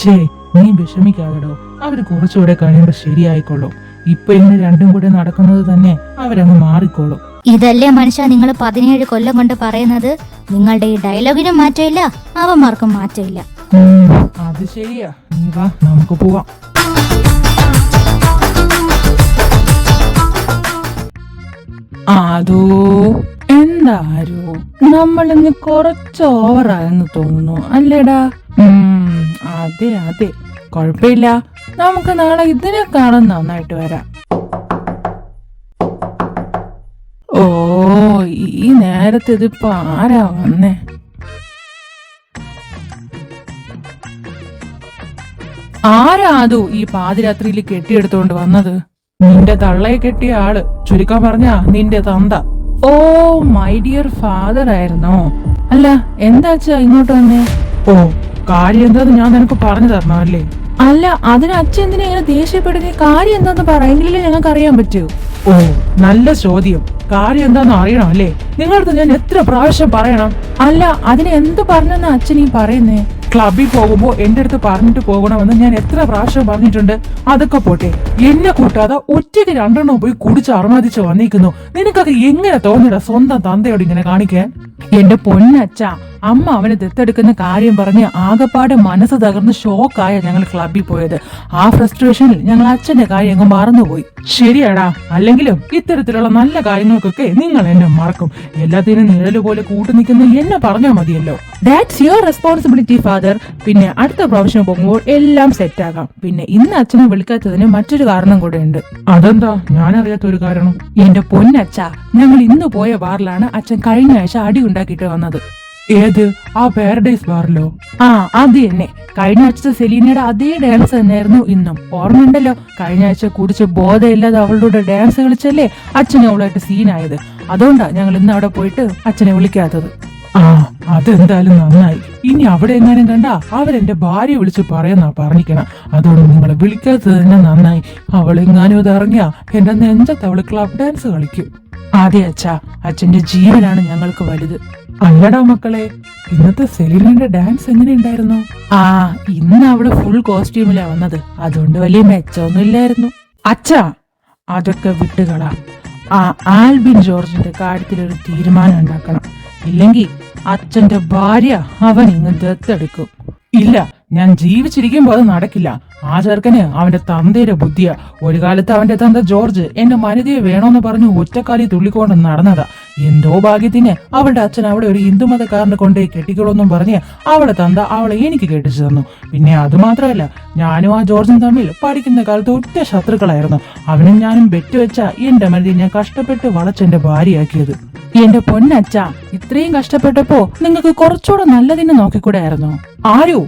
ശേ, നീ വിഷമിക്കാതെടോ. അവര് കുറച്ചുകൂടെ കഴിയുമ്പോ ശരിയായിക്കോളും. ഇപ്പൊ ഇങ്ങനെ രണ്ടും കൂടെ നടക്കുന്നത് തന്നെ അവരങ്ങ് മാറിക്കോളും. ഇതല്ലേ മനുഷ്യ നിങ്ങൾ 17 കൊല്ലം കൊണ്ട് പറയുന്നത്? നിങ്ങളുടെ ഈ ഡയലോഗിനും മാറ്റമില്ല, അവന്മാർക്കും മാറ്റമില്ല. അത് ശരിയാ. നീ വാ, നമുക്ക് പോവാം. അതോ എന്താരോ നമ്മളിന്ന് കുറച്ച് ഓവറായെന്ന് തോന്നുന്നു, അല്ലേടാ? അതെ അതെ, കൊഴപ്പില്ല. നമുക്ക് നാളെ ഇതിനേക്കാളും നന്നായിട്ട് വരാം. ഓ, ഈ നേരത്തെ ഇതിപ്പോ ആരാ വന്നേ? ആരാ അതോ ഈ പാതിരാത്രിയിൽ കെട്ടിയെടുത്തോണ്ട് വന്നത്? നിന്റെ തള്ളയെ കെട്ടിയ ആള്, ചുരുക്കം പറഞ്ഞാ നിന്റെ തന്ത. ഓ, മൈ ഡിയർ ഫാദർ ആയിരുന്നോ? അല്ല, എന്താച്ചാ ഇങ്ങോട്ട് വന്നേ? ഓ, കാര്യം എന്താന്ന് ഞാൻ നിനക്ക് പറഞ്ഞു തരണമല്ലേ? അല്ല, അതിന് അച്ഛൻ എന്തിനാ ഇങ്ങനെ ദേഷ്യപ്പെടുന്ന? കാര്യം എന്താന്ന് പറയെങ്കിലേ ഞങ്ങൾക്ക് അറിയാൻ പറ്റൂ. ഓ, നല്ല ചോദ്യം. കാര്യം എന്താന്ന് അറിയണം അല്ലേ? നിങ്ങളടുത്ത് ഞാൻ എത്ര പ്രാവശ്യം പറയണം? അല്ല, അതിന് എന്ത് പറഞ്ഞെന്ന് അച്ഛൻ ഈ പറയുന്നേ? ക്ലബിൽ പോകുമ്പോ എന്റെ അടുത്ത് പറഞ്ഞിട്ട് പോകണമെന്ന് ഞാൻ എത്ര പ്രാവശ്യം പറഞ്ഞിട്ടുണ്ട്. അതൊക്കെ പോട്ടെ, എന്നെ കൂട്ടാതെ ഒറ്റയ്ക്ക് രണ്ടെണ്ണം പോയി കുടിച്ച് അർമാദിച്ച് വന്നിരിക്കുന്നു. നിനക്കൊക്കെ എങ്ങനെ തോന്നിടാ സ്വന്തം തന്തയോട് ഇങ്ങനെ കാണിക്കാൻ? എന്റെ പൊന്നച്ഛ, അമ്മ അവനെ ദത്തെടുക്കുന്ന കാര്യം പറഞ്ഞ് ആകപ്പാടെ മനസ്സ് തകർന്ന് ഷോക്കായ ഞങ്ങൾ ക്ലബിൽ പോയത്. ആ ഫ്രസ്ട്രേഷനിൽ ഞങ്ങൾ അച്ഛന്റെ കാര്യം അങ്ങ് മറന്നുപോയി. ശരിയാടാ, അല്ലെങ്കിലും ഇത്തരത്തിലുള്ള നല്ല കാര്യങ്ങൾക്കൊക്കെ നിങ്ങൾ എന്നെ മറക്കും. എല്ലാത്തിനും നിഴലുപോലെ കൂട്ടു നിൽക്കുന്ന എന്നെ പറഞ്ഞാൽ മതിയല്ലോ. That's your responsibility father. പിന്നെ അടുത്ത പ്രാവശ്യം പോകുമ്പോൾ എല്ലാം സെറ്റ് ആകാം. പിന്നെ ഇന്ന് അച്ഛനെ വിളിക്കാത്തതിന് മറ്റൊരു കാരണം കൂടെ ഉണ്ട്. അതെന്താ? ഞാൻ അറിയാത്ത ഒരു കാരണം. എന്റെ പൊന്നച്ഛ, ഞങ്ങൾ ഇന്ന് പോയ ബാറിലാണ് അച്ഛൻ കഴിഞ്ഞ ആഴ്ച അടി ഉണ്ടാക്കിയിട്ട് വന്നത്. ഏത്? ആ പാരഡൈസ് ബാറിലോ? ആ, അത് തന്നെ. കഴിഞ്ഞ ആഴ്ച സെലീനയുടെ അതേ ഡാൻസ് തന്നെയായിരുന്നു ഇന്നും. ഓർമ്മയുണ്ടല്ലോ? കഴിഞ്ഞ ആഴ്ച കുടിച്ച് ബോധമില്ലാതെ അവളുടെ ഡാൻസ് കളിച്ചല്ലേ അച്ഛനെ അവളായിട്ട് സീനായത്. അതുകൊണ്ടാ ഞങ്ങൾ ഇന്ന് അവിടെ പോയിട്ട് അച്ഛനെ വിളിക്കാത്തത്. ആ, അതെന്തായാലും നന്നായി. ഇനി അവിടെ എങ്ങാനും കണ്ടാ അവരെന്റെ ഭാര്യ വിളിച്ച് പറയുന്നാ പറഞ്ഞിക്കണം. അതോടെ നിങ്ങളെ വിളിക്കാത്തത് തന്നെ നന്നായി. അവളെങ്ങാനും ഇത് ഇറങ്ങിയാ എന്റെ നെഞ്ചത്ത് അവള് ക്ലബ് ഡാൻസ് കളിക്കും. അതെ അച്ഛാ, അച്ഛന്റെ ജീവനാണ് ഞങ്ങൾക്ക് വലുത്. അല്ലടാ മക്കളെ, ഇന്നത്തെ സെലീനയുടെ ഡാൻസ് എങ്ങനെ ഉണ്ടായിരുന്നു? ആ, ഇന്ന് അവിടെ ഫുൾ കോസ്റ്റ്യൂമിലാ വന്നത്. അതുകൊണ്ട് വലിയ മെച്ചമൊന്നും ഇല്ലായിരുന്നു. അച്ഛാ, അതൊക്കെ വിട്ടുകളാ. ആ ആൽബിൻ ജോർജിന്റെ കാര്യത്തിൽ ഒരു തീരുമാനം ഉണ്ടാക്കണം. ഇല്ലെങ്കിൽ അച്ഛന്റെ ഭാര്യ അവൻ ഇങ്ങ് ദത്തെടുക്കും. ഇല്ല, ഞാൻ ജീവിച്ചിരിക്കുമ്പോ അത് നടക്കില്ല. ആ ചെറുക്കന് അവന്റെ തന്തയുടെ ബുദ്ധിയാ. ഒരു കാലത്ത് അവന്റെ തന്ത ജോർജ് എന്റെ മനിതയെ വേണോന്ന് പറഞ്ഞു ഒറ്റക്കാലി തുള്ളിക്കൊണ്ട് നടന്നതാ. എന്തോ ഭാഗ്യത്തിന് അവളുടെ അച്ഛൻ അവിടെ ഒരു ഹിന്ദുമതക്കാരനെ കൊണ്ടുപോയി കെട്ടിക്കോളൊന്നും പറഞ്ഞ് അവളെ തന്ത അവളെ എനിക്ക് കെട്ടിച്ചു തന്നു. പിന്നെ അതുമാത്രമല്ല, ഞാനും ആ ജോർജും തമ്മിൽ പഠിക്കുന്ന കാലത്ത് ഒറ്റ ശത്രുക്കളായിരുന്നു. അവനും ഞാനും ബെറ്റ് വെച്ച എന്റെ മനിതയെ ഞാൻ കഷ്ടപ്പെട്ട് വളച്ചെന്റെ ഭാര്യയാക്കിയത്. എന്റെ പൊന്നച്ഛ, ഇത്രയും കഷ്ടപ്പെട്ടപ്പോ നിങ്ങൾക്ക് കുറച്ചുകൂടെ നല്ലതിനെ നോക്കിക്കൂടെ ആയിരുന്നോ? ആരോ?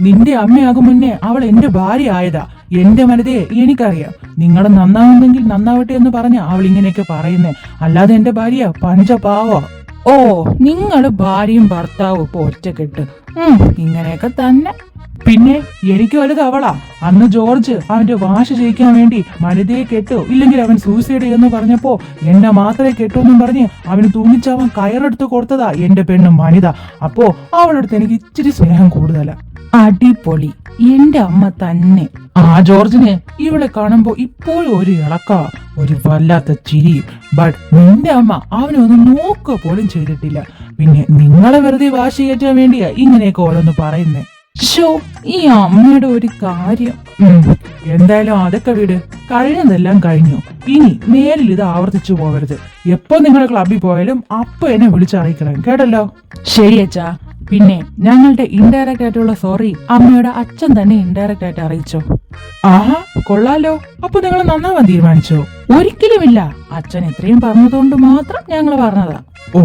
നിന്റെ അമ്മയാകും മുന്നേ അവൾ എന്റെ ഭാര്യ ആയതാ. എന്റെ മനതയെ എനിക്കറിയാം. നിങ്ങൾ നന്നാവുന്നെങ്കിൽ നന്നാവട്ടെ എന്ന് പറഞ്ഞ അവൾ ഇങ്ങനെയൊക്കെ പറയുന്നേ. അല്ലാതെ എന്റെ ഭാര്യ പഞ്ചപാവ. ഓ, നിങ്ങള് ഭാര്യയും ഭർത്താവും ഇപ്പൊ ഒറ്റക്കെട്ട്. ഇങ്ങനെയൊക്കെ തന്നെ. പിന്നെ എനിക്ക് വലുത് അവളാ. അന്ന് ജോർജ് അവന്റെ വാശി ജയിക്കാൻ വേണ്ടി മനിതയെ കെട്ടു, ഇല്ലെങ്കിൽ അവൻ സൂസൈഡ് എന്ന് പറഞ്ഞപ്പോ എന്നെ മാത്രമേ കെട്ടൂന്നും പറഞ്ഞ് അവന് തൂങ്ങിച്ചവൻ കയറെടുത്ത് കൊടുത്തതാ എന്റെ പെണ്ണ് മനിത. അപ്പോ അവളടുത്ത് എനിക്ക് ഇച്ചിരി സ്നേഹം കൂടുതലാ. അടിപൊളി, എന്റെ അമ്മ തന്നെ. ആ ജോർജിനെ ഇവളെ കാണുമ്പോ ഇപ്പോഴും ഒരു ഇളക്ക, ഒരു വല്ലാത്ത ചിരിയും. ബട്ട് നിന്റെ അമ്മ അവനെ ഒന്ന് നോക്കുക പോലും ചെയ്തിട്ടില്ല. പിന്നെ നിങ്ങളെ വെറുതെ വാശി കയറ്റാൻ വേണ്ടിയാ ഇങ്ങനെയൊക്കെ ഓരോന്ന് പറയുന്നേ. ഷോ, ഈ അമ്മയുടെ ഒരു കാര്യം. എന്തായാലും അതൊക്കെ വിട്. കഴിഞ്ഞതെല്ലാം കഴിഞ്ഞു. ഇനി മേലിൽ ഇത് ആവർത്തിച്ചു പോകരുത്. എപ്പോ നിങ്ങൾ ക്ലബിൽ പോയാലും അപ്പൊ എന്നെ വിളിച്ചറിയിക്കണം, കേട്ടല്ലോ? ശരി അച്ഛാ. പിന്നെ ഞങ്ങളുടെ ഇൻഡയറക്റ്റ് ആയിട്ടുള്ള സോറി അമ്മയുടെ അച്ഛൻ തന്നെ ഇൻഡയറക്റ്റ് ആയിട്ട് അറിയിച്ചോ? ആഹാ, കൊള്ളാലോ. അപ്പൊ നിങ്ങൾ നന്നാവാൻ തീരുമാനിച്ചോ? ഒരിക്കലുമില്ല, അച്ഛൻ ഇത്രയും പറഞ്ഞതുകൊണ്ട് മാത്രം ഞങ്ങൾ പറഞ്ഞതാ. ഓ,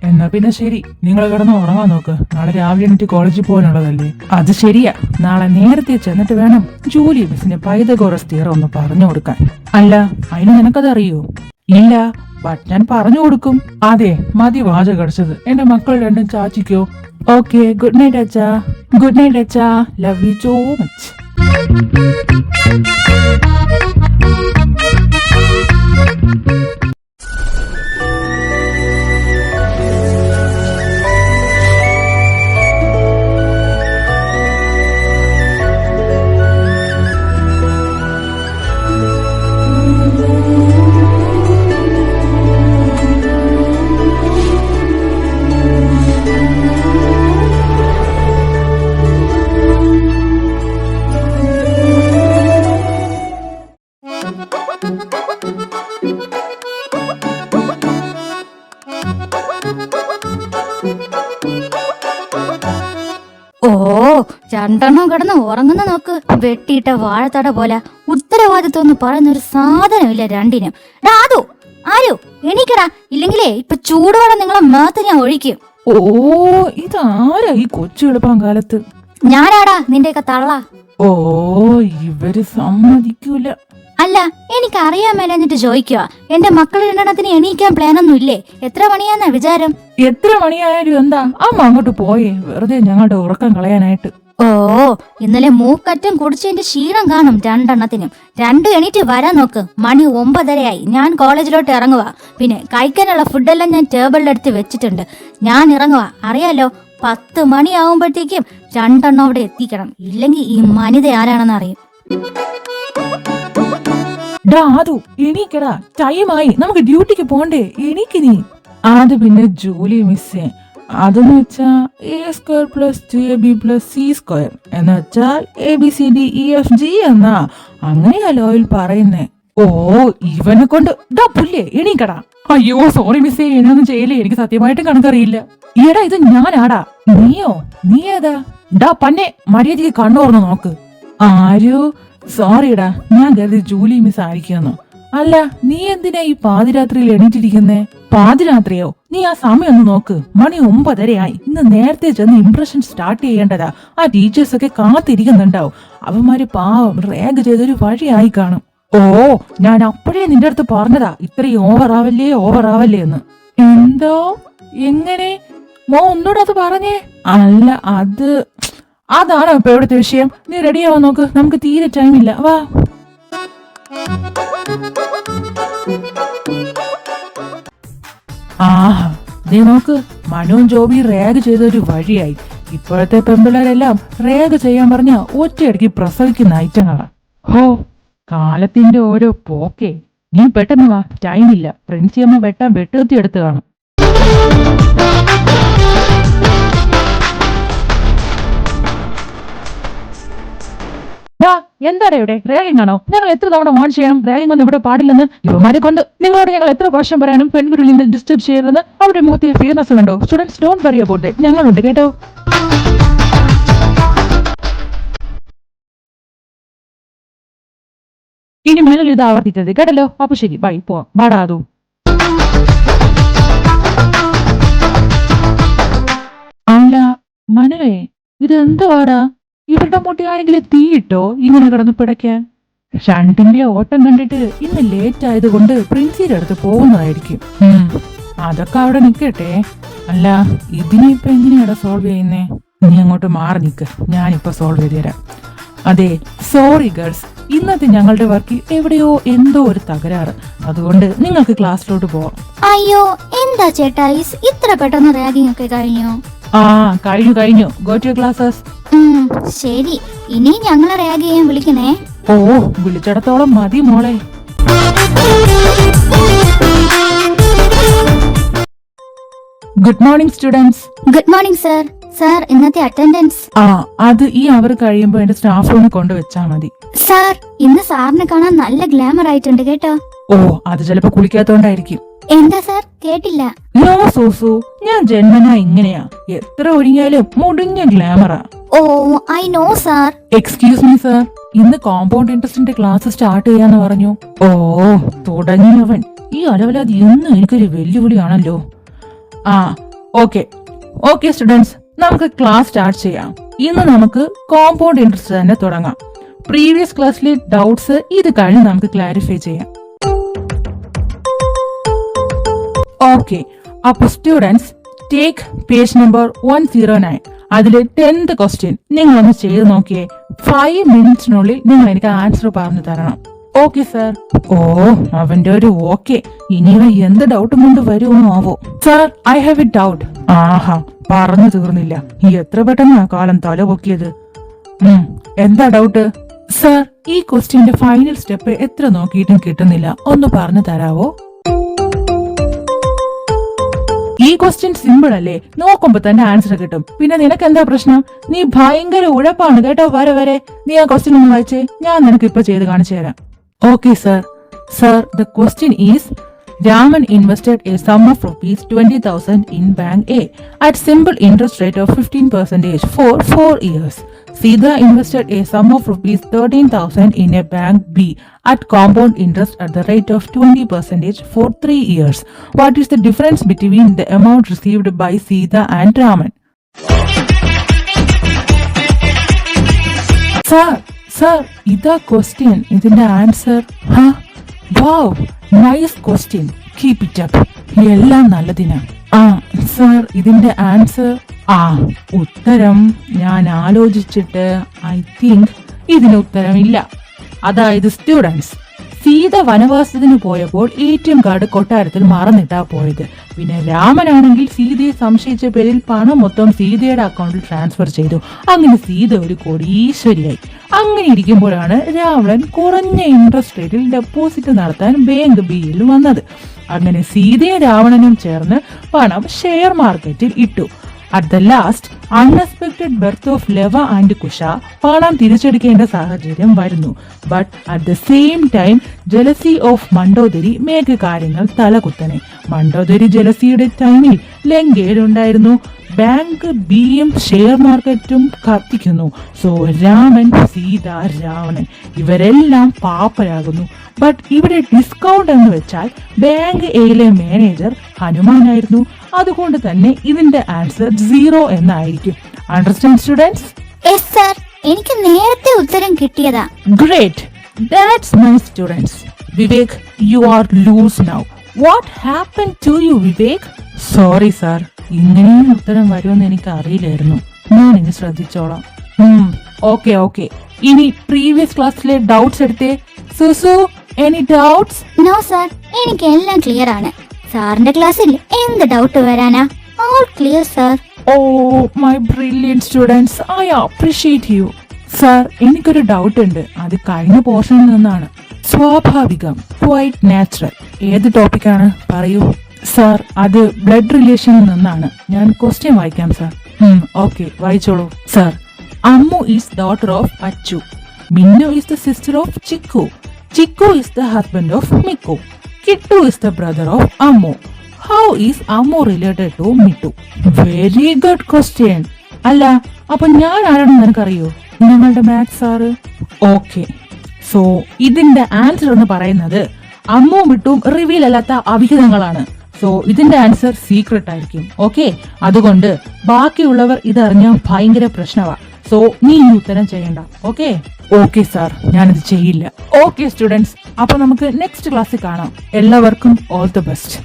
എന്നാ പിന്നെ ശരി, നിങ്ങൾ കിടന്ന് ഉറങ്ങാൻ നോക്ക്. നാളെ രാവിലെ എണീറ്റ് കോളേജിൽ പോകാനുള്ളതല്ലേ? അത് ശരിയാ, നാളെ നേരത്തെ ചെന്നിട്ട് വേണം ജൂലി മിസ്സിന് പൈതഗോറസ് തിയറം ഒന്ന് പറഞ്ഞു കൊടുക്കാൻ. അല്ല, അതിന് നിനക്കത് അറിയോ? ഇല്ല, ബട്ട് ഞാൻ പറഞ്ഞു കൊടുക്കും. അതെ, മതി വാചകം കടിച്ചത്. എന്റെ മക്കൾ രണ്ടും ചാച്ചിക്കോ? ഓക്കെ, ഗുഡ് നൈറ്റ് അച്ഛാ. ഗുഡ് നൈറ്റ് അച്ഛാ, ലവ് യു സോ മച്ച്. ഓ, രണ്ടെണ്ണം കിടന്ന് ഉറങ്ങുന്ന നോക്ക്. വെട്ടിയിട്ട വാഴത്തട പോലെ ഉത്തരവാദിത്വം എന്ന് പറയുന്ന ഒരു സാധനമില്ല രണ്ടിനും. ആദു, ആരു എണീക്കടാ, ഇല്ലെങ്കിലേ ഇപ്പൊ ചൂടുവെള്ളം നിങ്ങളെ മേത്ത് ഞാൻ ഒഴിക്കും. ഓ, ഇതാരാ ഈ കൊച്ചു എളുപ്പം കാലത്ത്? ഞാനാടാ നിന്റെയൊക്കെ തള്ള. ഓ, ഇവര് സമ്മതിക്കൂല. അല്ല, എനിക്ക് അറിയാൻ മേലെന്നിട്ട് ചോദിക്കുക, എന്റെ മക്കൾ രണ്ടെണ്ണത്തിന് എണീക്കാൻ പ്ലാനൊന്നും ഇല്ലേ? എത്ര മണിയാന്നാ വിചാരം? എത്ര മണിയായാലും എന്താ, അമ്മ അങ്ങോട്ട് പോയേ, വെറുതെ ഞങ്ങളുടെ ഉറക്കം കളയാനായിട്ട്. ഓ, ഇന്നലെ മൂക്കറ്റം കുടിച്ചതിന്റെ ക്ഷീണം കാണും രണ്ടെണ്ണത്തിനും. രണ്ടും എണീറ്റ് വരാൻ നോക്ക്. മണി 9:30 ഞാൻ കോളേജിലോട്ട് ഇറങ്ങുക. പിന്നെ കഴിക്കാനുള്ള ഫുഡെല്ലാം ഞാൻ ടേബിളിലെടുത്ത് വെച്ചിട്ടുണ്ട്. ഞാൻ ഇറങ്ങുക, അറിയാലോ. 10 മണിയാവുമ്പോഴത്തേക്കും രണ്ടെണ്ണം അവിടെ എത്തിക്കണം, ഇല്ലെങ്കിൽ ഈ മനിത ആരാണെന്ന് അറിയും. അത് എണീക്കടാ, ടൈമായി, നമുക്ക് ഡ്യൂട്ടിക്ക് പോണ്ടേ, എണീക്ക് നീ. അത് പിന്നെ ജൂലി മിസ്സേ, അതെന്ന് വെച്ചാ A² + 2AB + C² എന്ന് വെച്ചാൽ ABCDEFG എന്നാ, അങ്ങനെയാ ലോയിൽ പറയുന്നേ. ഓ, ഇവനെ കൊണ്ട് പുല്ലേ, എണീക്കടാ. അയ്യോ സോറി മിസ്സേ, എന്നൊന്നും ചെയ്യലേ, എനിക്ക് സത്യമായിട്ടും കണക്കറിയില്ല. ഈടാ, ഇത് ഞാനാടാ. നീയോ? നീ ഏതാ? പന്നെ, മര്യാദയ്ക്ക് കണ്ണോർന്ന് നോക്ക്. ആരോ സോറിടാ, ഞാൻ കരുതി ജൂലി മിസ് ആയിരിക്കുന്നു. അല്ല, നീ എന്തിനാ ഈ പാതിരാത്രിയിൽ എണീറ്റിരിക്കുന്നേ? പാതിരാത്രിയോ? നീ ആ സമയം ഒന്ന് നോക്ക്, മണി 9:30. ഇന്ന് നേരത്തെ ചെന്ന് ഇംപ്രഷൻ സ്റ്റാർട്ട് ചെയ്യേണ്ടതാ. ആ ടീച്ചേഴ്സ് ഒക്കെ കാത്തിരിക്കുന്നുണ്ടാവും. അവന്മാര് പാവം റാഗ് ചെയ്തൊരു വഴിയായി കാണും. ഓ, ഞാൻ അപ്പോഴേ നിന്റെ അടുത്ത് പറഞ്ഞതാ, ഇത്രയും ഓവറാവല്ലേ എന്ന്. എന്തോ? എങ്ങനെ? ഒന്നുകൂടെ അത് പറഞ്ഞേ. അല്ല, അതാണോ ഇപ്പൊ എവിടുത്തെ വിഷയം? നീ റെഡിയാവാൻ നോക്ക്, നമുക്ക് തീരെ ടൈമില്ല. വാ. ആഹാ, നീ നോക്ക്, മനുവും ജോബി റാഗ് ചെയ്തൊരു വഴിയായി. ഇപ്പോഴത്തെ പെമ്പിള്ളേരെല്ലാം റാഗ് ചെയ്യാൻ പറഞ്ഞ ഒറ്റയടിക്ക് പ്രസവിക്കുന്ന ഐറ്റങ്ങളാ. ഹോ, കാലത്തിന്റെ ഓരോ പോക്കേ. നീ പെട്ടെന്ന് വാ, ടൈമില്ല. പ്രിൻസിയമ്മ വെട്ടുകത്തി എടുത്ത് കാണും. എന്താണ് ഇവിടെ റാഗിംഗ് ആണോ? ഞങ്ങൾ എത്ര തവണ വാൺ ചെയ്യണം റാഗിംഗ് ഒന്നും ഇവിടെ പാടില്ലെന്ന്? ഇവന്മാരെ കൊണ്ട് നിങ്ങളോട് ഞങ്ങൾ എത്ര പ്രാവശ്യം പറയാനും പെൺകുട്ടികളിൽ നിന്ന് ഡിസ്റ്റർബ് ചെയ്യരുതെന്ന്? അവരുടെ മുഖത്തെ ഫിയർനെസ് കണ്ടോ? Students don't worry about it, ഞങ്ങളുണ്ട് കേട്ടോ. ഇനി മേലിൽ ഇത് ആവർത്തിക്കരുത്, കേട്ടല്ലോ? അപ്പൊ ശരി, ബൈ, പോവാം. പാടാതു. അല്ല മനുവേ, ഇതെന്തുവാടാ? ഇവരുടെ മുട്ടി ആരെങ്കിലും തീയിട്ടോ ഇങ്ങനെ കിടന്ന് പിടയ്ക്കാൻ? ഷണ്ടിന്റെ ഓട്ടം കണ്ടിട്ട് ഇന്ന് ലേറ്റ് ആയതുകൊണ്ട് പ്രിൻസിയുടെ അടുത്ത് പോകുന്നതായിരിക്കും. അതൊക്കെ അവിടെ നിക്കട്ടെ. അല്ല, ഇതിനിപ്പോ എങ്ങനെയാടാ സോൾവ് ചെയ്യുന്നേ? നീ അങ്ങോട്ട് മാറി നിക്ക്, ഞാനിപ്പോ സോൾവ് ചെയ്ത് തരാം. അതെ, സോറി ഗേൾസ്, ഇന്നത്തെ ഞങ്ങളുടെ വർക്കിൽ എവിടെയോ എന്തോ ഒരു തകരാറ്. അതുകൊണ്ട് നിങ്ങൾക്ക് ക്ലാസ്സിലോട്ട് പോവാം. അയ്യോ, എന്താ ചേട്ടാ ഇത്ര പെട്ടെന്ന് റാഗിംഗ് ഒക്കെ കഴിഞ്ഞോ? കഴിഞ്ഞു. Go to classes. ശരി, ഇനി ഞങ്ങളെ റാഗ് ചെയ്യാൻ വിളിക്കണേ. ഓ, വിളിച്ചിടത്തോളം മതി മോളെ. Good morning students. Good morning sir. Sir, ഇന്നത്തെ അറ്റൻഡൻസ്? അത് ഈ അവർ കഴിയുമ്പോ എന്റെ സ്റ്റാഫ് റൂമിൽ കൊണ്ടുവച്ചാ മതി. സാർ, ഇന്ന് സാറിനെ കാണാൻ നല്ല ഗ്ലാമർ ആയിട്ടുണ്ട് കേട്ടോ. ഓ, അത് ചിലപ്പോ കുളിക്കാത്തോണ്ടായിരിക്കും. എന്താ സാർ, കേട്ടില്ല. നോ സൂസു, ഞാൻ ജന്മനാ ഇങ്ങനെയാ. എത്ര ഒരുങ്ങിയാലും മുടിഞ്ഞ ഗ്ലാമറാ. Oh, I know sir. Excuse me sir, ഇന്ന് കോമ്പൗണ്ട് ഇൻട്രസ്റ്റിന്റെ ക്ലാസ് സ്റ്റാർട്ട് ചെയ്യാന്ന് പറഞ്ഞു. ഓ, തുടങ്ങിയവൻ. ഈ അലവലാതി എന്നും എനിക്കൊരു വെല്ലുവിളിയാണല്ലോ. ആ, ഓക്കെ സ്റ്റുഡൻസ്, നമുക്ക് ക്ലാസ് സ്റ്റാർട്ട് ചെയ്യാം. ഇന്ന് നമുക്ക് കോമ്പൗണ്ട് ഇൻട്രസ്റ്റ് തന്നെ തുടങ്ങാം. പ്രീവിയസ് ക്ലാസ്സിലെ ഡൗട്ട്സ് ഇത് കഴിഞ്ഞ് നമുക്ക് ക്ലാരിഫൈ ചെയ്യാം. ഓക്കെ, അപ്പൊ സ്റ്റുഡൻസ് ടേക്ക് പേജ് നമ്പർ 109. അതിലെ 10th ക്വസ്റ്റ്യൻ നിങ്ങളൊന്ന് ചെയ്ത് നോക്കിയേ. 5 മിനിറ്റ്സിനുള്ളിൽ നിങ്ങൾ എനിക്ക് ആൻസർ പറഞ്ഞു തരണം. Okay sir. ഓ, അവന്റെ ഒരു ഓക്കെ. ഇനി എന്ത് ഡൗട്ടും കൊണ്ട് വരുമോ ആവോ. Sir, I have a doubt. ആഹാ, പറഞ്ഞു തീർന്നില്ല. എത്ര പെട്ടെന്നാ കാലം തല പൊക്കിയത്. എന്താ ഡൗട്ട്? സാർ, ഈ ക്വസ്റ്റ്യന്റെ ഫൈനൽ സ്റ്റെപ്പ് എത്ര നോക്കിയിട്ടും കിട്ടുന്നില്ല. ഒന്ന് പറഞ്ഞു തരാവോ? ഈ ക്വസ്റ്റ്യൻ സിമ്പിൾ അല്ലേ? നോക്കുമ്പോ തന്നെ ആൻസർ കിട്ടും. പിന്നെ നിനക്ക് എന്താ പ്രശ്നം? നീ ഭയങ്കര ഉഴപ്പാണ് കേട്ടോ. വരെ നീ ആ ക്വസ്റ്റ്യൻ ഒന്ന് വായിച്ചേ. ഞാൻ നിനക്ക് ഇപ്പൊ ചെയ്ത് കാണിച്ചു തരാം. Okay sir. Sir, the question is Raman invested a sum of rupees 20,000 in Bank A at simple interest rate of 15% for 4 years. Sida invested a sum of rupees 13,000 in a Bank B at compound interest at the rate of 20% for 3 years. What is the difference between the amount received by Sida and Raman? Sir, ida question. Idinte answer. Huh? Wow, nice question. Keep it up. എല്ലാം നല്ലതിനാ. Sir, ഇതിന്റെ answer. ഉത്തരം ഞാൻ ആലോചിച്ചിട്ട് I think ഇതിന് ഉത്തരമില്ല. അതായത് students, Sita വനവാസത്തിന് പോയപ്പോൾ ATM card കൊട്ടാരത്തിൽ മറന്നിട്ടാ പോയത്. പിന്നെ രാമനാണെങ്കിൽ സീതയെ സംശയിച്ച പേരിൽ പണം മൊത്തം സീതയുടെ അക്കൗണ്ടിൽ ട്രാൻസ്ഫർ ചെയ്തു. അങ്ങനെ സീത ഒരു കോടീശ്വരിയായി. അങ്ങനെ ഇരിക്കുമ്പോഴാണ് രാവണൻ കുറഞ്ഞ ഇൻട്രസ്റ്റ് റേറ്റിൽ ഡെപ്പോസിറ്റ് നടത്താൻ ബാങ്ക് ബിയിൽ വന്നത്. അങ്ങനെ സീതയും രാവണനും ചേർന്ന് പണം ഷെയർ മാർക്കറ്റിൽ ഇട്ടു. At the last, unexpected birth of Leva and Kusha, പണം തിരിച്ചെടുക്കേണ്ട സാഹചര്യം വരുന്നു. But at the same time jealousy of Mandodari Megha കാര്യങ്ങൾ തലകുത്തനെ. മണ്ടോദരി ജലസിയുടെ ടൈമിൽ ലങ്കയിലുണ്ടായിരുന്നു. ബാങ്ക് ബിയും ഷെയർ മാർക്കറ്റും കത്തിക്കുന്നു. സോ രാമൻ, സീത, രാവണൻ ഇവരെല്ലാം പാപ്പരാകുന്നു. ബട്ട് ഇവിടെ ഡിസ്കൗണ്ട് എന്ന് വെച്ചാൽ ബാങ്ക് എയിലെ മാനേജർ ഹനുമാനായിരുന്നു. അതുകൊണ്ട് തന്നെ ഇതിന്റെ ആൻസർ 0 എന്നായിരിക്കും. Understand students? യെസ് സർ, എനിക്ക് നേരത്തെ ഉത്തരം കിട്ടിയതാ. Great, that's my students. Vivek, you are loose now. What happen to you Vivek? Sorry sir, ഇങ്ങനെയും ഉത്തരം വരുമെന്ന് എനിക്ക് അറിയില്ലായിരുന്നു. ഞാൻ ഇനി ശ്രദ്ധിച്ചോളാം. ഓക്കെ. ഇനി പ്രീവിയസ് ക്ലാസ്സിലെ ഡൗട്ട്സ് എടുത്തേ. Susu, any doubts? No sir, എനിക്ക് എല്ലാം ക്ലിയർ ആണ്. സാറിന്റെ ക്ലാസ്സിൽ എന്ത് ഡൗട്ട് വരാനാ? All clear sir. Oh my brilliant students, I appreciate you. Sir, എനിക്കൊരു ഡൗട്ട് ഉണ്ട്. അത് കഴിഞ്ഞ പോർഷനിൽ നിന്നാണ്. സ്വാഭാവികം, ക്വൈറ്റ് നാച്ചുറൽ. ഏത് ടോപ്പിക്കാണ് പറയൂ. സാർ, അത് ബ്ലഡ് റിലേഷനിൽ നിന്നാണ്. ഞാൻ ക്വസ്റ്റ്യൻ വായിക്കാം സാർ. ഓക്കെ, വായിച്ചോളൂ. Sir, Ammu is daughter of Achu. Minnu is the sister of Chikku. Chikku is the husband of Mikku. Kittu is the brother of Ammu. How is Ammu related to Mittu? Very good question. അല്ല, അപ്പൊ ഞാൻ ആരാണെന്ന് നിനക്കറിയോ? ഞങ്ങളുടെ മാത്സ് സാറ്. ഓക്കെ, സോ ഇതിന്റെ ആൻസർ എന്ന് പറയുന്നത് അമ്മുവും മിട്ടും റിവീൽ അല്ലാത്ത അവിഹിതങ്ങളാണ്. സോ ഇതിന്റെ ആൻസർ സീക്രട്ട് ആയിരിക്കും. ഓക്കെ, അതുകൊണ്ട് ബാക്കിയുള്ളവർ ഇതറിഞ്ഞാൽ ഭയങ്കര പ്രശ്നമാണ്. സോ നീ ഈ ഉത്തരം ചെയ്യണ്ട. ഓക്കെ സാർ, ഞാനിത് ചെയ്യില്ല. ഓക്കെ സ്റ്റുഡൻസ്, അപ്പൊ നമുക്ക് നെക്സ്റ്റ് ക്ലാസ്സിൽ കാണാം. എല്ലാവർക്കും ഓൾ ദി ബെസ്റ്റ്.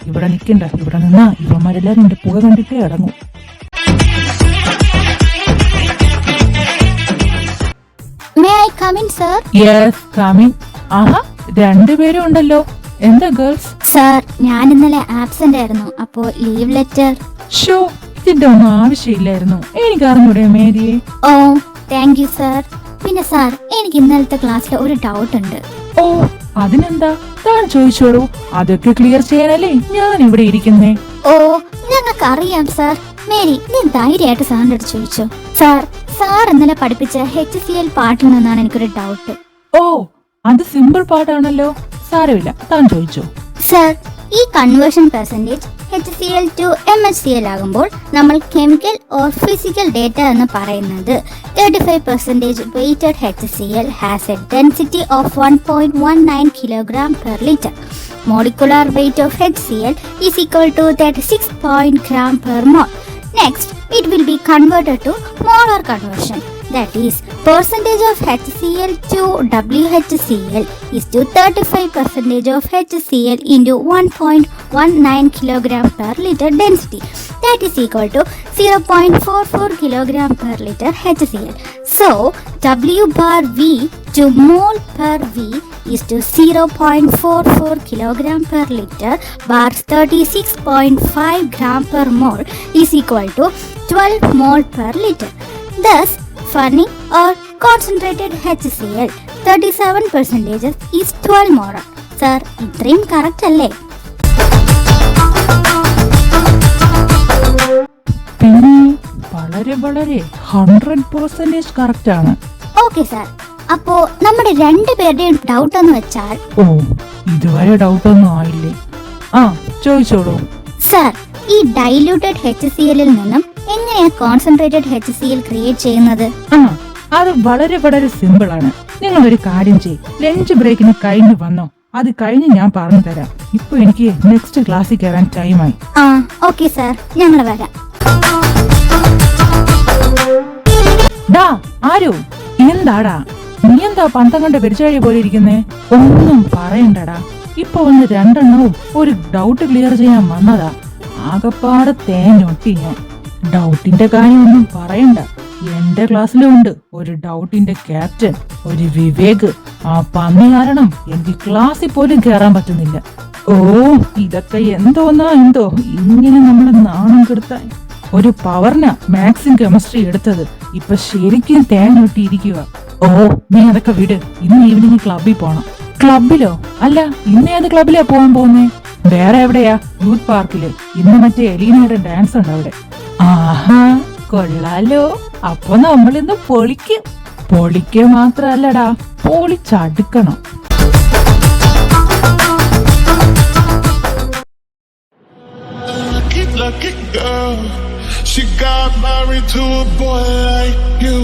ഇവിടെ നിൽക്കണ്ട, ഇവിടെ നിന്നാ ഇവന്മാരെല്ലാരും എന്റെ പുക കണ്ടിട്ടേ അടങ്ങും. May I come in sir? Yes, coming. ആഹാ, രണ്ടുപേരും ഉണ്ടല്ലോ. എന്താ ഗേൾസ്? സർ, ഞാൻ ഇന്നലെ ആബ്സെന്റ് ആയിരുന്നു. അപ്പോ ലീവ് ലെറ്റർ. ഷോ, ഇതിന്റെ ഒന്നും ആവശ്യമില്ലായിരുന്നു. എനിക്ക് അറിഞ്ഞൂടെ മേരിയെ? ഓ, താങ്ക് യു സർ. പിന്നെ സാർ, എനിക്ക് ഇന്നലത്തെ ക്ലാസ്സിൽ ഒരു ഡൗട്ട് ഉണ്ട്. ഓ, അതിനെന്താ, താൻ ചോദിച്ചോളൂ. അതൊക്കെ ക്ലിയർ ചെയ്യാനല്ലേ ഞാൻ ഇവിടെ ഇരിക്കുന്നേ. ഓ, ഞങ്ങൾക്ക് അറിയാം സാർ. മേരി, നീ ധൈര്യമായിട്ട് സാറിന്റെ അടുത്ത് ചോദിച്ചോ. സാർ, സാർ ഇന്നലെ പഠിപ്പിച്ച HCl പാട്ടിൽ നിന്നാണ് എനിക്കൊരു ഡൗട്ട്. ഓ, അത് സിമ്പിൾ പാട്ടാണല്ലോ. സാരമില്ല, താൻ ചോദിച്ചോ. സർ, ഈ conversion percentage HCl to MHCl ആകുമ്പോൾ നമ്മൾ കെമിക്കൽ ഓർ ഫിസിക്കൽ ഡേറ്റ എന്ന് പറയുന്നത് 35% weighted HCl has a density of 1.19 kg per liter. Molecular weight of HCl is equal to 36 gram per mole. Next, it will be converted to molar conversion. That is, percentage of HCl to WHCl is to 35% of HCl into 1.19 kg per liter density. That is equal to 0.44 kg per liter HCl. So, W bar V to mole per V is to 0.44 kg per liter bar 36.5 gram per mole is equal to 12 mole per liter. Thus, funny or concentrated HCl 37% is 12 mole. Sir, ഇത്രയും correct അല്ലേ? പിന്നെ വളരെ വളരെ 100% correct ആണ്. Okay sir, അപ്പോ നമ്മുടെ രണ്ടുപേരുടെയും doubt എന്ന് വെച്ചാൽ, ഓ, ഇതുവരെ ഡൗട്ടൊന്നും ആയില്ലേ? ആ, ചോദിച്ചോളൂ. സാർ, ഈ ഡൈല്യൂട്ടഡ് HCl-ൽ നിന്നും എങ്ങനെയാ കോൺസെൻട്രേറ്റഡ് HCl ക്രിയേറ്റ് ചെയ്യുന്നത്? ആ, അത് വളരെ വളരെ സിമ്പിൾ ആണ്. നിങ്ങൾ ഒരു കാര്യം ചെയ്യ്, ലഞ്ച് ബ്രേക്കിന് കഴിഞ്ഞ് വന്നോ, അത് കഴിഞ്ഞ് ഞാൻ പറഞ്ഞു തരാം. ഇപ്പൊ എനിക്ക് നെക്സ്റ്റ് ക്ലാസ്സിൽ കയറാൻ ടൈമായി. ആ, ഓക്കെ സാർ, ഞങ്ങൾ വരാം. ഡാ ആരോ, എന്താടാ നീ എന്താ പന്തം കണ്ട പെരിച്ചാഴി പോലെ ഇരിക്കുന്നേ? ഒന്നും പറയണ്ടടാ, ഇപ്പൊ വന്ന് രണ്ടെണ്ണവും ഒരു ഡൗട്ട് ക്ലിയർ ചെയ്യാൻ വന്നതാ. ആകപ്പാടെ തേഞ്ഞൊട്ടി ഞാൻ. ഡൗട്ടിന്റെ കാര്യമൊന്നും പറയണ്ട, എന്റെ ക്ലാസ്സിലുണ്ട് ഒരു ഡൗട്ടിന്റെ ക്യാപ്റ്റൻ, ഒരു വിവേക്. ആ പന്നി കാരണം എനിക്ക് ക്ലാസ്സിൽ പോലും കയറാൻ പറ്റുന്നില്ല. ഓ, ഇതൊക്കെ എന്തോന്നാ എന്തോ, ഇങ്ങനെ നമ്മളെ നാണം കെടുത്താൻ. ഒരു പവറിനാ മാത്സും കെമിസ്ട്രി എടുത്തത്, ഇപ്പൊ ശരിക്കും തേഞ്ഞൊട്ടിയിരിക്കുക. ഓ, നീ അതൊക്കെ വിട്, ഇന്ന് ഈവനിങ് ക്ലബിൽ പോണം. ക്ലബിലോ? അല്ല, ഇന്ന് ഏത് ക്ലബിലാ പോകാൻ പോകുന്നേ? വേറെ എവിടെയാ? യൂത്ത് പാർക്കില്. ഇന്ന് മറ്റേ എലീനയുടെ ഡാൻസ് ഉണ്ട് അവിടെ. ആഹാ, കൊള്ളാലോ. അപ്പൊ നമ്മളിന്ന് പൊളിക്കും. പൊളിക്കുക മാത്രല്ലടാ, പൊളിച്ചടുക്കണം. Lucky girl, she got married to a boy like you.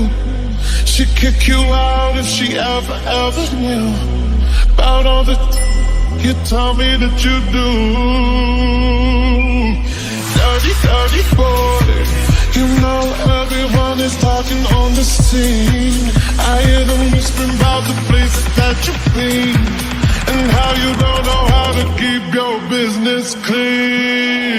She'd kick you out if she ever knew about all the you tell me that you do. Dirty, dirty boy, you know everyone is talking on the scene. I hear them whispering about the places that you've been and how you don't know how to keep your business clean.